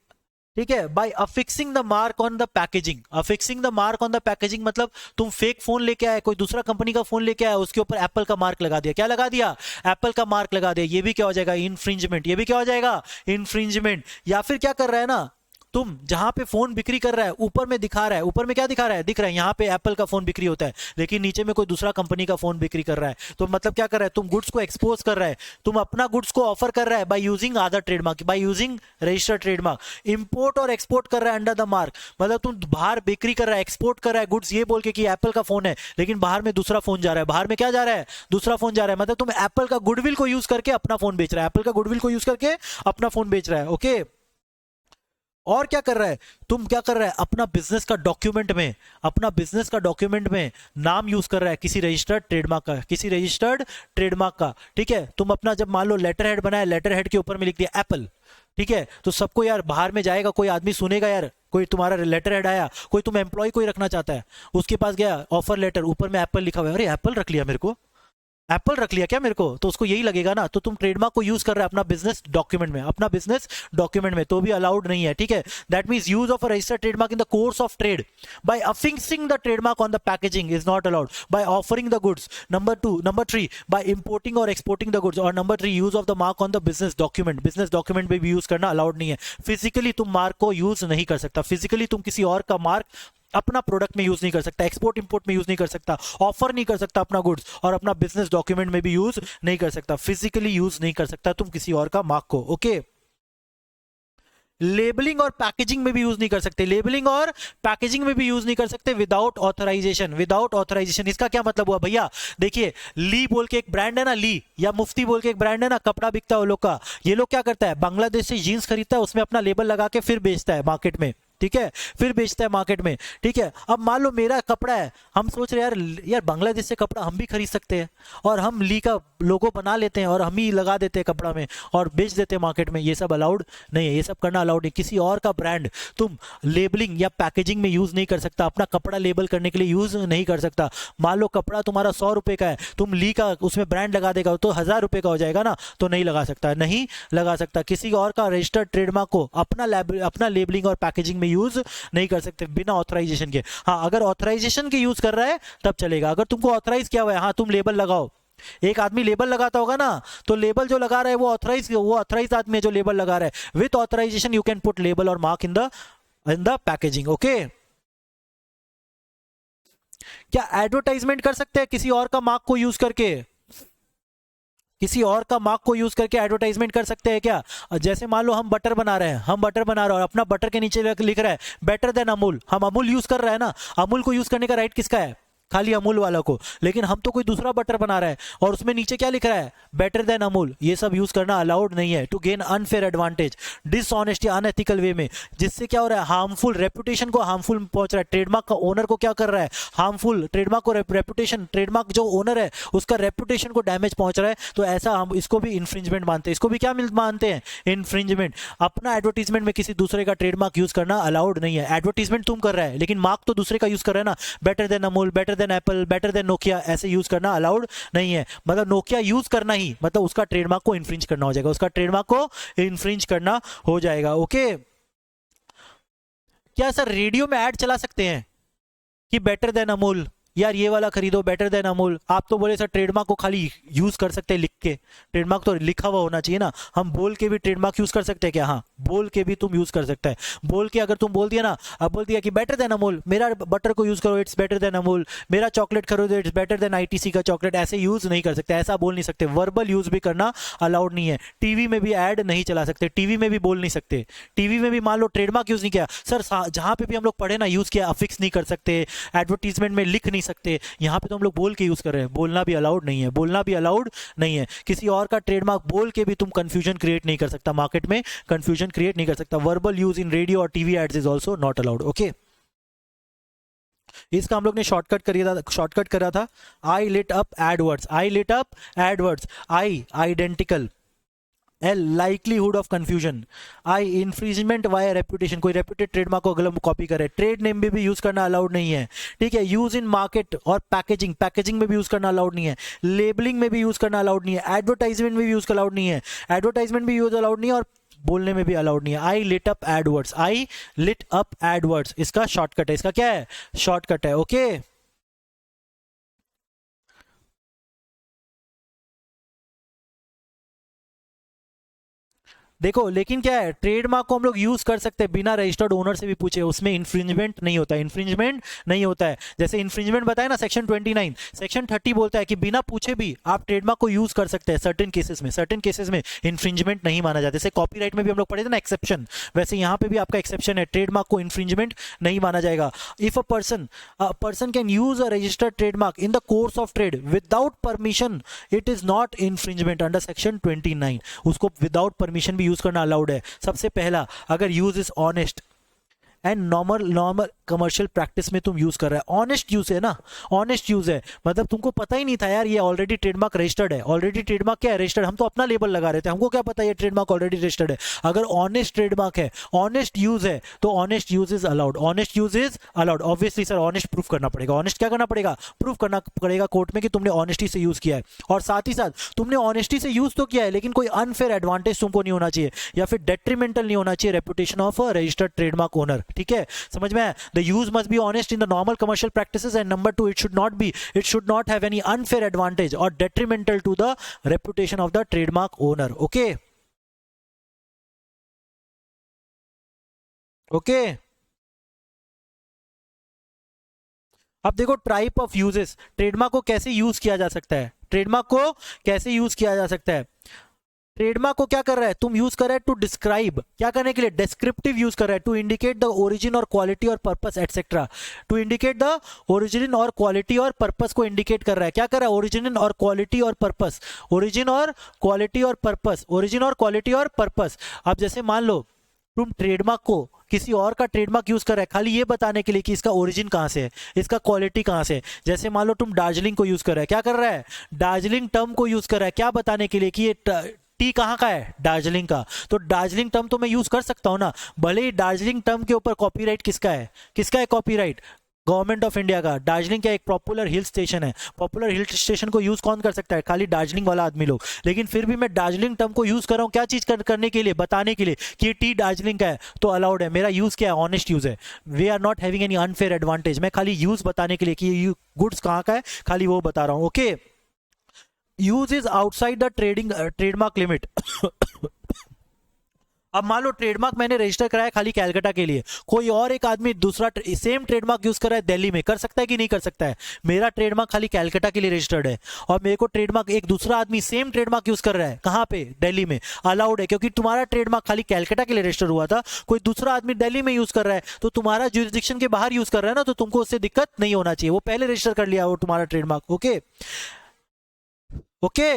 ठीक है, by affixing the mark on the packaging. Affixing the mark on the packaging मतलब तुम फेक फोन लेके आए, कोई दूसरा कंपनी का फोन लेके आए, उसके ऊपर एप्पल का मार्क लगा दिया। क्या लगा दिया? एप्पल का मार्क लगा दिया। ये भी क्या हो जाएगा? इन्फ्रिंजमेंट। ये भी क्या हो जाएगा? इन्फ्रिंजमेंट। या फिर क्या कर रहा है ना, तुम जहां पे फोन बिक्री कर रहा है ऊपर में दिखा रहा है, ऊपर में क्या दिखा रहा है? दिख रहा है यहाँ पे एप्पल का फोन बिक्री होता है, लेकिन नीचे में कोई दूसरा कंपनी का फोन बिक्री कर रहा है। तो मतलब क्या कर रहा है? तुम गुड्स को एक्सपोज कर रहा है, तुम अपना गुड्स को ऑफर कर रहा है by using other trademark, by using registered trademark. Import और एक्सपोर्ट कर रहा है अंडर द मार्क, मतलब तुम बाहर बिक्री कर रहा है, एक्सपोर्ट कर रहा है गुड्स ये बोल के कि एप्पल का फोन है, लेकिन बाहर में दूसरा फोन जा रहा है। बाहर में क्या जा रहा है? दूसरा फोन जा रहा है। मतलब तुम एप्पल का गुडविल को यूज करके अपना फोन बेच रहा है, एप्पल का गुडविल को यूज करके अपना फोन बेच रहा है। ओके, और क्या कर रहा है? तुम क्या कर रहा है? अपना बिजनेस का डॉक्यूमेंट में, अपना बिजनेस का डॉक्यूमेंट में नाम यूज कर रहा है किसी रजिस्टर्ड ट्रेडमार्क का, किसी रजिस्टर्ड ट्रेडमार्क का। ठीक है, तुम अपना जब मान लो लेटर हेड बनाया, लेटर हेड के ऊपर में लिख दिया एप्पल। ठीक है, तो सबको यार बाहर में जाएगा, कोई आदमी सुनेगा यार, कोई तुम्हारा लेटर हेड आया, कोई तुम एम्प्लॉय कोई रखना चाहता है, उसके पास गया ऑफर लेटर, ऊपर में एप्पल लिखा हुआ है, अरे एप्पल रख लिया मेरे को, एप्पल रख लिया क्या मेरे को, तो उसको यही लगेगा ना। तो तुम ट्रेडमार्क को यूज कर रहे हैं अपना बिजनेस डॉक्यूमेंट में, अपना बिजनेस डॉक्यूमेंट में, तो भी अलाउड नहीं है। ठीक है, that means use of a registered trademark in the course of trade by affixing the trademark on the packaging is not allowed, by offering the goods. Number 3 by importing और exporting the goods, और number 3 use of the mark on the business document, business document में भी use करना allowed नहीं है। Physically तुम mark को use नहीं कर सकता, फिजिकली तुम किसी और का मार्क अपना प्रोडक्ट में यूज नहीं कर सकता, एक्सपोर्ट इंपोर्ट में यूज नहीं कर सकता, ऑफर नहीं कर सकता अपना गुड्स, और अपना बिजनेस डॉक्यूमेंट में भी यूज नहीं कर सकता, फिजिकली यूज नहीं कर सकता तुम किसी और का मार्क को। ओके, लेबलिंग और पैकेजिंग में भी यूज नहीं कर सकते, लेबलिंग और पैकेजिंग में भी यूज नहीं कर सकते विदाउट ऑथराइजेशन, विदाउट ऑथराइजेशन। इसका क्या मतलब हुआ भैया? देखिए, ली बोल के एक ब्रांड है ना, ली या मुफ्ती बोल के एक ब्रांड है ना, कपड़ा बिकता है वो लोग का। ये लोग क्या करता है? बांग्लादेश से जीन्स खरीदता है, उसमें अपना लेबल लगा के फिर बेचता है मार्केट में। ठीक है, फिर बेचता है मार्केट में। ठीक है, अब मान लो मेरा कपड़ा है, हम सोच रहे यार यार बांग्लादेश से कपड़ा हम भी खरीद सकते हैं, और हम ली का लोगो बना लेते हैं और हम ही लगा देते हैं कपड़ा में और बेच देते हैं मार्केट में। ये सब अलाउड नहीं है, ये सब करना अलाउड नहीं। किसी और का ब्रांड तुम लेबलिंग या पैकेजिंग में यूज नहीं कर सकता, अपना कपड़ा लेबल करने के लिए यूज नहीं कर सकता। मान लो कपड़ा तुम्हारा 100 रुपए का है, तुम ली का उसमें ब्रांड लगा देगा तो 1000 रुपए का हो जाएगा ना, तो नहीं लगा सकता, नहीं लगा सकता। किसी और का रजिस्टर्ड ट्रेडमार्क को अपना लेबलिंग और पैकेजिंग में यूज नहीं कर सकते बिना ऑथराइजेशन के। हाँ, अगर ऑथराइजेशन के यूज कर रहा है तब चलेगा। अगर तुमको ऑथराइज किया हुआ है, हाँ तुम लेबल लगाओ, एक आदमी लेबल लगाता होगा ना, तो लेबल जो लगा रहा है वो ऑथराइज आदमी है जो लेबल लगा रहा है। With authorisation you can put label और mark in the packaging. Okay, क्या एडवर्टाइजमेंट कर सकते हैं किसी और का मार्क को यूज करके? किसी और का मार्क को यूज करके एडवर्टाइजमेंट कर सकते हैं क्या? जैसे मान लो हम बटर बना रहे हैं, हम बटर बना रहे हैं और अपना बटर के नीचे लिख रहा है बेटर देन अमूल, हम अमूल यूज कर रहे हैं ना, अमूल को यूज करने का राइट किसका है? खाली अमूल वाला को। लेकिन हम तो कोई दूसरा बटर बना रहा है और उसमें नीचे क्या लिख रहा है? Better than Amul. ये सब यूज करना अलाउड नहीं है to gain unfair advantage, dishonesty, unethical way में, जिससे क्या हो रहा है? हार्मफुल रेपुटेशन को हार्मफुल पहुंच रहा है। ट्रेडमार्क का ओनर को क्या कर रहा है? हार्मफुल, ट्रेडमार्क को रेपुटेशन, ट्रेडमार्क जो ओनर है उसका रेपुटेशन को डैमेज पहुंच रहा है। तो ऐसा हम इसको भी इंफ्रिंजमेंट मानते हैं। इसको भी क्या मानते हैं? इंफ्रिंजमेंट। अपना एडवर्टीजमेंट में किसी दूसरे का ट्रेडमार्क यूज करना अलाउड नहीं है। एडवर्टीजमेंट तुम कर रहा है लेकिन मार्क तो दूसरे का यूज कर रहा है ना, better than Amul, better than Apple, better than Nokia, ऐसे यूज करना अलाउड नहीं है। मतलब नोकिया यूज करना ही मतलब उसका ट्रेडमार्क को इन्फ्रिंज करना हो जाएगा, उसका ट्रेडमार्क को इन्फ्रिंज करना हो जाएगा। ओके, क्या सर रेडियो में ऐड चला सकते हैं कि बेटर देन अमूल, यार ये वाला खरीदो बेटर देन अमूल? आप तो बोले सर ट्रेडमार्क को खाली यूज कर सकते हैं लिख के, ट्रेडमार्क तो लिखा हुआ होना चाहिए ना। हम बोल के भी ट्रेडमार्क यूज कर सकते हैं क्या? हाँ, बोल के भी तुम यूज कर सकते हैं। बोल के अगर तुम बोल दिया ना, अब बोल दिया कि बेटर देन अमूल, मेरा बटर को यूज करो इट्स बेटर देन अमूल, मेरा चॉकलेट खरीदो इट्स बेटर देन आईटीसी का चॉकलेट, ऐसे यूज नहीं कर सकते, ऐसा बोल नहीं सकते। वर्बल यूज भी करना अलाउड नहीं है। टीवी में भी ऐड नहीं चला सकते, टीवी में भी बोल नहीं सकते। टीवी में भी मान लो ट्रेडमार्क यूज नहीं किया सर, जहां पे भी हम लोग पढ़े ना यूज किया, अफिक्स नहीं कर सकते, एडवर्टीजमेंट में लिख नहीं सकते, यहाँ पे तो हम लोग बोल के यूज कर रहे हैं। बोलना भी अलाउड नहीं है, बोलना भी अलाउड नहीं है। किसी और का ट्रेडमार्क बोल के भी तुम कंफ्यूजन क्रिएट नहीं कर सकता, मार्केट में कंफ्यूजन क्रिएट नहीं कर सकता। वर्बल यूज इन रेडियो और TV ads is also not allowed. Okay, इसका हम लोग ने शॉर्टकट करा था। I lit up Edwards, I lit up Edwards, I identical, L likelihood of confusion, I infringement via reputation, कोई रेपुटेड ट्रेडमार्क को अगर कॉपी करे। ट्रेड नेम में भी यूज करना अलाउड नहीं है, ठीक है। यूज इन मार्केट और पैकेजिंग, पैकेजिंग में भी यूज करना अलाउड नहीं है। लेबलिंग में भी यूज करना अलाउड नहीं है। एडवर्टाइजमेंट में भी यूज अलाउड नहीं है, एडवर्टाइजमेंट भी यूज अलाउड नहीं है और बोलने में भी अलाउड नहीं है। आई lit up Edwards, I lit up Edwards, इसका शॉर्टकट है। इसका क्या है? शॉर्टकट है। ओके, देखो लेकिन क्या है, ट्रेडमार्क को हम लोग यूज कर सकते हैं बिना रजिस्टर्ड ओनर से भी पूछे, उसमें इन्फ्रिंजमेंट नहीं होता है, इन्फ्रिंजमेंट नहीं होता है। जैसे इन्फ्रिंजमेंट बताया ना सेक्शन 29, सेक्शन 30 बोलता है कि बिना पूछे भी आप ट्रेडमार्क को यूज कर सकते हैं सर्टेन केसेस में, सर्टेन केसेस में इन्फ्रिंजमेंट नहीं माना जाता। जैसे कॉपीराइट में भी हम लोग पढ़े थे ना एक्सेप्शन, वैसे यहाँ पे भी आपका एक्सेप्शन है, ट्रेडमार्क को इन्फ्रिंजमेंट नहीं माना जाएगा। If a person can use a registered trademark in the course of trade without permission, it is not infringement under section 29। उसको विदाउट परमिशन भी यूज करना अलाउड है। सबसे पहला, अगर use is honest and normal commercial practice में तुम use कर रहा है, ऑनेस्ट यूज है ना, ऑनेस्ट यूज है, मतलब तुमको पता ही नहीं था यार ये ऑलरेडी ट्रेडमार्क रजिस्टर्ड है। ऑलरेडी ट्रेडमार्क क्या है? रजिस्टर्ड। हम तो अपना लेबल लगा रहे थे, हमको क्या पता ये ट्रेडमार्क ऑलरेडी रजिस्टर्ड है। अगर ऑनेस्ट ट्रेडमार्क है, ऑनेस्ट यूज है, तो honest use is allowed, honest use is allowed. Obviously sir honest proof करना पड़ेगा, ऑनेस्ट क्या करना पड़ेगा? प्रूफ करना पड़ेगा कोर्ट में कि तुमने ऑनेस्टी से यूज किया है, और साथ ही साथ तुमने ऑनेस्टी से यूज तो किया है लेकिन कोई अनफेयर एडवांटेज तुमको नहीं होना चाहिए या फिर डेट्रीमेंटल नहीं होना चाहिए reputation of a registered trademark owner. ठीक है, समझ में? The use must be honest in the normal commercial practices and number 2, it should not have any unfair advantage और detrimental to the reputation of the trademark owner. Okay, okay. अब देखो type of uses, trademark को कैसे use किया जा सकता है, trademark को कैसे यूज किया जा सकता है। ट्रेडमार्क को क्या कर रहा है तुम? यूज कर रहा है टू डिस्क्राइब, क्या करने के लिए? डिस्क्रिप्टिव यूज कर रहा है, टू इंडिकेट द ओरिजिन और क्वालिटी और purpose etcetera. To indicate the origin और क्वालिटी और पर्पस को इंडिकेट कर रहा है। क्या कर रहा है? ओरिजिन और क्वालिटी और पर्पस, ओरिजिन और क्वालिटी और पर्पस, ओरिजिन और क्वालिटी और पर्पस। अब जैसे मान लो तुम ट्रेडमार्क को किसी और का ट्रेडमार्क यूज कर रहा है खाली ये बताने के लिए कि इसका ओरिजिन कहां से है, इसका क्वालिटी कहां से है। जैसे मान लो तुम दार्जिलिंग को यूज कर रहा है, क्या कर रहा है? दार्जिलिंग टर्म को यूज कर रहा है, क्या बताने के लिए कि ये टी कहाँ का है? दार्जिलिंग का। तो दार्जिलिंग टर्म तो मैं यूज कर सकता हूं ना, भले ही दार्जिलिंग टर्म के ऊपर कॉपीराइट किसका है? किसका है कॉपीराइट? गवर्नमेंट ऑफ इंडिया का। दार्जिलिंग क्या एक पॉपुलर हिल स्टेशन है, पॉपुलर हिल स्टेशन को यूज कौन कर सकता है? खाली दार्जिलिंग वाला आदमी लोग। लेकिन फिर भी मैं दार्जिलिंग टर्म को यूज कर रहा हूँ, क्या चीज करने के लिए? बताने के लिए कि ये टी दार्जिलिंग का है, तो अलाउड है। मेरा यूज क्या है? ऑनेस्ट यूज है। We are not having any unfair advantage. मैं खाली यूज बताने के लिए कि ये गुड्स कहाँ का है, खाली वो बता रहा हूँ। Okay, use is outside the trademark limit अब मान लो ट्रेडमार्क मैंने रजिस्टर कराया खाली कैलकाटा के लिए, कोई और एक आदमी दूसरा सेम ट्रेडमार्क यूज कर रहा है दिल्ली में, कर सकता है कि नहीं कर सकता है? मेरा ट्रेडमार्क खाली कैलकाटा के लिए रजिस्टर्ड है और मेरे को ट्रेडमार्क एक दूसरा आदमी सेम ट्रेडमार्क यूज कर रहा है कहां पे? दिल्ली में, अलाउड है, क्योंकि तुम्हारा ट्रेडमार्क खाली कैलकाटा के लिए रजिस्टर हुआ था, कोई दूसरा आदमी दिल्ली में यूज कर रहा है तो तुम्हारा जुरिस्डिक्शन के बाहर यूज कर रहा है ना, तो तुमको उससे दिक्कत नहीं होना चाहिए, वो पहले रजिस्टर कर लिया वो तुम्हारा ट्रेडमार्क। Okay okay.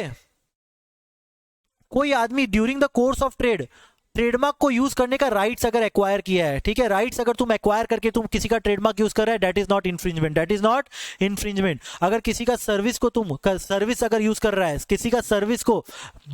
कोई आदमी during the course of trade trademark को यूज करने का राइट्स अगर एक्वायर किया है, ठीक है, राइट्स अगर तुम एक्वायर करके तुम किसी का ट्रेडमार्क यूज कर रहे हैं, that is not infringement, that is not infringement. अगर किसी का सर्विस को तुम सर्विस अगर यूज कर रहा है, किसी का सर्विस को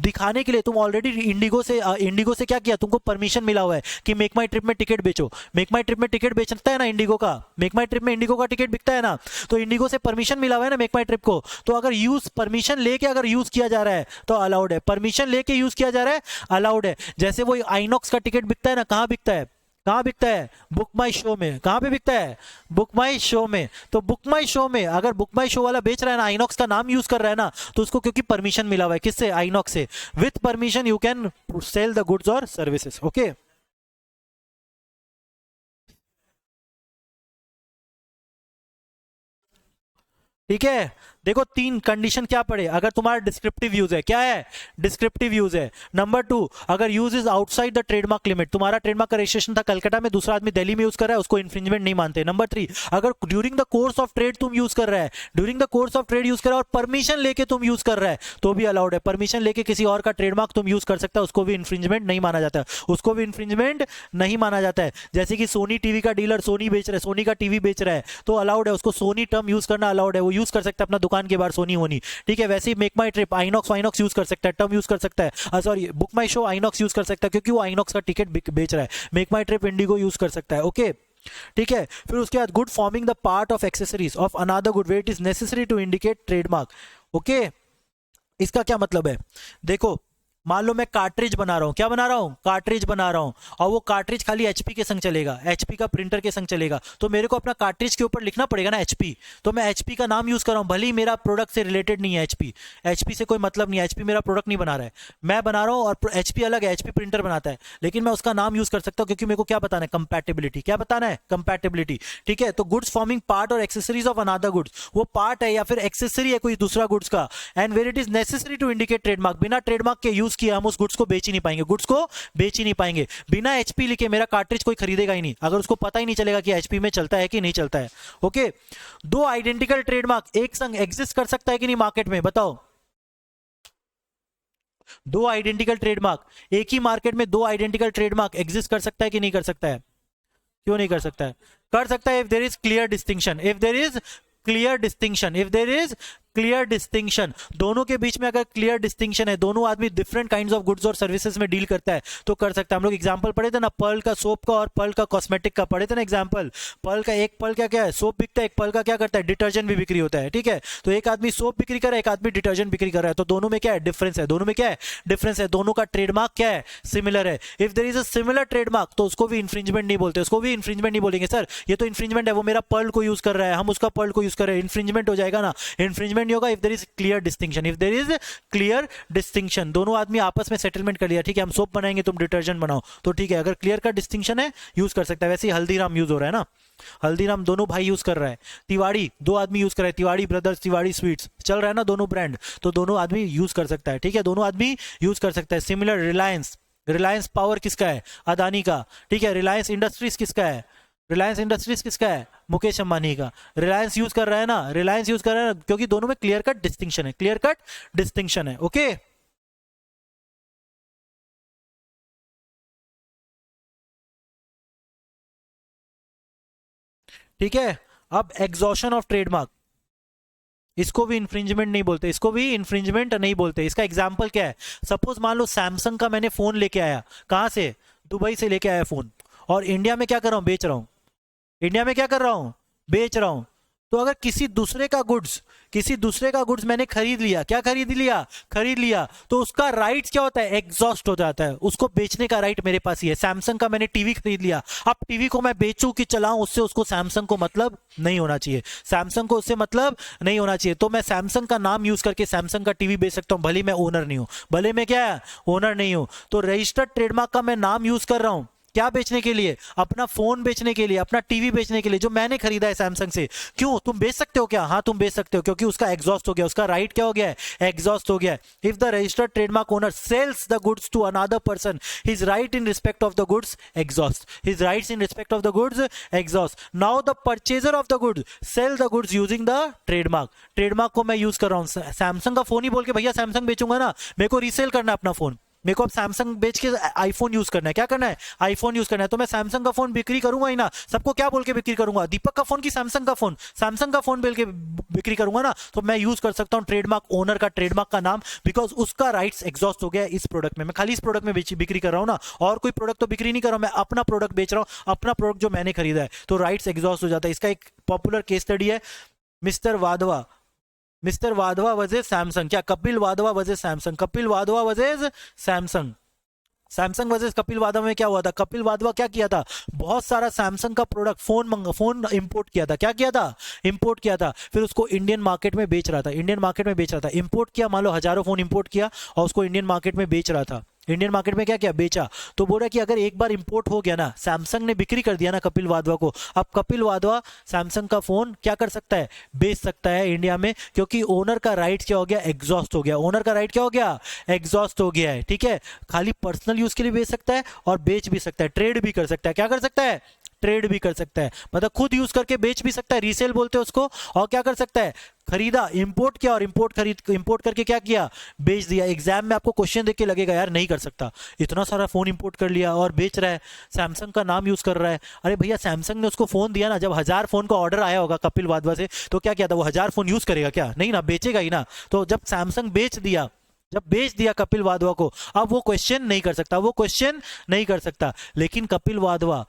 दिखाने के लिए तुम ऑलरेडी इंडिगो से क्या किया, तुमको परमिशन मिला हुआ है कि मेक माई ट्रिप में टिकट बेचो, मेक माई ट्रिप में टिकट बेचता है ना इंडिगो का, मेक माई ट्रिप में इंडिगो का टिकट बिकता है ना, तो इंडिगो से परमिशन मिला हुआ है ना मेक माई ट्रिप को, तो अगर यूज परमिशन लेके अगर यूज किया जा रहा है तो अलाउड है, परमिशन लेके यूज किया जा रहा है अलाउड है। जैसे वो आइनॉक्स का टिकट बिकता है ना, कहां बिकता है, कहां बिकता है? बुक माई शो में। कहां पे बिकता है? बुक माई शो में। तो बुक माई शो में अगर बुक माई शो वाला बेच रहा है ना, आइनॉक्स का नाम यूज कर रहा है ना, तो उसको क्योंकि परमिशन मिला हुआ है किससे? आइनॉक्स से। With permission you can sell the goods और सर्विसेज। ओके, ठीक है। देखो तीन कंडीशन क्या पड़े अगर तुम्हारा डिस्क्रिप्टिव यूज है, क्या है? डिस्क्रिप्टिव यूज है। नंबर 2, अगर use is outside the trademark limit, तुम्हारा ट्रेडमार्क का रजिस्ट्रेशन था कलकत्ता में, दूसरा आदमी दिल्ली में यूज कर रहा है, उसको इन्फ्रिंजमेंट नहीं मानते। नंबर 3, अगर during the course of trade तुम यूज कर रहा है, during the course of trade use कर रहा है और परमिशन लेके तुम यूज कर रहा है तो भी अलाउड है। परमिशन लेके किसी और का ट्रेडमार्क तुम यूज कर सकता है, उसको भी इन्फ्रिंजमेंट नहीं माना जाता है, उसको भी इन्फ्रिंजमेंट नहीं माना जाता है। जैसे कि सोनी टीवी का डीलर सोनी बेच रहा है, सोनी का टीवी बेच रहा है तो अलाउड है, उसको सोनी टर्म यूज करना अलाउड है, वो यूज कर सकता है अपना दुकान के बाहर सोनी होनी, ठीक है। वैसे ही मेक माई ट्रिप आइनॉक्स वाइनॉक्स यूज कर सकता है, टर्म यूज कर सकता है, सॉरी बुक माई शो आइनॉक्स यूज कर सकता है क्योंकि वो आइनॉक्स का टिकट बेच रहा है। MakeMyTrip IndiGo use कर सकता है। ओके, ठीक है। फिर उसके बाद good forming the part of accessories of another good where it is necessary to indicate trademark. Okay, इसका क्या मतलब है? देखो मान लो मैं कार्ट्रिज बना रहा हूं, क्या बना रहा हूं? कार्ट्रिज बना रहा हूं, और वो कार्ट्रिज खाली एचपी के संग चलेगा, एचपी का प्रिंटर के संग चलेगा, तो मेरे को अपना कार्ट्रिज के ऊपर लिखना पड़ेगा ना एचपी, तो मैं एचपी का नाम यूज कर रहा हूं, भले ही मेरा प्रोडक्ट से रिलेटेड नहीं है, एचपी से कोई मतलब नहीं है, एचपी मेरा प्रोडक्ट नहीं बना रहा है, मैं बना रहा हूं और एचपी अलग है, एचपी प्रिंटर बनाता है, लेकिन मैं उसका नाम यूज कर सकता हूं क्योंकि मेरे को क्या बताना है? कंपैटिबिलिटी। क्या बताना है? कंपैटिबिलिटी, ठीक है। तो गुड्स फॉर्मिंग पार्ट और एक्सेसरीज ऑफ अनदर गुड्स, वो पार्ट है या फिर एक्सेसरी है कोई दूसरा गुड्स का, and where it is necessary to indicate trademark, बिना ट्रेडमार्क के यूज किए हम उस गुड्स को बेच ही नहीं पाएंगे, गुड्स को बेच ही नहीं पाएंगे। बिना एचपी लिखे मेरा कार्ट्रिज कोई खरीदेगा ही नहीं अगर उसको पता ही नहीं चलेगा कि एचपी में चलता है कि नहीं चलता है। ओके, दो आइडेंटिकल ट्रेडमार्क एक संग एग्जिस्ट कर सकता है कि नहीं मार्केट में? बताओ, दो आइडेंटिकल ट्रेडमार्क एक ही मार्केट में, दो आइडेंटिकल ट्रेडमार्क एग्जिस्ट कर सकता है कि नहीं कर सकता है? क्यों नहीं कर सकता है? कर सकता है, if there is clear distinction, if there is clear distinction, if there is clear distinction, दोनों के बीच में अगर क्लियर डिस्टिंक्शन है, दोनों आदमी डिफरेंट काइंड्स ऑफ गुड्स और सर्विसेज में डील करता है तो कर सकता है। हम लोग एग्जांपल पढ़े थे ना, पर्ल का सोप का और पर्ल का कॉस्मेटिक का पढ़े थे ना एग्जांपल। पर्ल का एक पर्ल क्या है? सोप बिकता है, एक पर्ल का क्या करता है? डिटर्जेंट भी बिक्री होता है, ठीक है। तो एक आदमी सोप बिक्री कर रहा है, एक आदमी डिटर्जेंट बिक्री कर रहा है, तो दोनों में क्या है? डिफरेंस है, दोनों में क्या है? डिफरेंस है, दोनों का ट्रेडमार्क क्या है? सिमिलर है। If there is a similar trademark तो उसको भी इन्फ्रिंजमेंट नहीं बोलते, उसको भी इन्फ्रिंजमेंट नहीं बोलेंगे। सर ये तो इन्फ्रिंजमेंट है, वो मेरा पर्ल को यूज कर रहा है, हम उसका पर्ल को यूज कर रहे हैं, इन्फ्रिंजमेंट हो जाएगा ना? इन्फ्रिंजमेंट नहीं होगा if there is clear distinction, if there is clear distinction, दोनों आदमी आपस में सेटलमेंट कर लिया, ठीक है हम सोप बनाएंगे तुम डिटर्जेंट बनाओ, तो ठीक है, अगर क्लियर का डिस्टिंक्शन है यूज कर सकता है। वैसे ही हल्दीराम यूज हो रहा है ना, हल्दीराम दोनों भाई यूज कर रहा है, तिवाड़ी दो आदमी यूज कर रहे हैं, तिवाड़ी ब्रदर्स, तिवाड़ी स्वीट्स चल रहा है ना दोनों ब्रांड, तो दोनों आदमी यूज कर सकता है, ठीक है, दोनों आदमी यूज कर सकता है। सिमिलर रिलायंस, रिलायंस पावर किसका है? अदानी का, ठीक है। रिलायंस इंडस्ट्रीज किसका है? रिलायंस इंडस्ट्रीज किसका है? मुकेश अंबानी का। रिलायंस यूज कर रहा है ना, रिलायंस यूज कर रहा है ना, क्योंकि दोनों में क्लियर कट डिस्टिंक्शन है, क्लियर कट डिस्टिंक्शन है। ओके, ठीक है। अब एग्जॉशन ऑफ ट्रेडमार्क, इसको भी इंफ्रिंजमेंट नहीं बोलते, इसको भी इंफ्रिंजमेंट नहीं बोलते। इसका एग्जाम्पल क्या है? सपोज मान लो सैमसंग का मैंने फोन लेके आया, कहां से? दुबई से लेके आया फोन, और इंडिया में क्या कर रहा हूं? बेच रहा हूं। इंडिया में क्या कर रहा हूं? बेच रहा हूं। तो अगर किसी दूसरे का गुड्स मैंने खरीद लिया, क्या खरीद लिया, तो उसका राइट क्या होता है, एग्जॉस्ट हो जाता है, उसको बेचने का राइट मेरे पास ही है। सैमसंग का मैंने टीवी खरीद लिया, अब टीवी को मैं बेचूं कि चलाऊं, उससे उसको सैमसंग को मतलब नहीं होना चाहिए, सैमसंग को उससे मतलब नहीं होना चाहिए। तो मैं सैमसंग का नाम यूज करके सैमसंग का टीवी बेच सकता हूं, भले मैं ओनर नहीं हूं, भले मैं क्या ओनर नहीं हूं। तो रजिस्टर्ड ट्रेडमार्क का मैं नाम यूज कर रहा हूं, क्या बेचने के लिए, अपना फोन बेचने के लिए, अपना टीवी बेचने के लिए, जो मैंने खरीदा है सैमसंग से। क्यों, तुम बेच सकते हो क्या, हाँ तुम बेच सकते हो, क्योंकि उसका एग्जॉस्ट हो गया, उसका राइट क्या हो गया है, एग्जॉस्ट हो गया है। If the registered trademark owner sells the goods to another person, his right in respect of the goods exhaust, his rights in respect of the goods exhaust. Now the purchaser of the goods sell the goods using the trademark, trademark को मैं use कर रहा हूं। Samsung का phone ही बोल के भैया Samsung बेचूंगा ना, मेरे को रीसेल करना है अपना फोन, मेरे को अब सैमसंग बेच के आईफोन यूज करना है, क्या करना है, आईफोन यूज करना है। तो मैं सैमसंग का फोन बिक्री करूंगा ही ना, सबको क्या बोल के बिक्री करूंगा, दीपक का फोन की सैमसंग का फोन, सैमसंग का फोन बोल के बिक्री करूंगा ना। तो मैं यूज कर सकता हूं ट्रेडमार्क ओनर का ट्रेडमार्क का नाम, बिकॉज उसका राइट्स एग्जॉस्ट हो गया इस प्रोडक्ट में। मैं खाली इस प्रोडक्ट में बिक्री कर रहा हूं ना, और कोई प्रोडक्ट तो बिक्री नहीं कर रहा हूं, मैं अपना प्रोडक्ट बेच रहा हूं, अपना प्रोडक्ट जो मैंने खरीदा है, तो राइट्स एग्जॉस्ट हो जाता है। इसका एक पॉपुलर केस स्टडी है मिस्टर वाधवा वर्सेस सैमसंग, क्या Kapil Wadhwa versus Samsung, Kapil Wadhwa versus Samsung, Samsung versus Kapil Wadhwa में क्या हुआ था, कपिल वाधवा क्या किया था, बहुत सारा सैमसंग का प्रोडक्ट फोन इंपोर्ट किया था, क्या किया था, इंपोर्ट किया था, फिर उसको इंडियन मार्केट में बेच रहा था, इंपोर्ट किया, मान लो हजारों फोन इंपोर्ट किया और उसको इंडियन मार्केट में बेच रहा था, इंडियन मार्केट में क्या किया, बेचा। तो बोल रहा है कि अगर एक बार इंपोर्ट हो गया ना, सैमसंग ने बिक्री कर दिया ना कपिल वाधवा को, अब कपिल वाधवा सैमसंग का फोन क्या कर सकता है, बेच सकता है इंडिया में, क्योंकि ओनर का राइट क्या हो गया, एग्जॉस्ट हो गया, ओनर का राइट क्या हो गया, एग्जॉस्ट हो गया है। ठीक है, खाली पर्सनल यूज के लिए बेच सकता है और बेच भी सकता है, ट्रेड भी कर सकता है, क्या कर सकता है, ट्रेड भी कर सकता है, मतलब खुद यूज करके बेच भी सकता है, रीसेल बोलते हैं उसको। और क्या कर सकता है, खरीदा, इंपोर्ट किया और इंपोर्ट करके क्या किया, बेच दिया। एग्जाम में आपको क्वेश्चन देख के लगेगा यार नहीं कर सकता, इतना सारा फोन इंपोर्ट कर लिया और बेच रहा है, सैमसंग का नाम यूज कर रहा है। अरे भैया सैमसंग ने उसको फोन दिया ना, जब 1000 फोन का ऑर्डर आया होगा कपिल वाधवा से, तो क्या किया था, वो 1000 फोन यूज करेगा क्या, नहीं ना, बेचेगा ही ना। तो जब सैमसंग बेच दिया कपिल वाधवा को, अब वो क्वेश्चन नहीं कर सकता, लेकिन कपिल वाधवा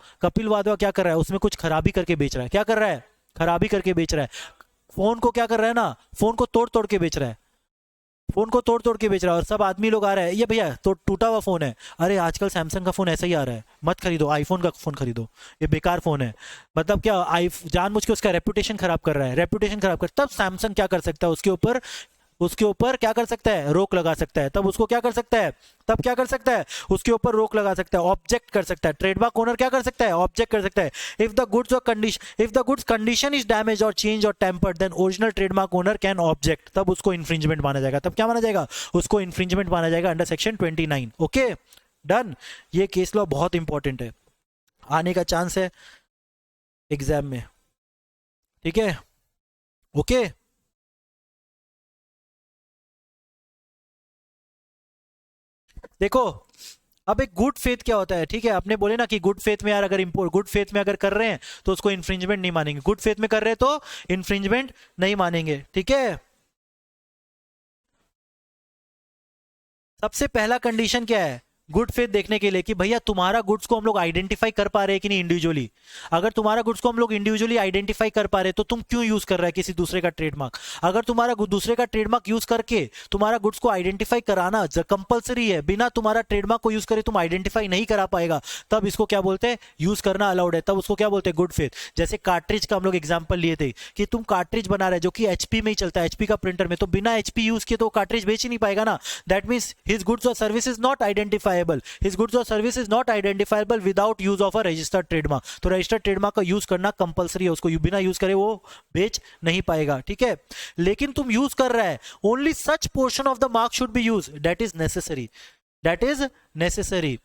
क्या कर रहा है, उसमें कुछ खराबी करके बेच रहा है, क्या कर रहा है, खराबी करके बेच रहा है, फोन को क्या कर रहा है ना, फोन को तोड़ तोड़ के बेच रहा है, और सब आदमी लोग आ रहा है, ये भैया तो टूटा हुआ फोन है, अरे आजकल सैमसंग का फोन ऐसा ही आ रहा है, मत खरीदो, आईफोन का फोन खरीदो, ये बेकार फोन है। मतलब क्या, जानबूझ के उसका रेपुटेशन खराब कर रहा है, तब सैमसंग क्या कर सकता है, उसके ऊपर क्या कर सकता है, रोक लगा सकता है, तब उसको क्या कर सकता है, उसके ऊपर रोक लगा सकता है, ऑब्जेक्ट कर सकता है। ट्रेडमार्क ओनर क्या कर सकता है, ऑब्जेक्ट कर सकता है। If the goods condition is damage और चेंज और tempered, then original trademark owner can object, तब उसको इन्फ्रिंजमेंट माना जाएगा, तब क्या माना जाएगा, उसको इन्फ्रिंजमेंट माना जाएगा अंडर सेक्शन 29। ओके डन, ये केस लॉ बहुत इंपॉर्टेंट है, आने का चांस है एग्जाम में, ठीक है, ओके। देखो अब एक गुड फेथ क्या होता है, ठीक है, आपने बोले ना कि गुड फेथ में यार, अगर गुड फेथ में अगर कर रहे हैं तो उसको इन्फ्रिंजमेंट नहीं मानेंगे, गुड फेथ में कर रहे हैं तो इन्फ्रिंजमेंट नहीं मानेंगे, ठीक है। सबसे पहला कंडीशन क्या है गुड फेथ देखने के लिए, कि भैया तुम्हारा गुड्स को हम लोग आइडेंटिफाई कर पा रहे हैं कि नहीं इंडिविजुअली। अगर तुम्हारा गुड्स को हम लोग इंडिविजुअली आइडेंटिफाई कर पा रहे हैं तो तुम क्यों यूज कर रहा है किसी दूसरे का ट्रेडमार्क। अगर तुम्हारा दूसरे का ट्रेडमार्क यूज करके तुम्हारा गुड्स को आइडेंटिफाई कराना कंपलसरी है, बिना तुम्हारा ट्रेडमार्क को यूज करे तुम आइडेंटिफाई नहीं करा पाएगा, तब इसको क्या बोलते हैं, यूज करना अलाउड है, तब उसको क्या बोलते हैं, गुड फेथ। जैसे कार्ट्रिज का हम लोग एग्जाम्पल लिए थे कि तुम कार्ट्रिज बना रहे जो कि एचपी में ही चलता है, एचपी का प्रिंटर में, तो बिना एचपी यूज किए तो कार्ट्रिज बेच ही नहीं पाएगा ना। दैट मीन्स हिज गुड्स और service is not identifiable, his goods और service is not identifiable without use of a registered trademark. तो रजिस्टर्ड ट्रेडमार्क का यूज करना कंपलसरी है, उसको बिना यूज करे वो बेच नहीं पाएगा, ठीक है। लेकिन तुम यूज कर रहा है, only such portion of the mark should be use that is necessary,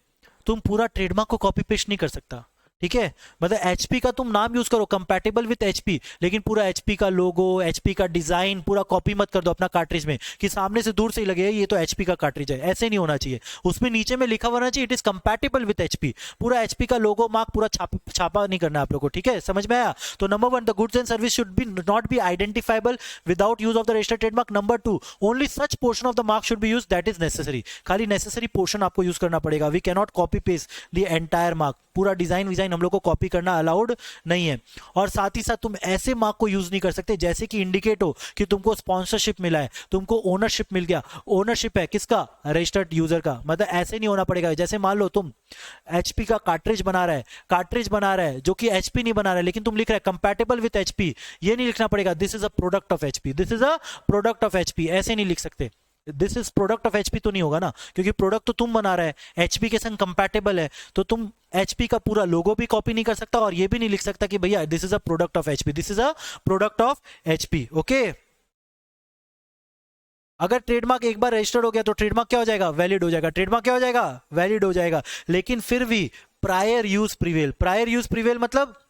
तुम पूरा ट्रेडमार्क को कॉपी पेस्ट नहीं कर सकता, ठीक है। मतलब एचपी का तुम नाम यूज करो कंपैटिबल विद एचपी, लेकिन पूरा एचपी का लोगो, एचपी का डिजाइन पूरा कॉपी मत कर दो अपना कार्ट्रिज में, कि सामने से दूर से ही लगे ये तो एचपी का कार्ट्रिज है, ऐसे नहीं होना चाहिए। उसमें नीचे में लिखा होना चाहिए it is compatible with HP, पूरा एचपी का लोगो मार्क पूरा छापा नहीं करना आप लोग को, ठीक है, समझ में आया। तो number 1 the goods and service should be not be identifiable without use of the registered trademark. Number 2 only such portion of the mark should be use that is necessary, खाली नेसेसरी पोर्शन आपको use करना पड़ेगा। We cannot copy paste the entire mark, पूरा design design हम लोग को copy करना allowed नहीं है। और साथ ही साथ तुम ऐसे मार्क को यूज नहीं कर सकते जैसे कि इंडिकेट हो कि तुमको स्पॉन्सरशिप मिला है, तुमको ओनरशिप मिल गया। ओनरशिप है किसका? रजिस्टर्ड यूजर का। मतलब ऐसे नहीं होना पड़ेगा। जैसे मान लो तुम एचपी का कार्ट्रिज बना रहा है जो कि एचपी नहीं बना रहा है, लेकिन तुम लिख रहे हैं कंपैटिबल विद एचपी, ये नहीं लिखना पड़ेगा this is a product of HP, this is a product of HP, ऐसे नहीं लिख सकते। This is product of HP तो नहीं होगा ना, क्योंकि प्रोडक्ट तो तुम बना रहे हैं, एचपी के संग कंपैटिबल है, तो तुम एचपी का पूरा लोगो भी कॉपी नहीं कर सकता और ये भी नहीं लिख सकता कि भैया this is a product of HP, this is a product of HP. Okay, अगर ट्रेडमार्क एक बार रजिस्टर्ड हो गया तो ट्रेडमार्क क्या हो जाएगा? वैलिड हो जाएगा। ट्रेडमार्क क्या हो जाएगा? वैलिड हो जाएगा। लेकिन फिर भी prior use prevail. Prior use prevail मतलब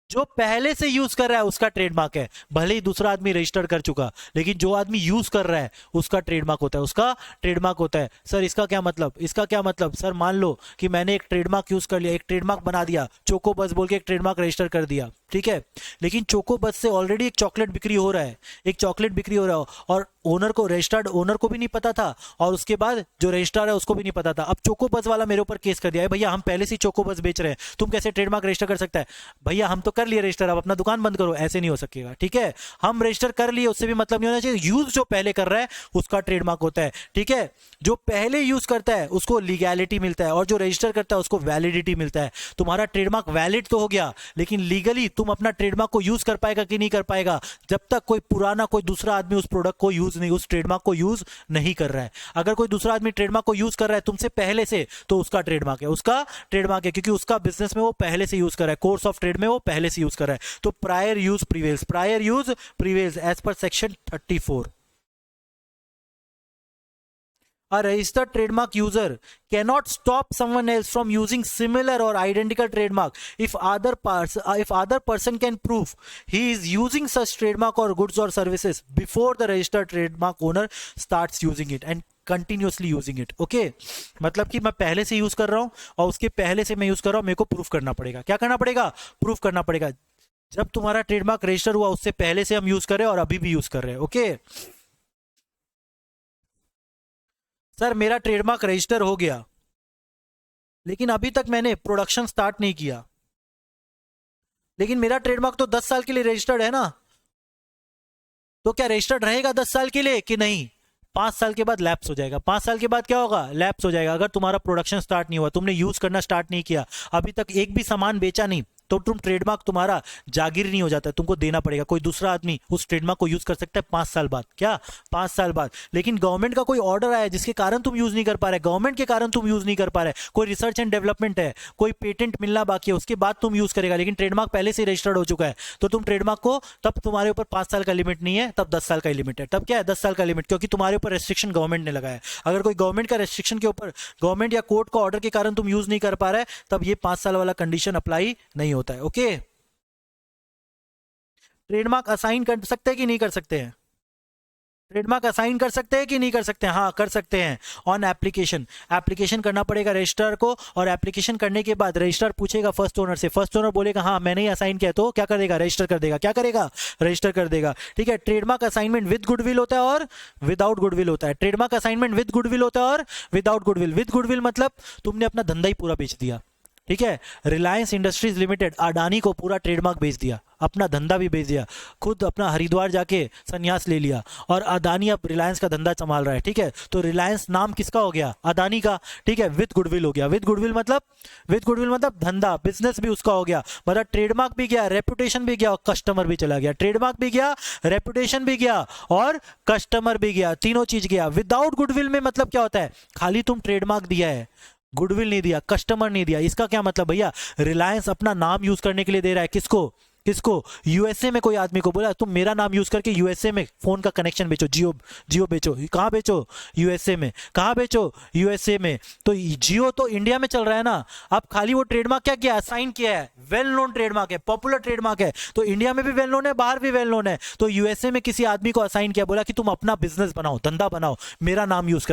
जो पहले से यूज कर रहा है उसका ट्रेडमार्क है, भले ही दूसरा आदमी रजिस्टर कर चुका, लेकिन जो आदमी यूज कर रहा है उसका ट्रेडमार्क होता है, उसका ट्रेडमार्क होता है। सर इसका क्या मतलब? इसका क्या मतलब? सर मान लो कि मैंने एक ट्रेडमार्क यूज कर लिया, एक ट्रेडमार्क बना दिया, चोको बस बोल के एक ट्रेडमार्क रजिस्टर कर दिया, ठीक है, लेकिन चोको बस से ऑलरेडी एक चॉकलेट बिक्री हो रहा है, एक चॉकलेट बिक्री हो रहा है, और ओनर को, रजिस्टर्ड ओनर को भी नहीं पता था, और उसके बाद जो रजिस्ट्रार है उसको भी नहीं पता था। अब चोको बस वाला मेरे ऊपर केस कर दिया है, भैया हम पहले से चोको बस बेच रहे हैं, तुम कैसे ट्रेडमार्क रजिस्टर कर सकता है? भैया हम तो कर लिए रजिस्टर, अब अपना दुकान बंद करो, ऐसे नहीं हो सकेगा, ठीक है। हम रजिस्टर कर लिए, उससे भी मतलब नहीं होना चाहिए। यूज जो पहले कर रहा है उसका ट्रेडमार्क होता है, ठीक है। जो पहले यूज करता है उसको लीगैलिटी मिलता है, और जो रजिस्टर करता है उसको वैलिडिटी मिलता है। तुम्हारा ट्रेडमार्क वैलिड तो हो गया, लेकिन लीगली तुम अपना ट्रेडमार्क को यूज कर पाएगा कि नहीं कर पाएगा, जब तक कोई पुराना, कोई दूसरा आदमी उस प्रोडक्ट को यूज नहीं, उस ट्रेडमार्क को यूज नहीं कर रहा है। अगर कोई दूसरा आदमी ट्रेडमार्क को यूज कर रहा है तुमसे पहले से, तो उसका ट्रेडमार्क है, उसका ट्रेडमार्क है, क्योंकि उसका बिजनेस में वो पहले से यूज कर रहा है, कोर्स ऑफ ट्रेड में वो पहले से यूज कर रहा है। तो prior use prevails, prior use prevails as per section 34। A registered trademark user cannot stop someone else from using similar or identical trademark if other person can prove he is using such trademark or goods or services before the registered trademark owner starts using it and continuously using it. Okay, मतलब कि मैं पहले से use कर रहा हूं और उसके पहले से मैं यूज कर रहा हूं, मेरे को प्रूफ करना पड़ेगा। क्या करना पड़ेगा? प्रूफ करना पड़ेगा। जब तुम्हारा ट्रेडमार्क रजिस्टर हुआ उससे पहले से हम यूज कर रहे हैं और अभी भी यूज कर रहे हैं। ओके सर मेरा ट्रेडमार्क रजिस्टर हो गया, लेकिन अभी तक मैंने प्रोडक्शन स्टार्ट नहीं किया, लेकिन मेरा ट्रेडमार्क तो 10 साल के लिए रजिस्टर्ड है ना, तो क्या रजिस्टर्ड रहेगा 10 साल के लिए कि नहीं? 5 साल के बाद लैप्स हो जाएगा। 5 साल के बाद क्या होगा? लैप्स हो जाएगा। अगर तुम्हारा प्रोडक्शन स्टार्ट नहीं हुआ, तुमने यूज करना स्टार्ट नहीं किया, अभी तक एक भी सामान बेचा नहीं, तो तुम ट्रेडमार्क तुम्हारा जागीर नहीं हो जाता, तुमको देना पड़ेगा। कोई दूसरा आदमी उस ट्रेडमार्क को यूज कर सकता है 5 साल बाद। क्या? 5 साल बाद। लेकिन गवर्नमेंट का कोई ऑर्डर आया जिसके कारण तुम यूज नहीं कर पा रहे, गवर्नमेंट के कारण तुम यूज नहीं कर पा रहे, कोई रिसर्च एंड डेवलपमेंट है, कोई पेटेंट मिलना बाकी है, उसके बाद तुम यूज करेगा, लेकिन ट्रेडमार्क पहले से रजिस्टर्ड हो चुका है, तो तुम ट्रेडमार्क को, तब तुम्हारे ऊपर 5 साल का लिमिट नहीं है, तब 10 साल का लिमिट है। तब क्या है? 10 साल का लिमिट, क्योंकि तुम्हारे ऊपर रेस्ट्रिक्शन गवर्नमेंट ने लगाया है। अगर कोई गवर्नमेंट का रेस्ट्रिक्शन के ऊपर, गवर्नमेंट या कोर्ट का ऑर्डर के कारण तुम यूज नहीं कर पा रहे, तब ये 5 साल वाला कंडीशन अप्लाई नहीं होता है। ओके, ट्रेडमार्क असाइन कर सकते हैं कि नहीं कर सकते हैं? ट्रेडमार्क असाइन कर सकते हैं कि नहीं कर सकते हैं? हाँ कर सकते हैं। ऑन एप्लीकेशन, एप्लीकेशन करना पड़ेगा रजिस्ट्रार को, और एप्लीकेशन करने के बाद रजिस्ट्रार पूछेगा फर्स्ट ओनर से, फर्स्ट ओनर बोलेगा हाँ मैंने ही असाइन किया, तो क्या करेगा? रजिस्टर कर देगा। क्या करेगा? रजिस्टर कर देगा। ठीक है, ट्रेडमार्क असाइनमेंट विद गुडविल होता है और विदाउट गुडविल होता है। ट्रेडमार्क असाइनमेंट विद गुडविल होता है और विदाउट गुडविल। विद गुडविल मतलब तुमने अपना धंधा ही पूरा बेच दिया, ठीक है। रिलायंस इंडस्ट्रीज लिमिटेड अडानी को पूरा ट्रेडमार्क बेच दिया, अपना धंधा भी बेच दिया, खुद अपना हरिद्वार जाके संन्यास ले लिया, और अदानी अब रिलायंस का धंधा संभाल रहा है, ठीक है। तो रिलायंस नाम किसका हो गया? अदानी का, ठीक है। विद गुडविल हो गया। विद गुडविल मतलब धंधा, बिजनेस भी उसका हो गया, मतलब ट्रेडमार्क भी गया, रेपुटेशन भी गया और कस्टमर भी चला गया। ट्रेडमार्क भी गया, रेपुटेशन भी गया और कस्टमर भी गया, तीनों चीज गया। विदाउट गुडविल में मतलब क्या होता है? खाली तुम ट्रेडमार्क दिया है, गुडविल नहीं दिया, कस्टमर नहीं दिया। इसका क्या मतलब? भैया रिलायंस अपना नाम यूज करने के लिए दे रहा है, किसको? यूएसए में कोई आदमी को बोला तुम मेरा नाम यूज करके यूएसए में फोन का कनेक्शन बेचो, जियो बेचो। कहां बेचो? यूएसए में। कहां बेचो? यूएसए में। तो जियो तो इंडिया में चल रहा है ना। अब खाली वो ट्रेडमार्क क्या किया? असाइन किया है, वेल नोन ट्रेडमार्क है, पॉपुलर ट्रेडमार्क है, तो इंडिया में भी वेल नोन है, बाहर भी वेल नोन है। तो यूएसए में किसी आदमी को असाइन किया, बोला कि तुम अपना बिजनेस बनाओ, धंधा बनाओ, मेरा नाम यूज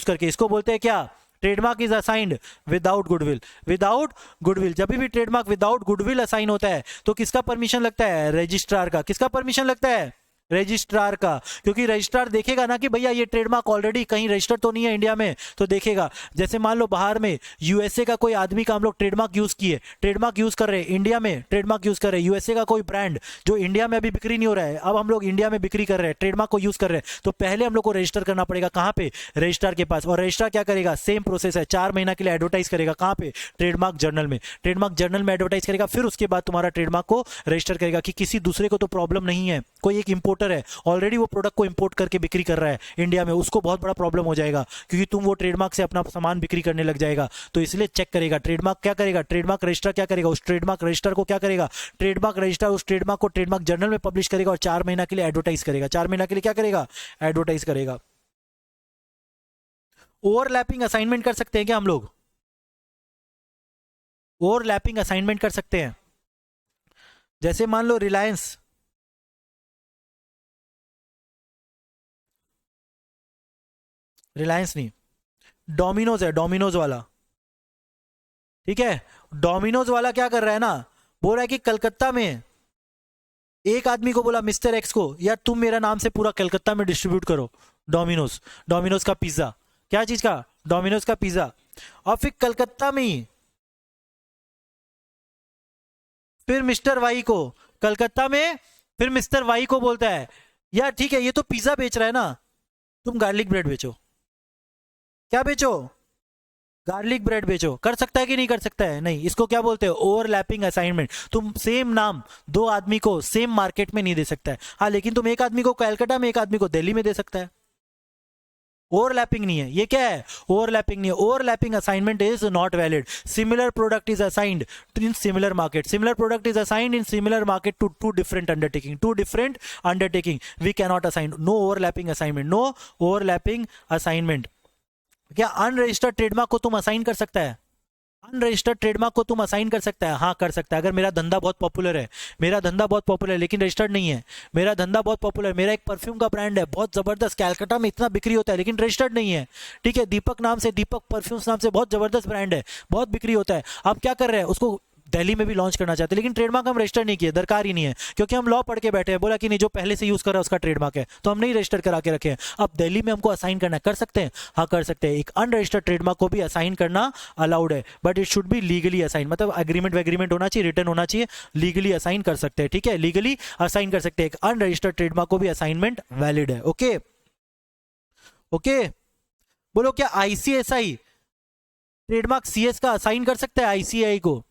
करके। इसको बोलते हैं क्या? Trademark is assigned without goodwill. Without goodwill, जब भी ट्रेडमार्क विदाउट गुडविल असाइन होता है तो किसका परमिशन लगता है? रजिस्ट्रार का। किसका परमिशन लगता है? रजिस्ट्रार का, क्योंकि रजिस्ट्रार देखेगा ना कि भैया ये ट्रेडमार्क ऑलरेडी कहीं रजिस्टर तो नहीं है इंडिया में, तो देखेगा। जैसे मान लो बाहर में यूएसए का कोई आदमी का हम लोग ट्रेडमार्क यूज किए, ट्रेडमार्क यूज कर रहे हैं इंडिया में, ट्रेडमार्क यूज कर रहे हैं यूएसए का कोई ब्रांड जो इंडिया में अभी बिक्री नहीं हो रहा है, अब हम लोग इंडिया में बिक्री कर रहे हैं, ट्रेडमार्क को यूज कर रहे हैं, तो पहले हम लोग को रजिस्टर करना पड़ेगा कहाँ पे, रजिस्ट्रार के पास। और रजिस्ट्रार क्या करेगा, सेम प्रोसेस है, 4 महीना के लिए एडवर्टाइज करेगा कहाँ पे, ट्रेडमार्क जर्नल में, ट्रेडमार्क जर्नल में एडवर्टाइज करेगा, फिर उसके बाद तुम्हारा ट्रेडमार्क को रजिस्टर करेगा कि किसी दूसरे को तो प्रॉब्लम नहीं है। कोई एक इंपोर्टर है ऑलरेडी वो प्रोडक्ट को इंपोर्ट करके बिक्री कर रहा है इंडिया में, उसको बहुत बड़ा प्रॉब्लम हो जाएगा क्योंकि तुम वो ट्रेडमार्क से अपना सामान बिक्री करने लग जाएगा, तो इसलिए चेक करेगा। ट्रेडमार्क क्या करेगा, ट्रेडमार्क रजिस्टर क्या करेगा, उस ट्रेडमार्क रजिस्टर को क्या करेगा, ट्रेडमार्क रजिस्टर उस ट्रेडमार्क को ट्रेडमार्क जर्नल में पब्लिश करेगा और 4 महीना के लिए एडवर्टाइज करेगा, 4 महीना के लिए क्या करेगा, एडवर्टाइज करेगा। ओवरलैपिंग असाइनमेंट कर सकते हैं क्या हम लोग, ओवरलैपिंग असाइनमेंट कर सकते हैं। जैसे मान लो रिलायंस, रिलायंस नहीं, डोमिनोज है, डोमिनोज वाला, ठीक है, डोमिनोज वाला क्या कर रहा है ना, बोल रहा है कि कलकत्ता में एक आदमी को बोला मिस्टर एक्स को, यार तुम मेरा नाम से पूरा कलकत्ता में डिस्ट्रीब्यूट करो डोमिनोज, डोमिनोज का पिज्जा, क्या चीज का, डोमिनोज का पिज्जा। और फिर कलकत्ता में ही फिर मिस्टर वाई को, कलकत्ता में फिर मिस्टर वाई को बोलता है यार ठीक है ये तो पिज्जा बेच रहा है ना, तुम गार्लिक ब्रेड बेचो, क्या बेचो, गार्लिक ब्रेड बेचो। कर सकता है कि नहीं कर सकता है, नहीं, इसको क्या बोलते हैं, ओवरलैपिंग असाइनमेंट। तुम सेम नाम दो आदमी को सेम मार्केट में नहीं दे सकता है, हाँ लेकिन तुम एक आदमी को कलकत्ता में एक आदमी को दिल्ली में दे सकता है। ओवरलैपिंग नहीं है, ये क्या है, ओवरलैपिंग नहीं है। Overlapping assignment is not valid. Similar product is assigned in similar market, similar product is assigned in similar market to two different undertaking, two different undertaking we can not assign, no overlapping assignment, no overlapping assignment. क्या unregistered trademark को तुम assign कर सकता है, unregistered trademark को तुम assign कर सकता है, हाँ कर सकता है। अगर मेरा धंधा बहुत पॉपुलर है, मेरा धंधा बहुत पॉपुलर है लेकिन रजिस्टर्ड नहीं है, मेरा धंधा बहुत पॉपुलर है, मेरा एक परफ्यूम का ब्रांड है बहुत जबरदस्त, कैलकाटा में इतना बिक्री होता है लेकिन रजिस्टर्ड नहीं है, ठीक है, दीपक नाम से, दीपक परफ्यूम्स नाम से बहुत जबरदस्त ब्रांड है, बहुत बिक्री होता है। अब क्या कर रहे हैं, उसको दिल्ली में भी लॉन्च करना चाहते हैं लेकिन ट्रेडमार्क हम रजिस्टर नहीं किए, दरकार ही नहीं है, क्योंकि हम लॉ पढ़ के बैठे हैं, बोला कि नहीं जो पहले से यूज कर रहा है उसका ट्रेडमार्क है, तो हम नहीं रजिस्टर करा के रखे हैं। अब दिल्ली में हमको असाइन करना है, कर सकते हैं, हाँ कर सकते हैं। एक अनरजिस्टर्ड ट्रेडमार्क को भी असाइन करना अलाउड है, but it should B legally assign, मतलब एग्रीमेंट वेग्रीमेंट होना चाहिए, रिटर्न होना चाहिए, लीगली असाइन कर सकते हैं, ठीक है, लीगली असाइन कर सकते हैं। एक अनरजिस्टर्ड ट्रेडमार्क को भी असाइनमेंट वैलिड है। ओके ओके, बोलो क्या आईसीएसआई ट्रेडमार्क सीएस का असाइन कर सकता है आईसीआई को,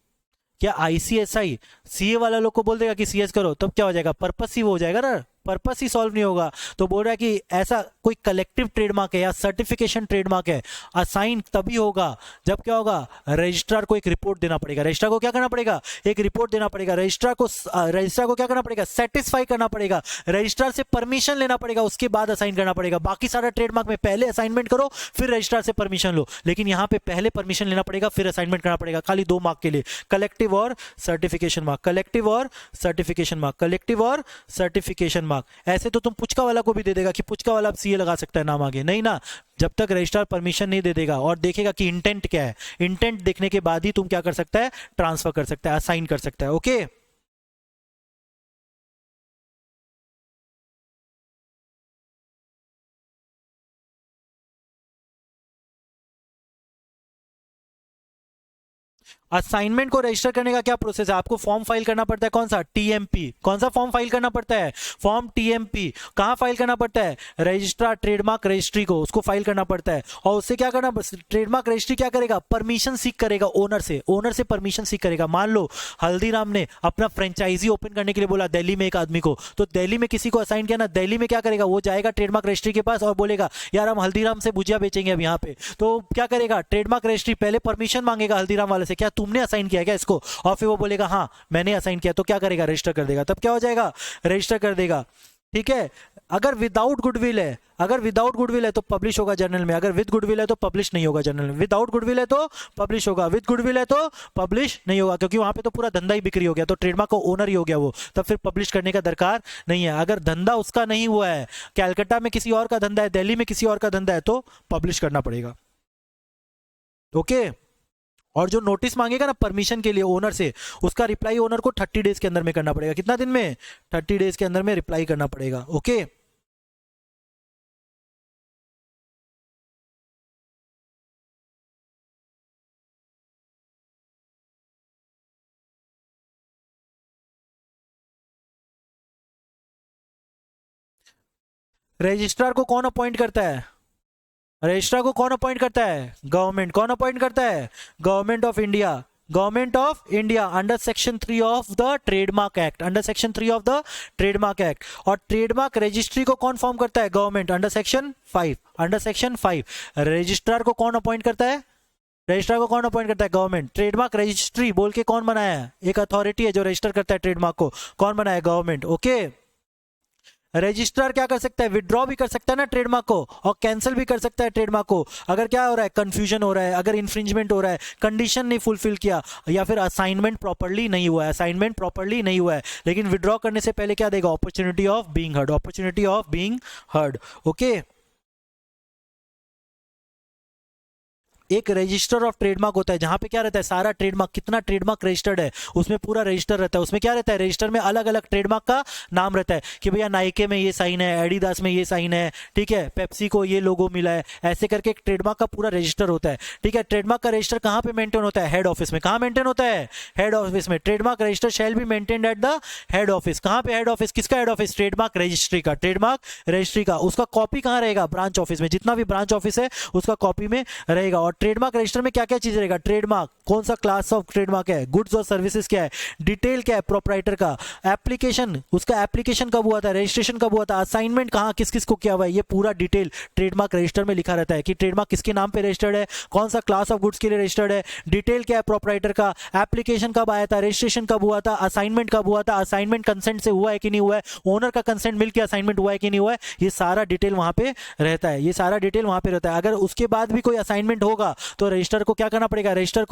क्या आईसीएसआई सीए वाला लोग को बोल देगा कि सीएस करो, तब क्या हो जाएगा, पर्पस ही वो हो जाएगा ना, पर्पस ही सॉल्व नहीं होगा। तो बोल रहा है कि ऐसा कोई कलेक्टिव ट्रेडमार्क है या सर्टिफिकेशन ट्रेडमार्क है, असाइन तभी होगा जब क्या होगा, रजिस्ट्रार को एक रिपोर्ट देना पड़ेगा, रजिस्ट्रार को क्या करना पड़ेगा, एक रिपोर्ट देना पड़ेगा, रजिस्ट्रार को क्या करना पड़ेगा, सेटिस्फाई करना पड़ेगा, रजिस्ट्रार से परमिशन लेना पड़ेगा, उसके बाद असाइन करना पड़ेगा। बाकी सारा ट्रेडमार्क में पहले असाइनमेंट करो फिर रजिस्ट्रार से परमिशन लो, लेकिन यहां पे पहले परमिशन लेना पड़ेगा फिर असाइनमेंट करना पड़ेगा, खाली 2 मार्क के लिए, कलेक्टिव और सर्टिफिकेशन मार्क, कलेक्टिव और सर्टिफिकेशन मार्क, कलेक्टिव और सर्टिफिकेशन मार्क। ऐसे तो तुम पुचका वाला को भी दे देगा कि पुचका वाला सीए लगा सकता है नाम आगे, नहीं ना, जब तक रजिस्ट्रार परमिशन नहीं दे देगा और देखेगा कि इंटेंट क्या है, इंटेंट देखने के बाद ही तुम क्या कर सकता है, ट्रांसफर कर सकता है, असाइन कर सकता है। ओके असाइनमेंट को रजिस्टर करने का क्या प्रोसेस है, आपको फॉर्म फाइल करना पड़ता है, कौन सा, टीएमपी, कौन सा फॉर्म फाइल करना पड़ता है, फॉर्म टीएमपी। कहां फाइल करना पड़ता है, रजिस्ट्रार ट्रेडमार्क रजिस्ट्री को, उसको फाइल करना पड़ता है। और उससे क्या करना, ट्रेडमार्क रजिस्ट्री क्या करेगा, परमिशन सीख करेगा ओनर से, ओनर से परमिशन सीख करेगा। मान लो हल्दीराम ने अपना फ्रेंचाइजी ओपन करने के लिए बोला दिल्ली में एक आदमी को, तो दिल्ली में किसी को असाइन किया ना, दिल्ली में क्या करेगा, वो जाएगा ट्रेडमार्क रजिस्ट्री के पास और बोलेगा यार हम हल्दीराम से भुजिया बेचेंगे अब यहाँ पे, तो क्या करेगा, ट्रेडमार्क रजिस्ट्री पहले परमिशन मांगेगा हल्दीराम वाले से, क्या तुमने असाइन किया क्या इसको, और फिर वो बोलेगा हाँ मैंने असाइन किया, तो क्या करेगा, रजिस्टर कर देगा, तब क्या हो जाएगा, रजिस्टर कर देगा, ठीक है। अगर विदाउट गुडविल है, अगर विदाउट गुडविल है तो पब्लिश होगा जर्नल में, अगर विद गुडविल है तो पब्लिश नहीं होगा जर्नल में, विदाउट गुडविल है तो पब्लिश होगा, विद गुडविल है तो पब्लिश नहीं होगा, क्योंकि वहां पे तो पूरा धंधा ही बिक्री हो गया, तो ट्रेडमार्क का ओनर ही हो गया वो, तब फिर पब्लिश करने का दरकार नहीं है। अगर धंधा उसका नहीं हुआ है, कैलकाटा में किसी और का धंधा है, दिल्ली में किसी और का धंधा है, तो पब्लिश करना पड़ेगा। ओके और जो नोटिस मांगेगा ना परमिशन के लिए ओनर से, उसका रिप्लाई ओनर को 30 डेज के अंदर में करना पड़ेगा। कितना दिन में? 30 डेज के अंदर में रिप्लाई करना पड़ेगा। ओके, रजिस्ट्रार को कौन अपॉइंट करता है? रजिस्ट्रार को कौन अपॉइंट करता है? गवर्नमेंट। कौन अपॉइंट करता है? Government of India. Government of India under section 3 of the trademark act, under section 3 of the trademark act. और ट्रेडमार्क रजिस्ट्री को कौन फॉर्म करता है? Government, under section 5, under section 5। Registrar को कौन अपॉइंट करता है? रजिस्ट्रार को कौन अपॉइंट करता है? गवर्नमेंट। ट्रेडमार्क रजिस्ट्री बोल के कौन बनाया है? एक अथॉरिटी है जो रजिस्टर करता है ट्रेडमार्क को। कौन बनाया? गवर्नमेंट। ओके, रजिस्ट्रार क्या कर सकता है? विड्रॉ भी कर सकता है ना ट्रेडमार्क को, और कैंसिल भी कर सकता है ट्रेडमार्क को। अगर क्या हो रहा है? कंफ्यूजन हो रहा है, अगर इंफ्रिंजमेंट हो रहा है, कंडीशन नहीं फुलफिल किया, या फिर असाइनमेंट प्रॉपर्ली नहीं हुआ है, असाइनमेंट प्रॉपर्ली नहीं हुआ है। लेकिन विड्रॉ करने से पहले क्या देगा? Opportunity of being heard, opportunity of being heard. Okay, एक रजिस्टर ऑफ ट्रेडमार्क होता है जहां पे क्या रहता है? सारा ट्रेडमार्क, कितना ट्रेडमार्क रजिस्टर्ड है उसमें पूरा रजिस्टर रहता है। उसमें क्या रहता है? रजिस्टर में अलग अलग ट्रेडमार्क का नाम रहता है कि भैया नाइके में ये साइन है, एडिडास में ये साइन है, ठीक है, पेप्सी को ये लोगो मिला है, ऐसे करके एक ट्रेडमार्क का पूरा रजिस्टर होता है। ठीक है, ट्रेडमार्क का रजिस्टर कहां पे मेंटेन होता है? हेड ऑफिस में। कहां मेंटेन होता है? हेड ऑफिस में। Trademark register shall be maintained at the head office. कहां पे हेड ऑफिस? किसका हेड ऑफिस? ट्रेडमार्क रजिस्ट्री का, ट्रेडमार्क रजिस्ट्री का। उसका कॉपी कहां रहेगा? ब्रांच ऑफिस में। जितना भी ब्रांच ऑफिस है उसका कॉपी में रहेगा। और ट्रेडमार्क रजिस्टर में क्या क्या चीज रहेगा? ट्रेडमार्क, कौन सा क्लास ऑफ ट्रेडमार्क है, गुड्स और सर्विसेज क्या है, डिटेल क्या है प्रोप्राइटर का, एप्लीकेशन, उसका एप्लीकेशन कब हुआ था, रजिस्ट्रेशन कब हुआ था, असाइनमेंट कहां किस किस को किया हुआ है, ये पूरा डिटेल ट्रेडमार्क रजिस्टर में लिखा रहता है कि ट्रेडमार्क किसके नाम पे रजिस्टर्ड है, कौन सा क्लास ऑफ गुड्स के लिए रजिस्टर्ड है, डिटेल क्या है प्रोप्राइटर का, एप्लीकेशन कब आया था, रजिस्ट्रेशन कब हुआ था, असाइनमेंट कब हुआ था, असाइनमेंट कंसेंट से हुआ है कि नहीं हुआ है, ओनर का कंसेंट मिलकर असाइनमेंट हुआ है कि नहीं हुआ है, ये सारा डिटेल वहां पे रहता है। ये सारा डिटेल वहां पे रहता है। अगर उसके बाद भी कोई असाइनमेंट होगा तो रजिस्टर को क्या करना पड़ेगा? रजिस्टर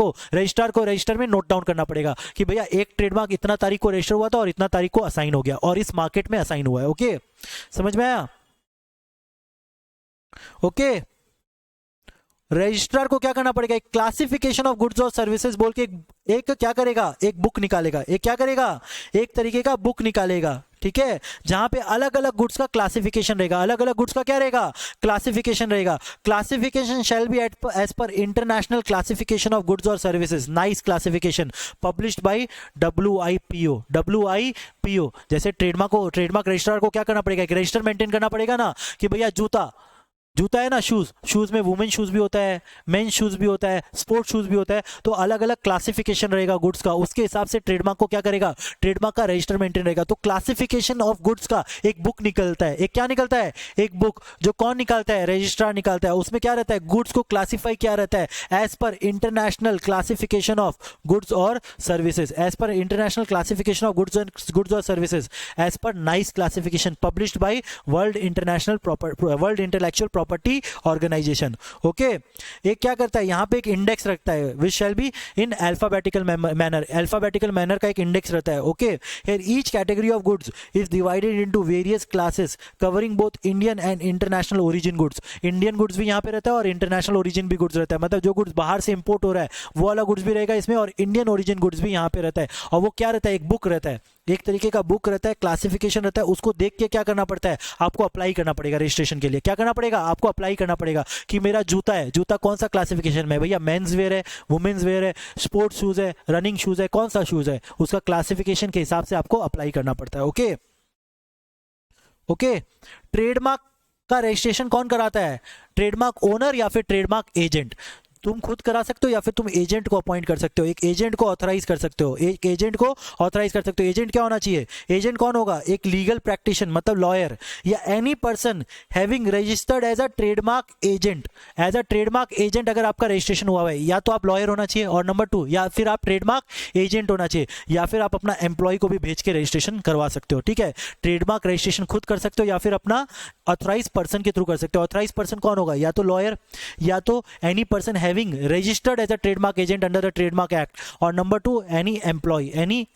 को रजिस्टर में नोट डाउन करना पड़ेगा कि भैया एक ट्रेडमार्क इतना तारीख को रजिस्टर हुआ था और इतना तारीख को असाइन हो गया और इस मार्केट में असाइन हुआ है। ओके, समझ में आया? ओके, रजिस्ट्रार को क्या करना पड़ेगा? एक क्लासिफिकेशन ऑफ गुड्स और सर्विसेज बोल के एक क्या करेगा? एक बुक निकालेगा। एक क्या करेगा? एक तरीके का बुक निकालेगा। ठीक है, जहां पे अलग अलग गुड्स का क्लासिफिकेशन रहेगा। अलग अलग गुड्स का क्या रहेगा? क्लासिफिकेशन रहेगा। Classification shall be as per international classification of goods और services, Nice classification, published by WIPO। WIPO जैसे ट्रेडमार्क रजिस्ट्रार को क्या करना पड़ेगा? एक रजिस्टर मेंटेन करना पड़ेगा ना कि भैया जूता है ना, शूज में वुमेन शूज भी होता है, मेन शूज भी होता है, स्पोर्ट शूज भी होता है, तो अलग अलग क्लासिफिकेशन रहेगा गुड्स का। उसके हिसाब से ट्रेडमार्क को क्या करेगा? ट्रेडमार्क का रजिस्टर मेंटेन रहेगा। तो क्लासिफिकेशन ऑफ गुड्स का एक बुक निकलता है। एक क्या निकलता है? एक बुक। जो कौन निकालता है? रजिस्ट्रार निकालता है। उसमें क्या रहता है? गुड्स को क्लासिफाई किया रहता है as per international classification of goods और services, as per international classification of goods और services, as per Nice classification, published by World intellectual property Organization. Okay, एक क्या करता है? यहाँ पे एक इंडेक्स रखता है which shall be in alphabetical manner. Alphabetical manner का एक इंडेक्स रहता है। Okay, here each category of goods is divided into various classes covering both Indian and international origin goods. Indian goods भी यहाँ पे रहता है और इंटरनेशनल ओरिजिन भी गुड्स रहता है। मतलब जो गुड्स बाहर से इंपोर्ट हो रहा है वो वाला गुड्स भी रहेगा इसमें, और इंडियन ओरिजिन गुड्स भी यहाँ पे रहता है। और वो क्या रहता है? एक बुक रहता है, एक तरीके का बुक रहता है, क्लासिफिकेशन रहता है। उसको देख के क्या करना पड़ता है? आपको अप्लाई करना पड़ेगा रजिस्ट्रेशन के लिए। क्या करना पड़ेगा? आपको अप्लाई करना पड़ेगा कि मेरा जूता है, जूता कौन सा क्लासिफिकेशन में है भैया? मेंस वेयर है, वुमेन्स वेयर है, स्पोर्ट्स शूज है, रनिंग शूज है, कौन सा शूज है? उसका क्लासिफिकेशन के हिसाब से आपको अप्लाई करना पड़ता है। ओके ओके, ट्रेडमार्क का रजिस्ट्रेशन कौन कराता है? ट्रेडमार्क ओनर या फिर ट्रेडमार्क एजेंट। तुम खुद करा सकते हो या फिर तुम एजेंट को अपॉइंट कर सकते हो। एक एजेंट को ऑथराइज कर सकते हो, एक एजेंट को ऑथराइज कर सकते हो। एजेंट क्या होना चाहिए? एजेंट कौन होगा? एक लीगल प्रैक्टिशनर, मतलब लॉयर, या any person having registered as a trademark agent. As a trademark agent अगर आपका रजिस्ट्रेशन हुआ है, या तो आप लॉयर होना चाहिए, और नंबर 2 या फिर आप ट्रेडमार्क एजेंट होना चाहिए, या फिर आप अपना एम्प्लॉय को भी भेज के रजिस्ट्रेशन करवा सकते हो। ठीक है, ट्रेडमार्क रजिस्ट्रेशन खुद कर सकते हो या फिर अपना ऑथराइज पर्सन के थ्रू कर सकते हो। ऑथराइज पर्सन कौन होगा? या तो लॉयर, या तो any person having registered as a trademark agent under the trademark act. और number 2 any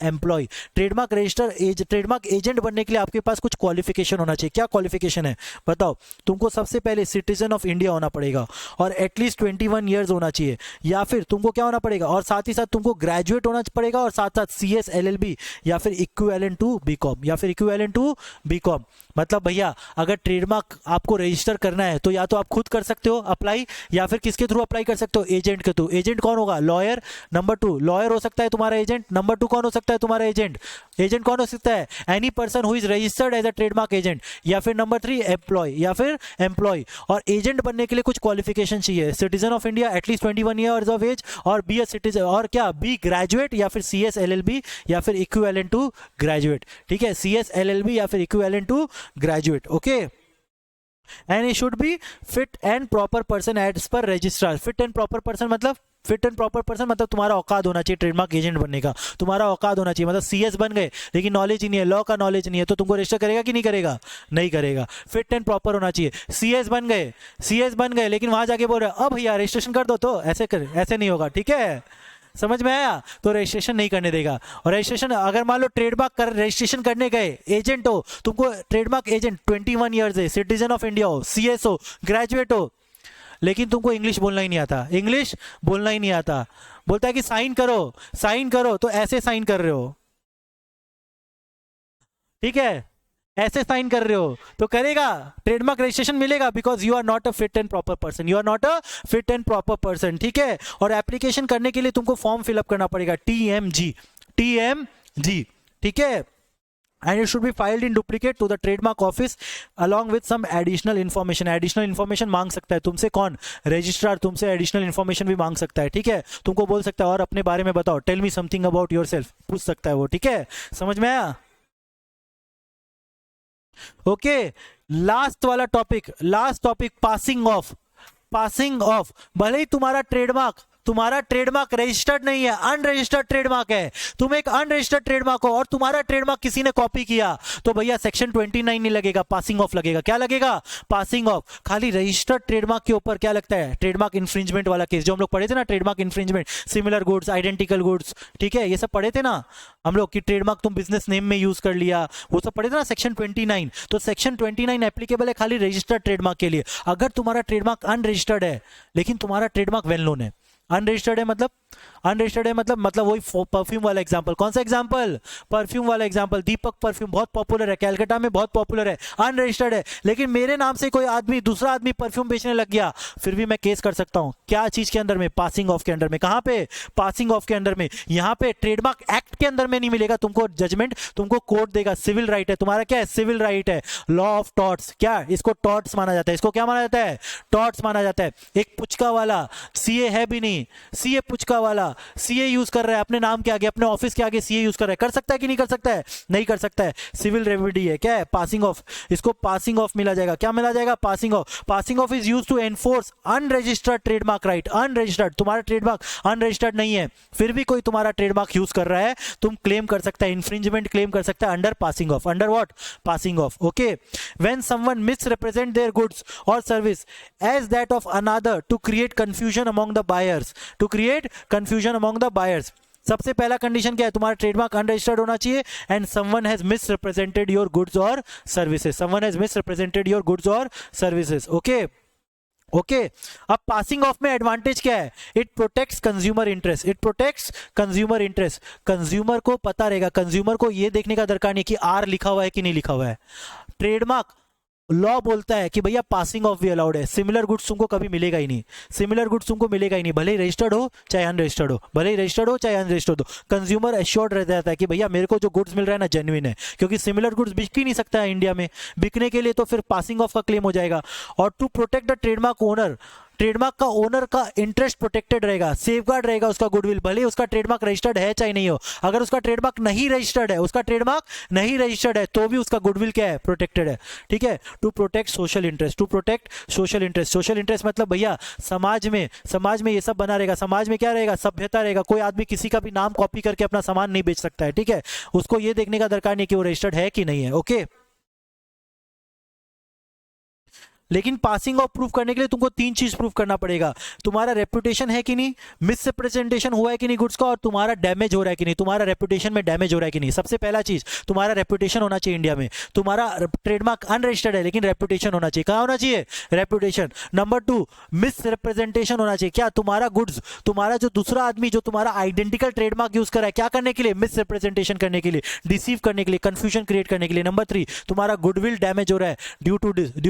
employ. Trademark register trademark agent बनने के लिए आपके पास कुछ क्वालिफिकेशन होना चाहिए। क्या क्वालिफिकेशन है बताओ? तुमको सबसे पहले सिटीजन ऑफ इंडिया होना पड़ेगा और एटलीस्ट 21 ईयर्स होना चाहिए, या फिर तुमको क्या होना पड़ेगा, और साथ ही साथ तुमको ग्रेजुएट होना पड़ेगा, और साथ साथ CS LLB या फिर इक्विवेलेंट टू बीकॉम। मतलब भैया अगर ट्रेडमार्क आपको रजिस्टर करना है तो या तो आप खुद कर सकते हो अप्लाई, या फिर किसके थ्रू अप्लाई कर सकते हो? एजेंट के थ्रू। एजेंट कौन होगा? लॉयर। नंबर 2 लॉयर हो सकता है तुम्हारा एजेंट। नंबर 2 कौन हो सकता है तुम्हारा एजेंट? एजेंट कौन हो सकता है? Any person who is registered as a trademark agent. या फिर नंबर 3 एम्प्लॉय। और एजेंट बनने के लिए कुछ क्वालिफिकेशन चाहिए। Citizen of India, at least 21 years of age, और बी अ सिटीजन, और क्या बी ग्रेजुएट या फिर CS LLB या फिर इक्विवेलेंट टू ग्रेजुएट। ठीक है, CS LLB या फिर equivalent to graduate. Okay, and he should be fit and proper person as per registrar. Fit and proper person मतलब तुम्हारा औकात होना चाहिए ट्रेडमार्क एजेंट बनने का। तुम्हारा औकात होना चाहिए, मतलब CS बन गए लेकिन नॉलेज ही नहीं है, लॉ का नॉलेज नहीं है, तो तुमको रजिस्टर करेगा कि नहीं करेगा? नहीं करेगा। फिट एंड प्रॉपर होना चाहिए। CS बन गए लेकिन वहां जाके बोल रहे अब भैया रजिस्ट्रेशन कर दो, तो ऐसे नहीं होगा। ठीक है, समझ में आया? तो रजिस्ट्रेशन नहीं करने देगा। और रजिस्ट्रेशन अगर मान लो ट्रेडमार्क रजिस्ट्रेशन करने गए, एजेंट हो, तुमको ट्रेडमार्क एजेंट 21 ईयर्स है, सिटीजन ऑफ इंडिया हो, CS हो, ग्रेजुएट हो, लेकिन तुमको इंग्लिश बोलना ही नहीं आता, बोलता है कि साइन करो, तो ऐसे साइन कर रहे हो। ठीक है, ऐसे साइन कर रहे हो तो करेगा, ट्रेडमार्क रजिस्ट्रेशन मिलेगा, because you are not a fit and proper person. ठीक है, और एप्लीकेशन करने के लिए तुमको फॉर्म फिलअप करना पड़ेगा, TMG। ठीक है, and it should be filed in duplicate to the trademark office along with some additional information मांग सकता है तुमसे। कौन? रजिस्ट्रार तुमसे एडिशनल इन्फॉर्मेशन भी मांग सकता है। ठीक है, तुमको बोल सकता है और अपने बारे में बताओ, tell me something about yourself, पूछ सकता है वो। ठीक है, समझ में आया? Okay, last topic passing off. भले ही तुम्हारा ट्रेडमार्क रजिस्टर्ड नहीं है, अनरजिस्टर्ड ट्रेडमार्क है, तुम एक अनरजिस्टर्ड ट्रेडमार्क हो और तुम्हारा ट्रेडमार्क किसी ने कॉपी किया, तो भैया सेक्शन 29 नहीं लगेगा, पासिंग ऑफ लगेगा। क्या लगेगा? Passing of. खाली रजिस्टर्ड ट्रेडमार्क के ऊपर क्या लगता है? ट्रेडमार्क इंफ्रिंजमेंट वाला केस, जो हम लोग पढ़े थे ना, trademark infringement, similar goods, identical goods. ठीक है, ये सब पढ़े थे ना हम लोग कि ट्रेडमार्क तुम बिजनेस नेम में यूज कर लिया, वो सब पढ़े थे ना, सेक्शन 29। तो सेक्शन 29 एप्लीकेबल है खाली रजिस्टर्ड ट्रेडमार्क के लिए। अगर तुम्हारा ट्रेडमार्क अनरजिस्टर्ड है लेकिन तुम्हारा ट्रेडमार्क वेल नोन है, अनरजिस्टर्ड है मतलब वही परफ्यूम वाला एग्जांपल। कौन सा एग्जांपल? परफ्यूम वाला एग्जांपल। दीपक परफ्यूम बहुत पॉपुलर है, कलकत्ता में बहुत पॉपुलर है, अनरजिस्टर्ड है, लेकिन मेरे नाम से कोई दूसरा आदमी परफ्यूम बेचने लग गया, फिर भी मैं केस कर सकता हूं। क्या चीज के अंदर में? पासिंग ऑफ के अंडर में। कहां पे? पासिंग ऑफ के अंडर में। यहां पे ट्रेडमार्क एक्ट के अंदर में नहीं मिलेगा तुमको जजमेंट, तुमको कोर्ट देगा। सिविल राइट है तुम्हारा, क्या है? सिविल राइट है, लॉ ऑफ टॉर्ट्स। क्या इसको टॉर्ट्स माना जाता है? इसको क्या माना जाता है? टॉर्ट्स माना जाता है। एक पुचका वाला CA है भी नहीं, CA पुचका वाला CA यूज कर रहा है अपने नाम के आगे, अपने ऑफिस के आगे CA यूज कर रहा है, कर सकता है कि नहीं कर सकता है? नहीं कर सकता है। सिविल रेमेडी है, क्या है? Passing off. इसको पासिंग ऑफ मिला जाएगा। क्या मिला जाएगा? Passing off. Passing off is used to enforce unregistered trademark right. Unregistered, तुम्हारा ट्रेडमार्क अनरजिस्टर्ड नहीं है, फिर भी कोई तुम्हारा ट्रेडमार्क यूज कर रहा है, तुम क्लेम कर सकता है, इंफ्रिंजमेंट क्लेम कर सकता है under passing off. Under what? Passing off. Okay, when someone misrepresent their goods और service as that of another to create confusion among the buyers, सबसे पहला कंडीशन क्या है? तुम्हारा ट्रेडमार्क अनरजिस्टर्ड होना चाहिए and someone has misrepresented your goods और services. Okay, अब पासिंग ऑफ में एडवांटेज क्या है? It protects consumer interest. Consumer को पता रहेगा, कंज्यूमर को यह देखने का दरकार नहीं कि R लिखा हुआ है कि नहीं लिखा हुआ है। ट्रेडमार्क लॉ बोलता है कि भैया पासिंग ऑफ भी अलाउड है। सिमिलर गुड्स तुमको कभी मिलेगा ही नहीं, भले ही रजिस्टर्ड हो चाहे अनरजिस्टर्ड हो, कंज्यूमर एश्योर्ड रह जाता है कि भैया मेरे को जो गुड्स मिल रहा है ना जेन्युइन है, क्योंकि सिमिलर गुड्स बिक ही नहीं सकता है इंडिया में। बिकने के लिए तो फिर पासिंग ऑफ का क्लेम हो जाएगा। और टू प्रोटेक्ट द ट्रेडमार्क का ओनर का इंटरेस्ट प्रोटेक्टेड रहेगा, सेफगार्ड रहेगा उसका गुडविल, भले उसका ट्रेडमार्क रजिस्टर्ड है चाहे नहीं हो। अगर उसका ट्रेडमार्क नहीं रजिस्टर्ड है तो भी उसका गुडविल क्या है? प्रोटेक्टेड है। ठीक है, टू प्रोटेक्ट सोशल इंटरेस्ट मतलब भैया समाज में ये सब बना रहेगा। समाज में क्या रहेगा? सभ्यता रहेगा। कोई आदमी किसी का भी नाम कॉपी करके अपना सामान नहीं बेच सकता है। ठीक है, उसको ये देखने का दरकार नहीं कि वो रजिस्टर्ड है कि नहीं है। ओके, लेकिन पासिंग ऑफ प्रूफ करने के लिए तुमको 3 चीज प्रूफ करना पड़ेगा। तुम्हारा रेपुटेशन है कि नहीं, मिस रिप्रेजेंटेशन हुआ है कि नहीं गुड्स का, और तुम्हारा डैमेज हो रहा है कि नहीं, तुम्हारा रेपुटेशन में डैमेज हो रहा है कि नहीं। सबसे पहला चीज तुम्हारा रेपुटेशन होना चाहिए। इंडिया में तुम्हारा ट्रेडमार्क अनरजिस्टर्ड है लेकिन रेपुटेशन होना चाहिए। कहाँ होना चाहिए, रेपुटेशन। नंबर 2, मिस रिप्रेजेंटेशन होना चाहिए। क्या, तुम्हारा गुड्स, तुम्हारा जो दूसरा आदमी जो तुम्हारा आइडेंटिकल ट्रेडमार्क यूज कर रहा है, क्या करने के लिए, मिस रिप्रेजेंटेशन करने के लिए, डिसीव करने के लिए, कंफ्यूजन क्रिएट करने के लिए। नंबर 3, तुम्हारा गुडविल डैमेज हो रहा है ड्यू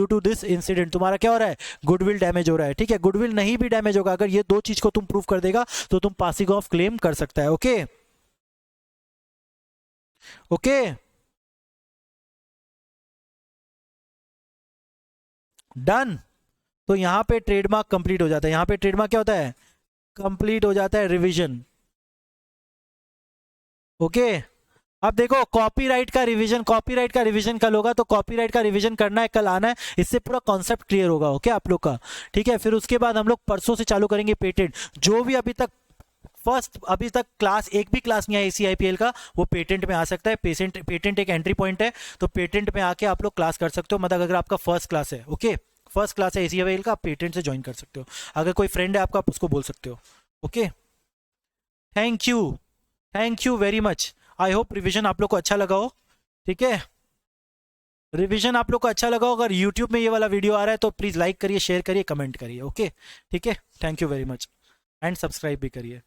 टू दिस इंसिडेंट। तुम्हारा क्या हो रहा है, गुडविल डैमेज हो रहा है। ठीक है, गुडविल नहीं भी डैमेज होगा, अगर ये 2 चीज को तुम प्रूव कर देगा तो तुम पासिंग ऑफ क्लेम कर सकता है। Okay okay, done. तो यहां पे ट्रेडमार्क कंप्लीट हो जाता है। यहां पे ट्रेडमार्क क्या होता है, कंप्लीट हो जाता है, रिवीजन। ओके, अब देखो कॉपीराइट का रिवीजन, कॉपीराइट का रिवीजन कल होगा, तो कॉपीराइट का रिवीजन करना है, कल आना है, इससे पूरा कॉन्सेप्ट क्लियर होगा। ओके आप लोग का, ठीक है। फिर उसके बाद हम लोग परसों से चालू करेंगे पेटेंट। जो भी अभी तक क्लास एक भी क्लास नहीं है ACIPL का, वो पेटेंट में आ सकता है। पेटेंट एक एंट्री पॉइंट है, तो पेटेंट में आके आप लोग क्लास कर सकते हो। मतलब अगर आपका फर्स्ट क्लास है, ओके, फर्स्ट क्लास है ACIPL का, आप पेटेंट से ज्वाइन कर सकते हो। अगर कोई फ्रेंड है आपका, आप उसको बोल सकते हो। Okay, thank you very much. I hope revision आप लोग को अच्छा लगा हो। ठीक है, रिवीजन आप लोग को अच्छा लगा हो। अगर यूट्यूब में ये वाला वीडियो आ रहा है तो प्लीज लाइक करिए, शेयर करिए, कमेंट करिए। ओके, ठीक है, thank you very much, and subscribe भी करिए।